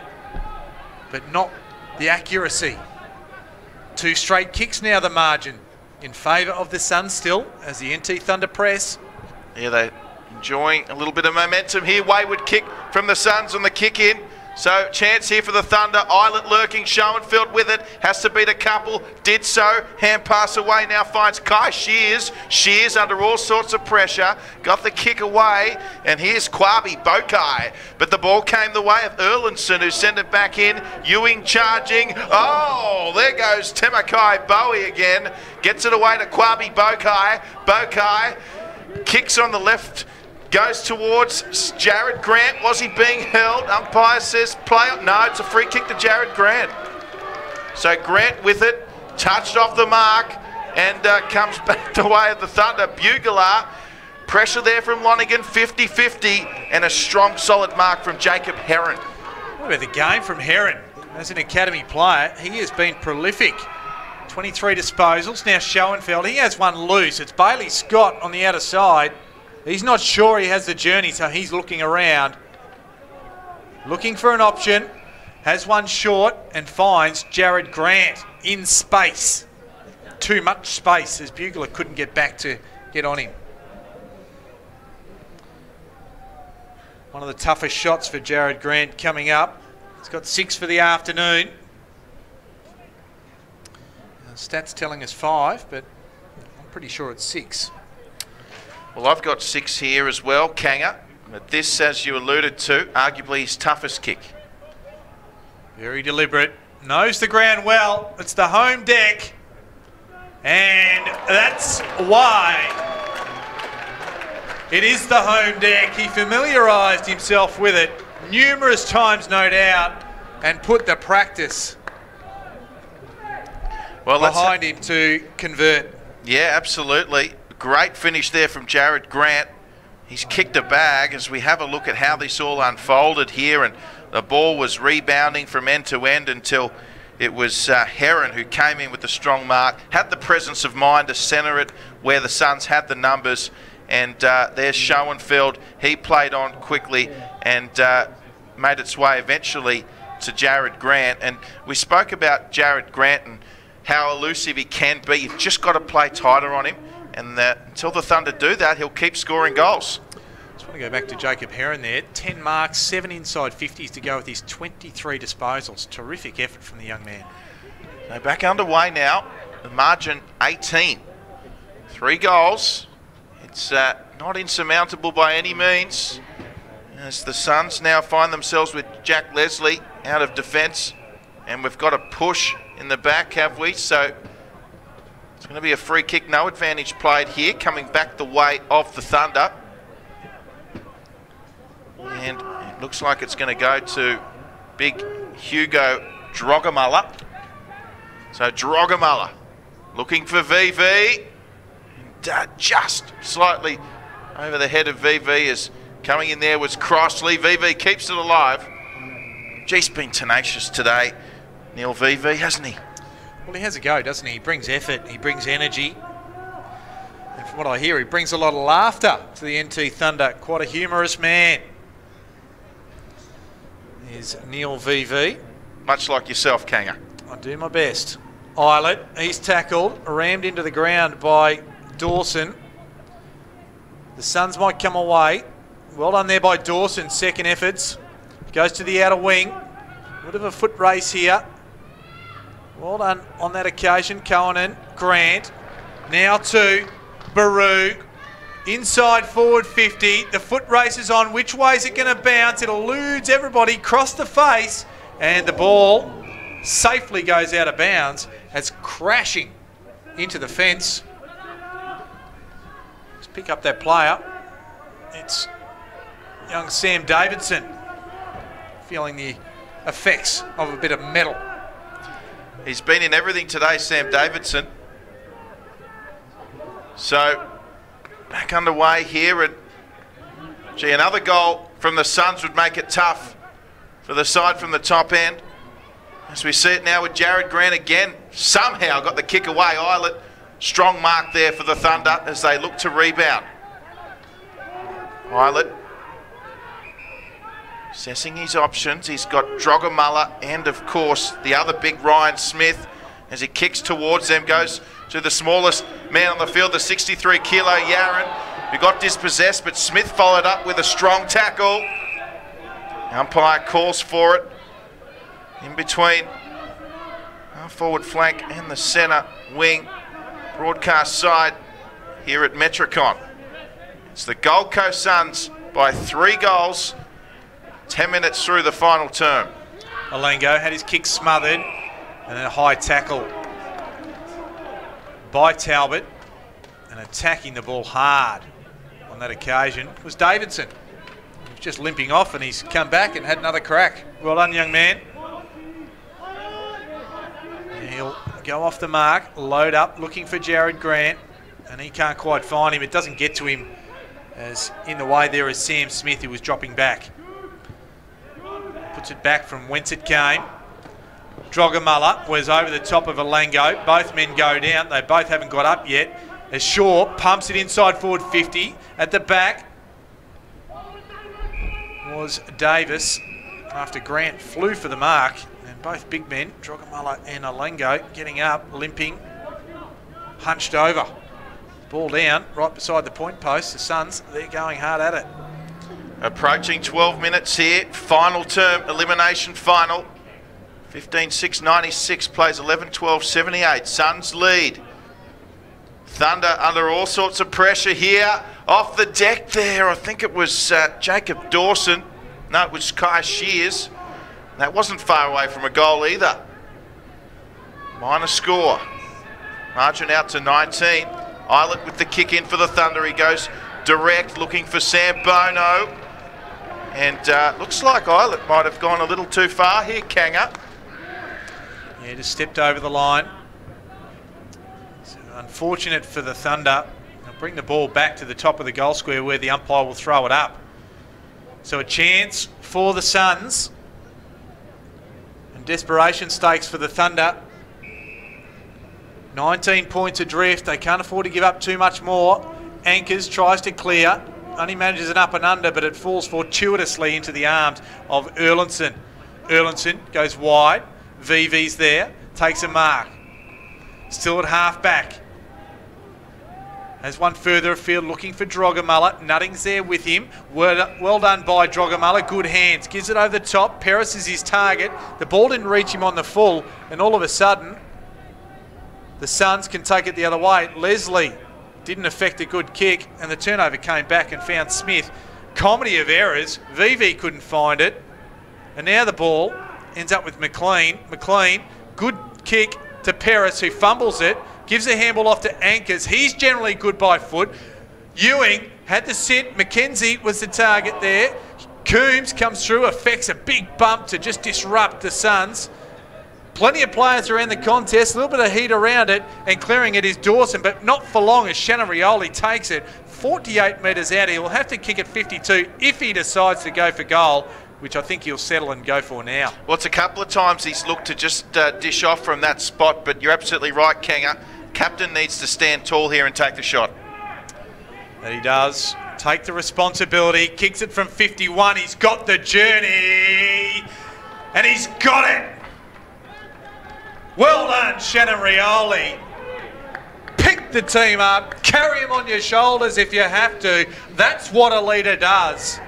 S1: but not the accuracy. 2 straight kicks now the margin in favour of the Suns still as the NT Thunder press.
S2: Yeah, they're enjoying a little bit of momentum here. Wayward kick from the Suns on the kick in. So chance here for the Thunder. Islet lurking, Schoenfeld with it. Has to beat a couple. Did so. Hand pass away now finds Kai Shears. Shears under all sorts of pressure. Got the kick away. And here's Kwabi Bokai. But the ball came the way of Erlinson, who sent it back in. Ewing charging. Oh, there goes Temakai Bowie again. Gets it away to Kwabi Bokai. Bokai kicks on the left. Goes towards Jared Grant. Was he being held? Umpire says play. No, it's a free kick to Jared Grant. So Grant with it, touched off the mark, and comes back the way of the Thunder. Bugler, pressure there from Lonigan, 50-50, and a strong, solid mark from Jacob Heron.
S1: What about the game from Heron? As an academy player, he has been prolific. 23 disposals. Now Schoenfeld, he has one loose. It's Bailey Scott on the outer side. He's not sure he has the journey, so he's looking around. Looking for an option. Has one short and finds Jared Grant in space. Too much space as Bugler couldn't get back to get on him. One of the toughest shots for Jared Grant coming up. He's got 6 for the afternoon. Stats telling us 5, but I'm pretty sure it's 6.
S2: Well, I've got 6 here as well, Kanga. But this, as you alluded to, arguably his toughest kick.
S1: Very deliberate. Knows the ground well. It's the home deck. And that's why it is the home deck. He familiarised himself with it numerous times, no doubt, and put the practice behind him to convert.
S2: Yeah, absolutely. Great finish there from Jared Grant. He's kicked a bag as we have a look at how this all unfolded here, and the ball was rebounding from end to end until it was Heron who came in with the strong mark, had the presence of mind to centre it where the Suns had the numbers, and there's Schoenfeld. He played on quickly and made its way eventually to Jared Grant. And we spoke about Jared Grant and how elusive he can be. You've just got to play tighter on him. And until the Thunder do that, he'll keep scoring goals.
S1: Just want to go back to Jacob Heron there. 10 marks, 7 inside 50s to go with his 23 disposals. Terrific effort from the young man.
S2: So back underway now. The margin 18. 3 goals. It's not insurmountable by any means. As the Suns now find themselves with Jack Leslie out of defence. And we've got a push in the back, have we? So it's going to be a free kick, no advantage played here, coming back the way of the Thunder. And it looks like it's going to go to big Hugo Drogamuller. So Drogamuller looking for VV. And, just slightly over the head of VV as coming in there was Crossley. VV keeps it alive. He's been tenacious today, Neil VV, hasn't he?
S1: Well, he has a go, doesn't he? He brings effort, he brings energy. And from what I hear, he brings a lot of laughter to the NT Thunder. Quite a humorous man. Here's Neil VV.
S2: Much like yourself, Kanga.
S1: I do my best. Islet, he's tackled, rammed into the ground by Dawson. The Suns might come away. Well done there by Dawson, second efforts. Goes to the outer wing. Bit of a foot race here. Well done on that occasion, Cohen, Grant. Now to Baru. Inside forward 50. The foot race is on. Which way is it going to bounce? It eludes everybody. Cross the face. And the ball safely goes out of bounds. It's crashing into the fence. Let's pick up that player. It's young Sam Davidson. Feeling the effects of a bit of metal.
S2: He's been in everything today, Sam Davidson. So, back underway here. And gee, another goal from the Suns would make it tough for the side from the top end. As we see it now with Jared Grant again, somehow got the kick away. Eilert, strong mark there for the Thunder as they look to rebound. Eilert assessing his options. He's got Drogamullah and, of course, the other big Ryan Smith as he kicks towards them. Goes to the smallest man on the field, the 63-kilo Yaron, who got dispossessed, but Smith followed up with a strong tackle. Umpire calls for it in between our forward flank and the centre wing broadcast side here at Metricon. It's the Gold Coast Suns by 3 goals, 10 minutes through the final term.
S1: Alengo had his kick smothered and a high tackle by Talbot, and attacking the ball hard on that occasion was Davidson. He was just limping off and he's come back and had another crack. Well done, young man. He'll go off the mark, load up, looking for Jared Grant, and he can't quite find him. It doesn't get to him, as in the way there is Sam Smith, who was dropping back. Puts it back from whence it came. Drogamullah was over the top of Alengo. Both men go down. They both haven't got up yet. As Shaw pumps it inside forward 50. At the back was Davis after Grant flew for the mark. And both big men, Drogamullah and Alengo, getting up, limping, hunched over. Ball down right beside the point post. The Suns, they're going hard at it.
S2: Approaching 12 minutes here. Final term, elimination final. 15-6-96 plays 11-12-78. Suns lead. Thunder under all sorts of pressure here. Off the deck there, I think it was Jacob Dawson. No, it was Kai Shears. That wasn't far away from a goal either. Minor score. Margin out to 19. Eilert with the kick in for the Thunder. He goes direct, looking for Sam Bono. And looks like Eilert might have gone a little too far here, Kanga.
S1: Yeah, just stepped over the line. So unfortunate for the Thunder. They'll bring the ball back to the top of the goal square where the umpire will throw it up. So a chance for the Suns. And desperation stakes for the Thunder. 19 points adrift. They can't afford to give up too much more. Anchors tries to clear. Only manages an up and under, but it falls fortuitously into the arms of Erlandson. Erlandson goes wide. VV's there. Takes a mark. Still at half back. Has one further afield looking for Drogamullah. Nutting's there with him. Well done by Drogamullah. Good hands. Gives it over the top. Paris is his target. The ball didn't reach him on the full. And all of a sudden, the Suns can take it the other way. Leslie didn't affect a good kick. And the turnover came back and found Smith. Comedy of errors. VV couldn't find it. And now the ball ends up with McLean. McLean, good kick to Paris, who fumbles it. Gives a handball off to Anchors. He's generally good by foot. Ewing had to sit. McKenzie was the target there. Coombs comes through, affects a big bump to just disrupt the Suns. Plenty of players around the contest, a little bit of heat around it, and clearing it is Dawson, but not for long as Shannon Rioli takes it 48 metres out. He'll have to kick at 52 if he decides to go for goal, which I think he'll settle and go for now.
S2: Well, it's a couple of times he's looked to just dish off from that spot, but you're absolutely right, Kanga. Captain needs to stand tall here and take the shot.
S1: And he does. Take the responsibility. Kicks it from 51. He's got the journey. And he's got it. Well done, Shannon Rioli. Picked the team up, carry them on your shoulders if you have to. That's what a leader does.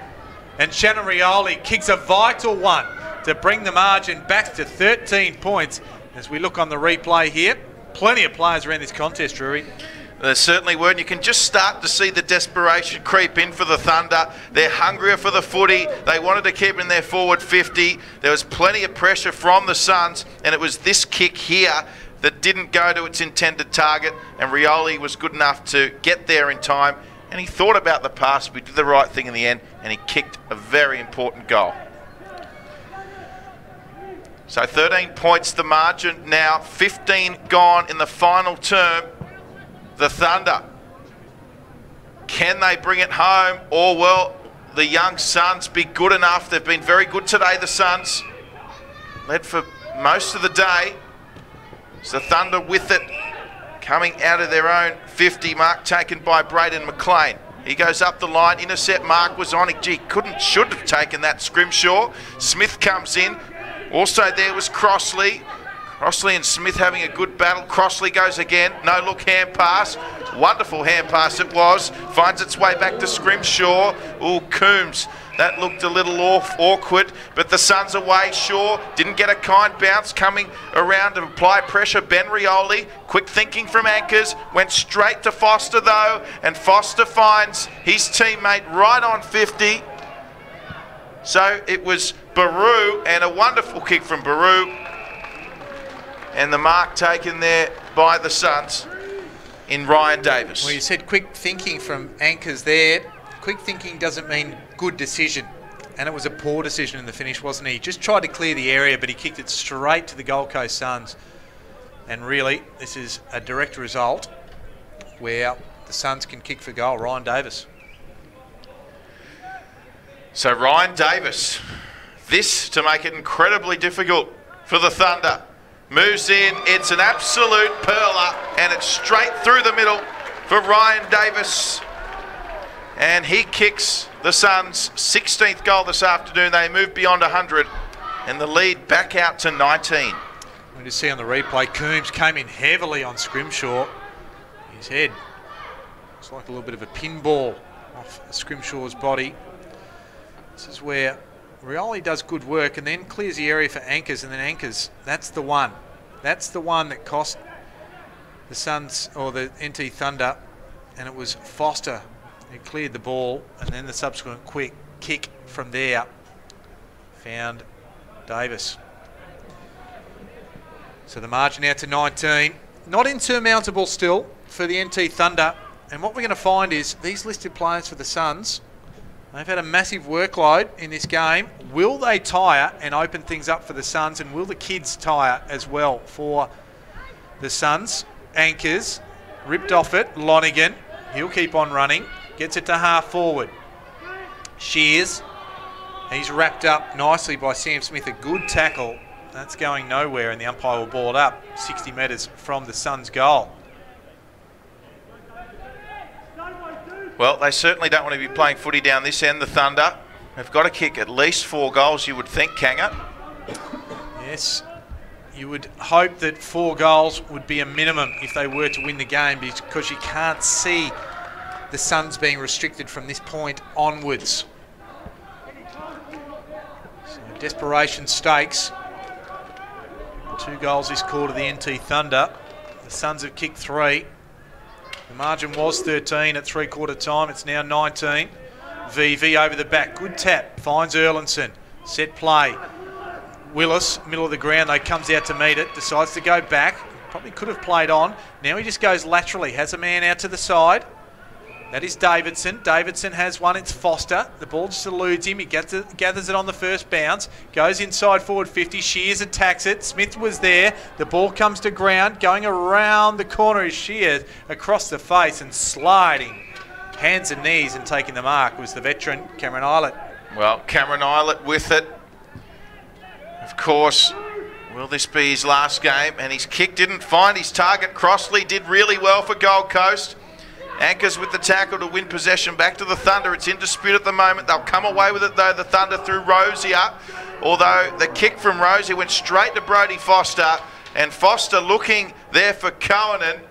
S1: And Shannon Rioli kicks a vital one to bring the margin back to 13 points. As we look on the replay here, plenty of players around this contest, Drury.
S2: There certainly were, and you can just start to see the desperation creep in for the Thunder. They're hungrier for the footy. They wanted to keep in their forward 50. There was plenty of pressure from the Suns, and it was this kick here that didn't go to its intended target, and Rioli was good enough to get there in time, and he thought about the pass, but he did the right thing in the end, and he kicked a very important goal. So 13 points the margin now, 15 gone in the final term. The Thunder, can they bring it home, or will the young Suns be good enough? They've been very good today, the Suns. Led for most of the day. It's the Thunder with it, coming out of their own 50 mark, taken by Braden McLean. He goes up the line, intercept mark was on. Gee, should have taken that Scrimshaw. Smith comes in. Also there was Crossley. Crossley and Smith having a good battle. Crossley goes again. No look hand pass. Wonderful hand pass it was. Finds its way back to Scrimshaw. Ooh, Coombs. That looked a little awkward, but the Suns away. Shaw didn't get a kind bounce, coming around to apply pressure. Ben Rioli, quick thinking from Anchors, went straight to Foster though, and Foster finds his teammate right on 50. So it was Baru, and a wonderful kick from Baru. And the mark taken there by the Suns in Ryan Davis.
S1: Well, you said quick thinking from Anchors there. Quick thinking doesn't mean good decision. And it was a poor decision in the finish, wasn't he? He just tried to clear the area, but he kicked it straight to the Gold Coast Suns. And really, this is a direct result where the Suns can kick for goal. Ryan Davis.
S2: So Ryan Davis, this to make it incredibly difficult for the Thunder. Moves in, it's an absolute perler, and it's straight through the middle for Ryan Davis. And he kicks the Suns' 16th goal this afternoon. They move beyond 100, and the lead back out to 19.
S1: We just see on the replay, Coombs came in heavily on Scrimshaw. His head, it's like a little bit of a pinball off Scrimshaw's body. This is where Rioli does good work and then clears the area for Anchors, and then Anchors, that's the one. That's the one that cost the Suns, or the NT Thunder, and it was Foster who cleared the ball, and then the subsequent quick kick from there found Davis. So the margin out to 19. Not insurmountable still for the NT Thunder, and what we're going to find is these listed players for the Suns, they've had a massive workload in this game. Will they tire and open things up for the Suns? And will the kids tire as well for the Suns? Anchors, ripped off it. Lonigan, he'll keep on running. Gets it to half forward. Shears, he's wrapped up nicely by Sam Smith. A good tackle. That's going nowhere, and the umpire will ball it up 60 metres from the Suns' goal.
S2: Well, they certainly don't want to be playing footy down this end, the Thunder. They've got to kick at least 4 goals, you would think, Kanga.
S1: Yes, you would hope that 4 goals would be a minimum if they were to win the game, because you can't see the Suns being restricted from this point onwards. So desperation stakes. 2 goals this quarter, the NT Thunder. The Suns have kicked 3. The margin was 13 at 3/4 time. It's now 19. VV over the back. Good tap. Finds Erlinson. Set play. Willis, middle of the ground, though, comes out to meet it. Decides to go back. Probably could have played on. Now he just goes laterally. Has a man out to the side. That is Davidson. Davidson has one. It's Foster. The ball just eludes him. He gathers it on the first bounce. Goes inside forward 50. Shears attacks it. Smith was there. The ball comes to ground. Going around the corner is Shears across the face and sliding. Hands and knees and taking the mark was the veteran, Cameron Eilert.
S2: Well, Cameron Eilert with it. Of course, will this be his last game? And his kick didn't find his target. Crossley did really well for Gold Coast. Anchors with the tackle to win possession back to the Thunder. It's in dispute at the moment. They'll come away with it though, the Thunder through Rosier. Although the kick from Rosier went straight to Brodie Foster. And Foster looking there for Cohen.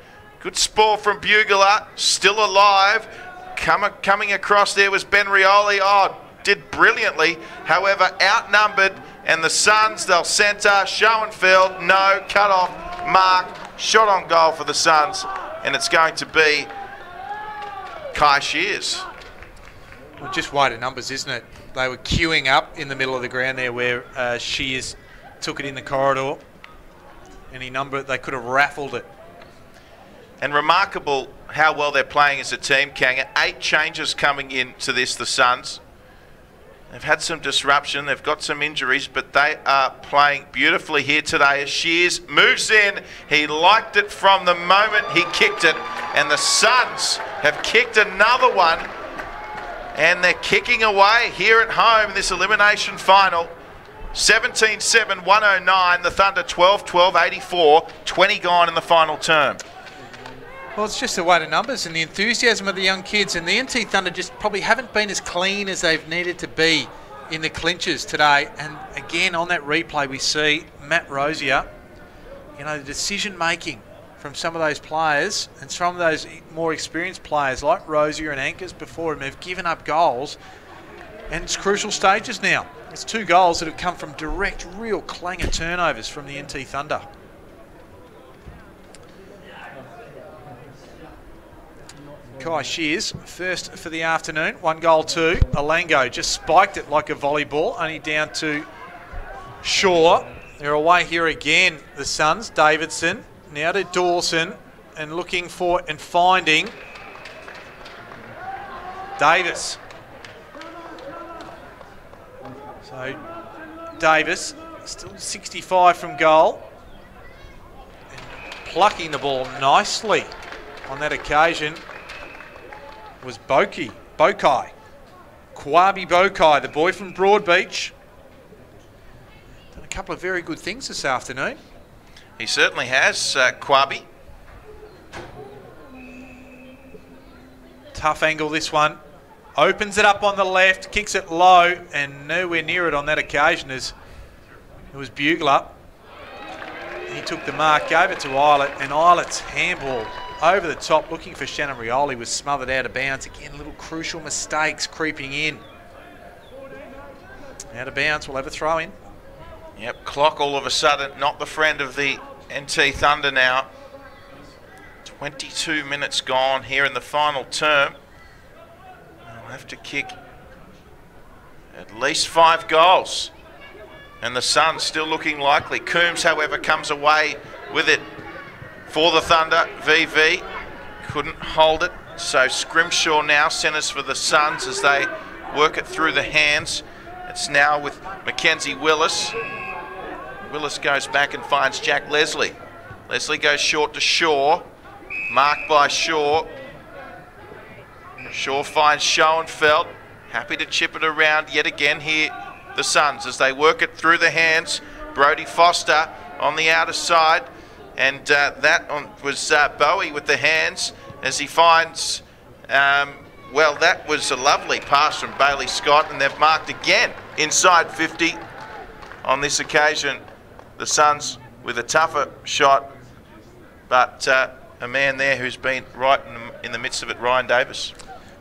S2: Good spore from Bugler, still alive. Coming across there was Ben Rioli. Oh, did brilliantly. However, outnumbered. And the Suns, they'll centre. Schoenfeld, no, cut off. Mark, shot on goal for the Suns. And it's going to be Kai Shears.
S1: Well, just wider numbers, isn't it? They were queuing up in the middle of the ground there where Shears took it in the corridor. Any number, they could have raffled it.
S2: And remarkable how well they're playing as a team, Kanga. 8 changes coming into this, the Suns. They've had some disruption, they've got some injuries, but they are playing beautifully here today as Shears moves in. He liked it from the moment he kicked it, and the Suns have kicked another one, and they're kicking away here at home in this elimination final. 17-7, 109, the Thunder 12-12, 84, 20 gone in the final term.
S1: Well, it's just the weight of numbers and the enthusiasm of the young kids, and the NT Thunder just probably haven't been as clean as they've needed to be in the clinches today. And again, on that replay, we see Matt Rosier, you know, the decision making from some of those players and some of those more experienced players like Rosier and Anchors before him have given up goals, and it's crucial stages now. It's 2 goals that have come from direct, real clanger turnovers from the NT Thunder. Kai Shears, first for the afternoon, 1 goal, 2. Alango just spiked it like a volleyball, only down to Shaw. They're away here again, the Suns. Davidson, now to Dawson, and looking for and finding Davis. So Davis, still 65 from goal, and plucking the ball nicely on that occasion was Kwabi Bokai, the boy from Broadbeach. Done a couple of very good things this afternoon.
S2: He certainly has, Kwabi.
S1: Tough angle this one. Opens it up on the left, kicks it low, and nowhere near it on that occasion as it was Bugler. He took the mark, gave it to Eilert, and Eilert's handball over the top, looking for Shannon Rioli, was smothered out of bounds. Again, little crucial mistakes creeping in. Out of bounds, we'll have a throw in.
S2: Yep, clock all of a sudden, not the friend of the NT Thunder now. 22 minutes gone here in the final term. They'll have to kick at least 5 goals. And the Suns still looking likely. Coombs, however, comes away with it for the Thunder. VV couldn't hold it. So Scrimshaw now centres for the Suns as they work it through the hands. It's now with Mackenzie Willis. Willis goes back and finds Jack Leslie. Leslie goes short to Shaw. Marked by Shaw. Shaw finds Schoenfeld. Happy to chip it around yet again here, the Suns, as they work it through the hands. Brodie Foster on the outer side. And that was Bowie with the hands as he finds, well, that was a lovely pass from Bailey Scott, and they've marked again inside 50 on this occasion. The Suns with a tougher shot, but a man there who's been right in the midst of it, Ryan Davis.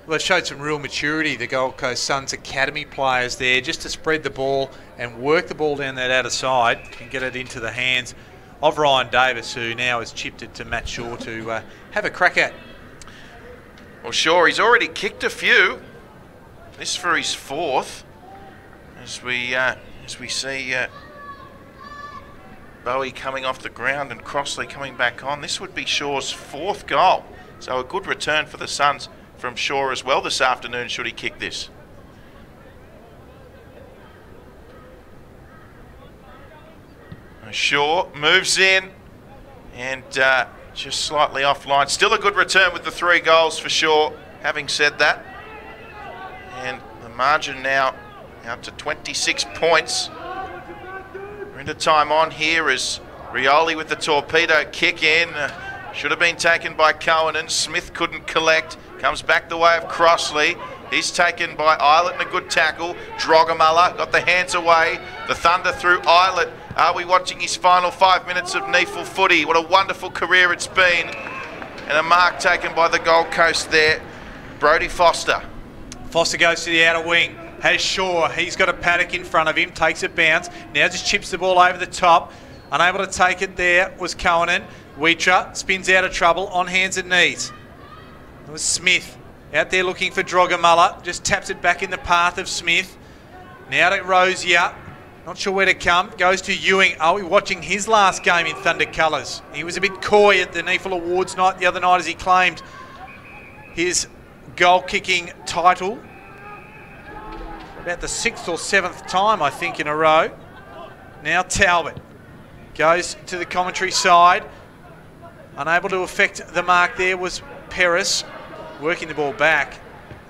S1: Well, they showed some real maturity, the Gold Coast Suns academy players there, just to spread the ball and work the ball down that outer side and get it into the hands of Ryan Davis, who now has chipped it to Matt Shaw to have a crack at.
S2: Well, Shaw, he's already kicked a few. This for his 4th, as we see Bowie coming off the ground and Crossley coming back on. This would be Shaw's 4th goal, so a good return for the Suns from Shaw as well this afternoon, should he kick this. Shaw moves in and just slightly offline. Still a good return with the 3 goals for Shaw, having said that. And the margin now out to 26 points. We're into time on here as Rioli with the torpedo kick in. Should have been taken by Cohen, and Smith couldn't collect. Comes back the way of Crossley. He's taken by Eilert and a good tackle. Drogamullah got the hands away. The Thunder through Eilert. Are we watching his final 5 minutes of NEAFL footy? What a wonderful career it's been. And a mark taken by the Gold Coast there, Brodie Foster.
S1: Foster goes to the outer wing. Has Shaw. He's got a paddock in front of him. Takes a bounce. Now just chips the ball over the top. Unable to take it there was Cohen. Weetra spins out of trouble on hands and knees. It was Smith out there looking for Drogamullah. Just taps it back in the path of Smith. Now to Rosier. Not sure where to come. Goes to Ewing. Are we watching his last game in Thunder colours? He was a bit coy at the NEAFL Awards night the other night as he claimed his goal-kicking title. About the 6th or 7th time, I think, in a row. Now Talbot goes to the commentary side. Unable to affect the mark there was Peris, working the ball back.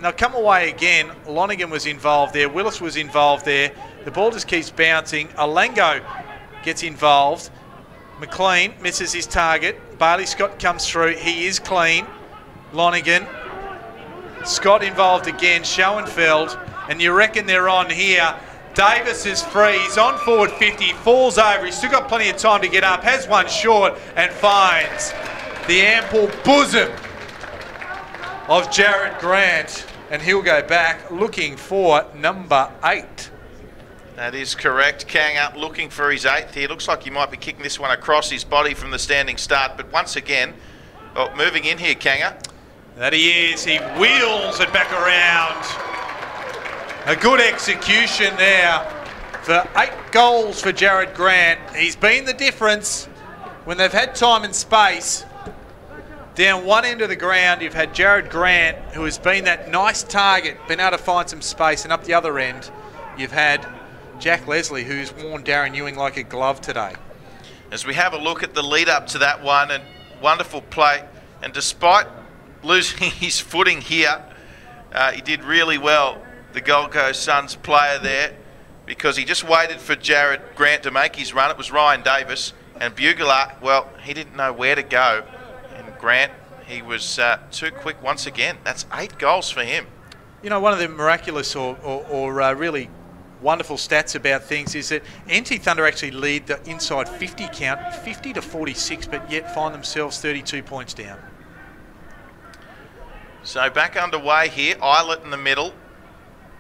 S1: Now come away again. Lonigan was involved there. Willis was involved there. The ball just keeps bouncing. Alango gets involved. McLean misses his target. Bailey Scott comes through. He is clean. Lonigan. Scott involved again. Schoenfeld. And you reckon they're on here. Davis is free. He's on forward 50. Falls over. He's still got plenty of time to get up. Has one short and finds the ample bosom of Jared Grant. And he'll go back looking for number 8.
S2: That is correct. Kanga looking for his 8th here. Looks like he might be kicking this one across his body from the standing start. But once again, moving in here, Kanga.
S1: That he is. He wheels it back around. A good execution there for 8 goals for Jared Grant. He's been the difference when they've had time and space. Down one end of the ground, you've had Jared Grant, who has been that nice target, been able to find some space, and up the other end, you've had Jack Leslie, who's worn Darren Ewing like a glove today.
S2: As we have a look at the lead up to that one, and wonderful play, and despite losing his footing here, he did really well, the Gold Coast Suns player there, because he just waited for Jared Grant to make his run. It was Ryan Davis, and Bugler, well, he didn't know where to go. And Grant, he was too quick once again. That's 8 goals for him.
S1: You know, one of the miraculous or really wonderful stats about things is that NT Thunder actually lead the inside 50 count, 50 to 46, but yet find themselves 32 points down.
S2: So back underway here, Eilert in the middle.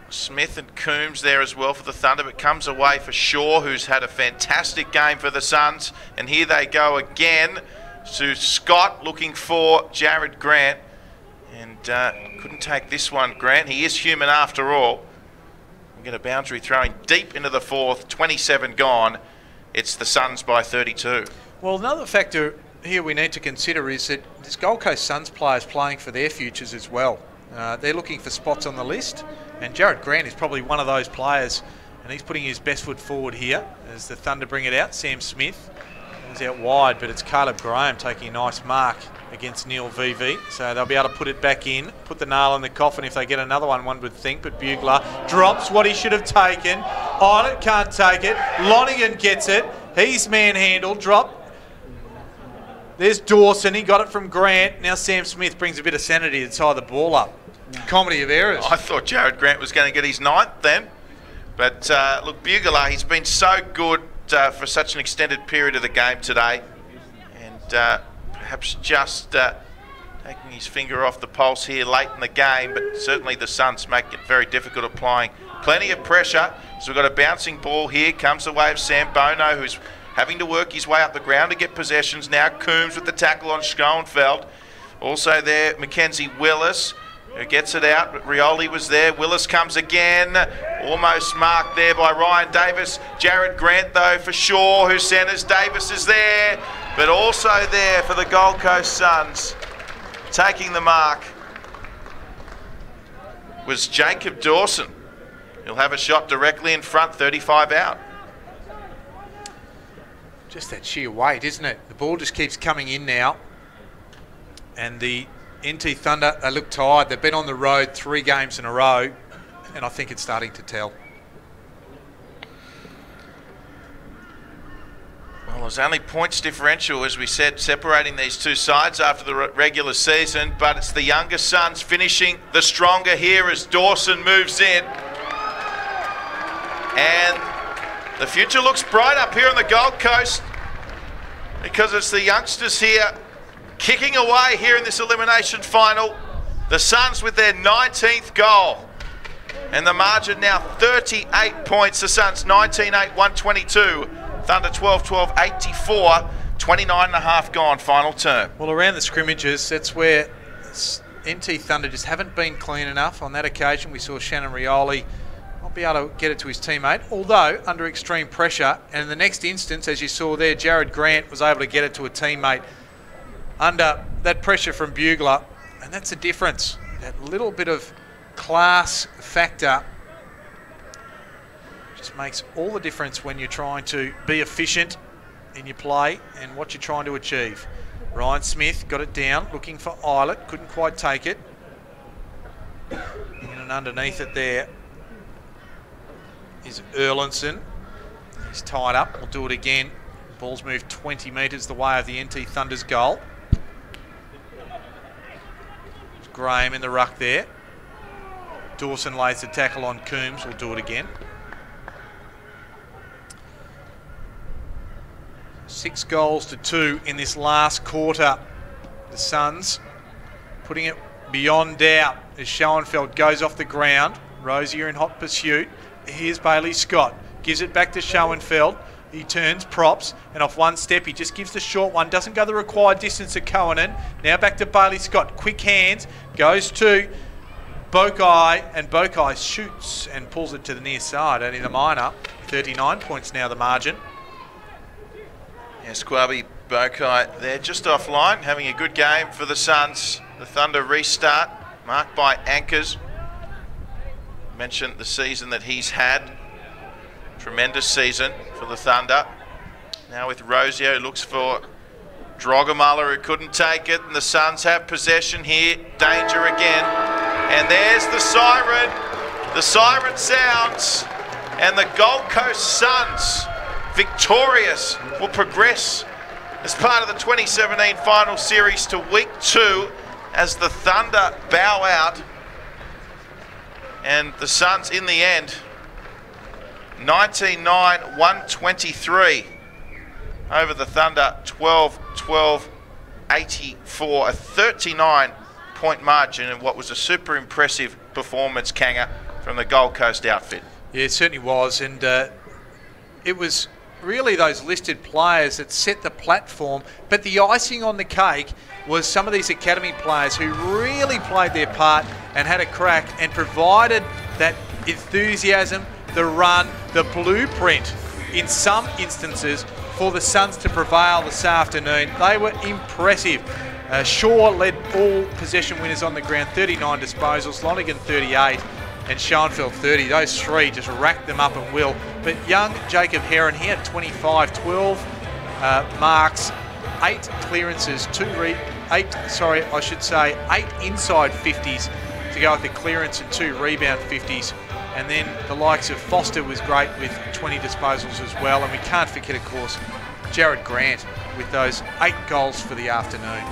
S2: Smith and Coombs there as well for the Thunder, but comes away for Shaw, who's had a fantastic game for the Suns. And here they go again to Scott, looking for Jared Grant. And couldn't take this one, Grant. He is human after all. We get a boundary throwing deep into the 4th, 27 gone. It's the Suns by 32.
S1: Well, another factor here we need to consider is that this Gold Coast Suns players playing for their futures as well. They're looking for spots on the list, and Jared Grant is probably one of those players, and he's putting his best foot forward here as the Thunder bring it out. Sam Smith is out wide, but it's Caleb Graham taking a nice mark against Neil VV, so they'll be able to put it back in, put the nail in the coffin if they get another one would think, but Bugler drops what he should have taken. Eilert can't take it. Lonigan gets it. He's manhandled. Drop. There's Dawson. He got it from Grant. Now Sam Smith brings a bit of sanity to tie the ball up. Comedy of errors.
S2: I thought Jared Grant was going to get his 9th then. But look, Bugler, he's been so good for such an extended period of the game today. And perhaps just taking his finger off the pulse here late in the game. But certainly the Suns make it very difficult applying plenty of pressure. So we've got a bouncing ball here. Comes the way of Sam Bono, who's having to work his way up the ground to get possessions. Now Coombs with the tackle on Schoenfeld. Also there, Mackenzie Willis, who gets it out, but Rioli was there. Willis comes again, almost marked there by Ryan Davis. Jared Grant, though, for Shaw, who centres. Davis is there, but also there for the Gold Coast Suns. Taking the mark was Jacob Dawson. He'll have a shot directly in front, 35 out.
S1: Just that sheer weight, isn't it? The ball just keeps coming in now. And the NT Thunder, they look tired. They've been on the road 3 games in a row, and I think it's starting to tell.
S2: Well, there's only points differential, as we said, separating these two sides after the regular season, but it's the younger Suns finishing the stronger here as Dawson moves in. And the future looks bright up here on the Gold Coast because it's the youngsters here Kicking away here in this elimination final, the Suns with their 19th goal. And the margin now 38 points. The Suns 19-8, 122. Thunder 12-12, 84. 29 and a half gone, final term.
S1: Well, around the scrimmages, that's where NT Thunder just haven't been clean enough. On that occasion, we saw Shannon Rioli not be able to get it to his teammate, although under extreme pressure. And in the next instance, as you saw there, Jared Grant was able to get it to a teammate under that pressure from Bugler. And that's the difference. That little bit of class factor just makes all the difference when you're trying to be efficient in your play and what you're trying to achieve. Ryan Smith got it down, looking for Eilert, couldn't quite take it. In and underneath it there is Erlinson. He's tied up, we'll do it again. Ball's moved 20 metres the way of the NT Thunder's goal. There's Graham in the ruck there. Dawson lays the tackle on Coombs, we'll do it again. 6 goals to 2 in this last quarter. The Suns putting it beyond doubt as Schoenfeld goes off the ground. Rosier in hot pursuit. Here's Bailey Scott. Gives it back to Schoenfeld. He turns, props, and off one step he just gives the short one. Doesn't go the required distance to Cohen. Now back to Bailey Scott. Quick hands. Goes to Bokai, and Bokai shoots and pulls it to the near side. Only the minor. 39 points now the margin.
S2: Yeah, Squabby Bokai there just offline, having a good game for the Suns. The Thunder restart, marked by Anchors. Mentioned the season that he's had. Tremendous season for the Thunder. Now with Rosio, looks for Drogomuller, who couldn't take it, and the Suns have possession here. Danger again. And there's the siren. The siren sounds, and the Gold Coast Suns, victorious, will progress as part of the 2017 final series to week 2 as the Thunder bow out. And the Suns in the end, 19-9, 123 over the Thunder, 12-12, 84, a 39-point margin in what was a super impressive performance, Kanga, from the Gold Coast outfit.
S1: Yeah, it certainly was, and it was really those listed players that set the platform, but the icing on the cake was some of these academy players who really played their part and had a crack and provided that enthusiasm, the run, the blueprint in some instances for the Suns to prevail this afternoon. They were impressive. Shaw led all possession winners on the ground, 39 disposals, Lonergan 38, and Schoenfeld 30. Those three just racked them up at will. But young Jacob Heron, he had 25, 12 marks, 8 clearances, 8 inside 50s to go with the clearance and 2 rebound 50s. And then the likes of Foster was great with 20 disposals as well. And we can't forget, of course, Jared Grant with those 8 goals for the afternoon.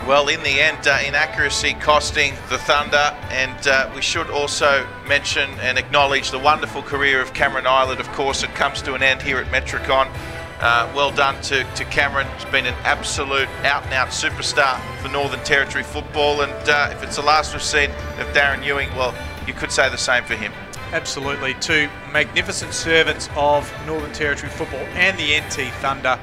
S2: Well, in the end, inaccuracy costing the Thunder, and we should also mention and acknowledge the wonderful career of Cameron Eilert. Of course, it comes to an end here at Metricon. Well done to Cameron. He's been an absolute out-and-out superstar for Northern Territory football, and if it's the last we've seen of Darren Ewing, well, you could say the same for him.
S1: Absolutely. 2 magnificent servants of Northern Territory football and the NT Thunder.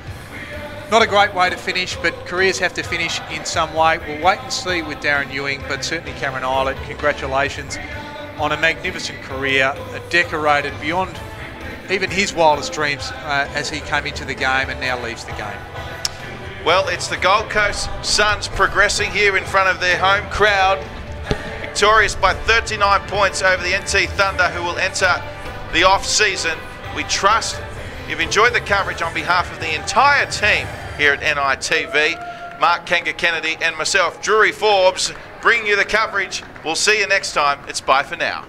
S1: Not a great way to finish, but careers have to finish in some way. We'll wait and see with Darren Ewing, but certainly Cameron Eilert, congratulations on a magnificent career, decorated beyond even his wildest dreams as he came into the game and now leaves the game.
S2: Well, it's the Gold Coast Suns progressing here in front of their home crowd, victorious by 39 points over the NT Thunder, who will enter the off-season. We trust you've enjoyed the coverage on behalf of the entire team here at NITV. Mark Kanga Kennedy and myself, Drury Forbes, bringing you the coverage. We'll see you next time. It's bye for now.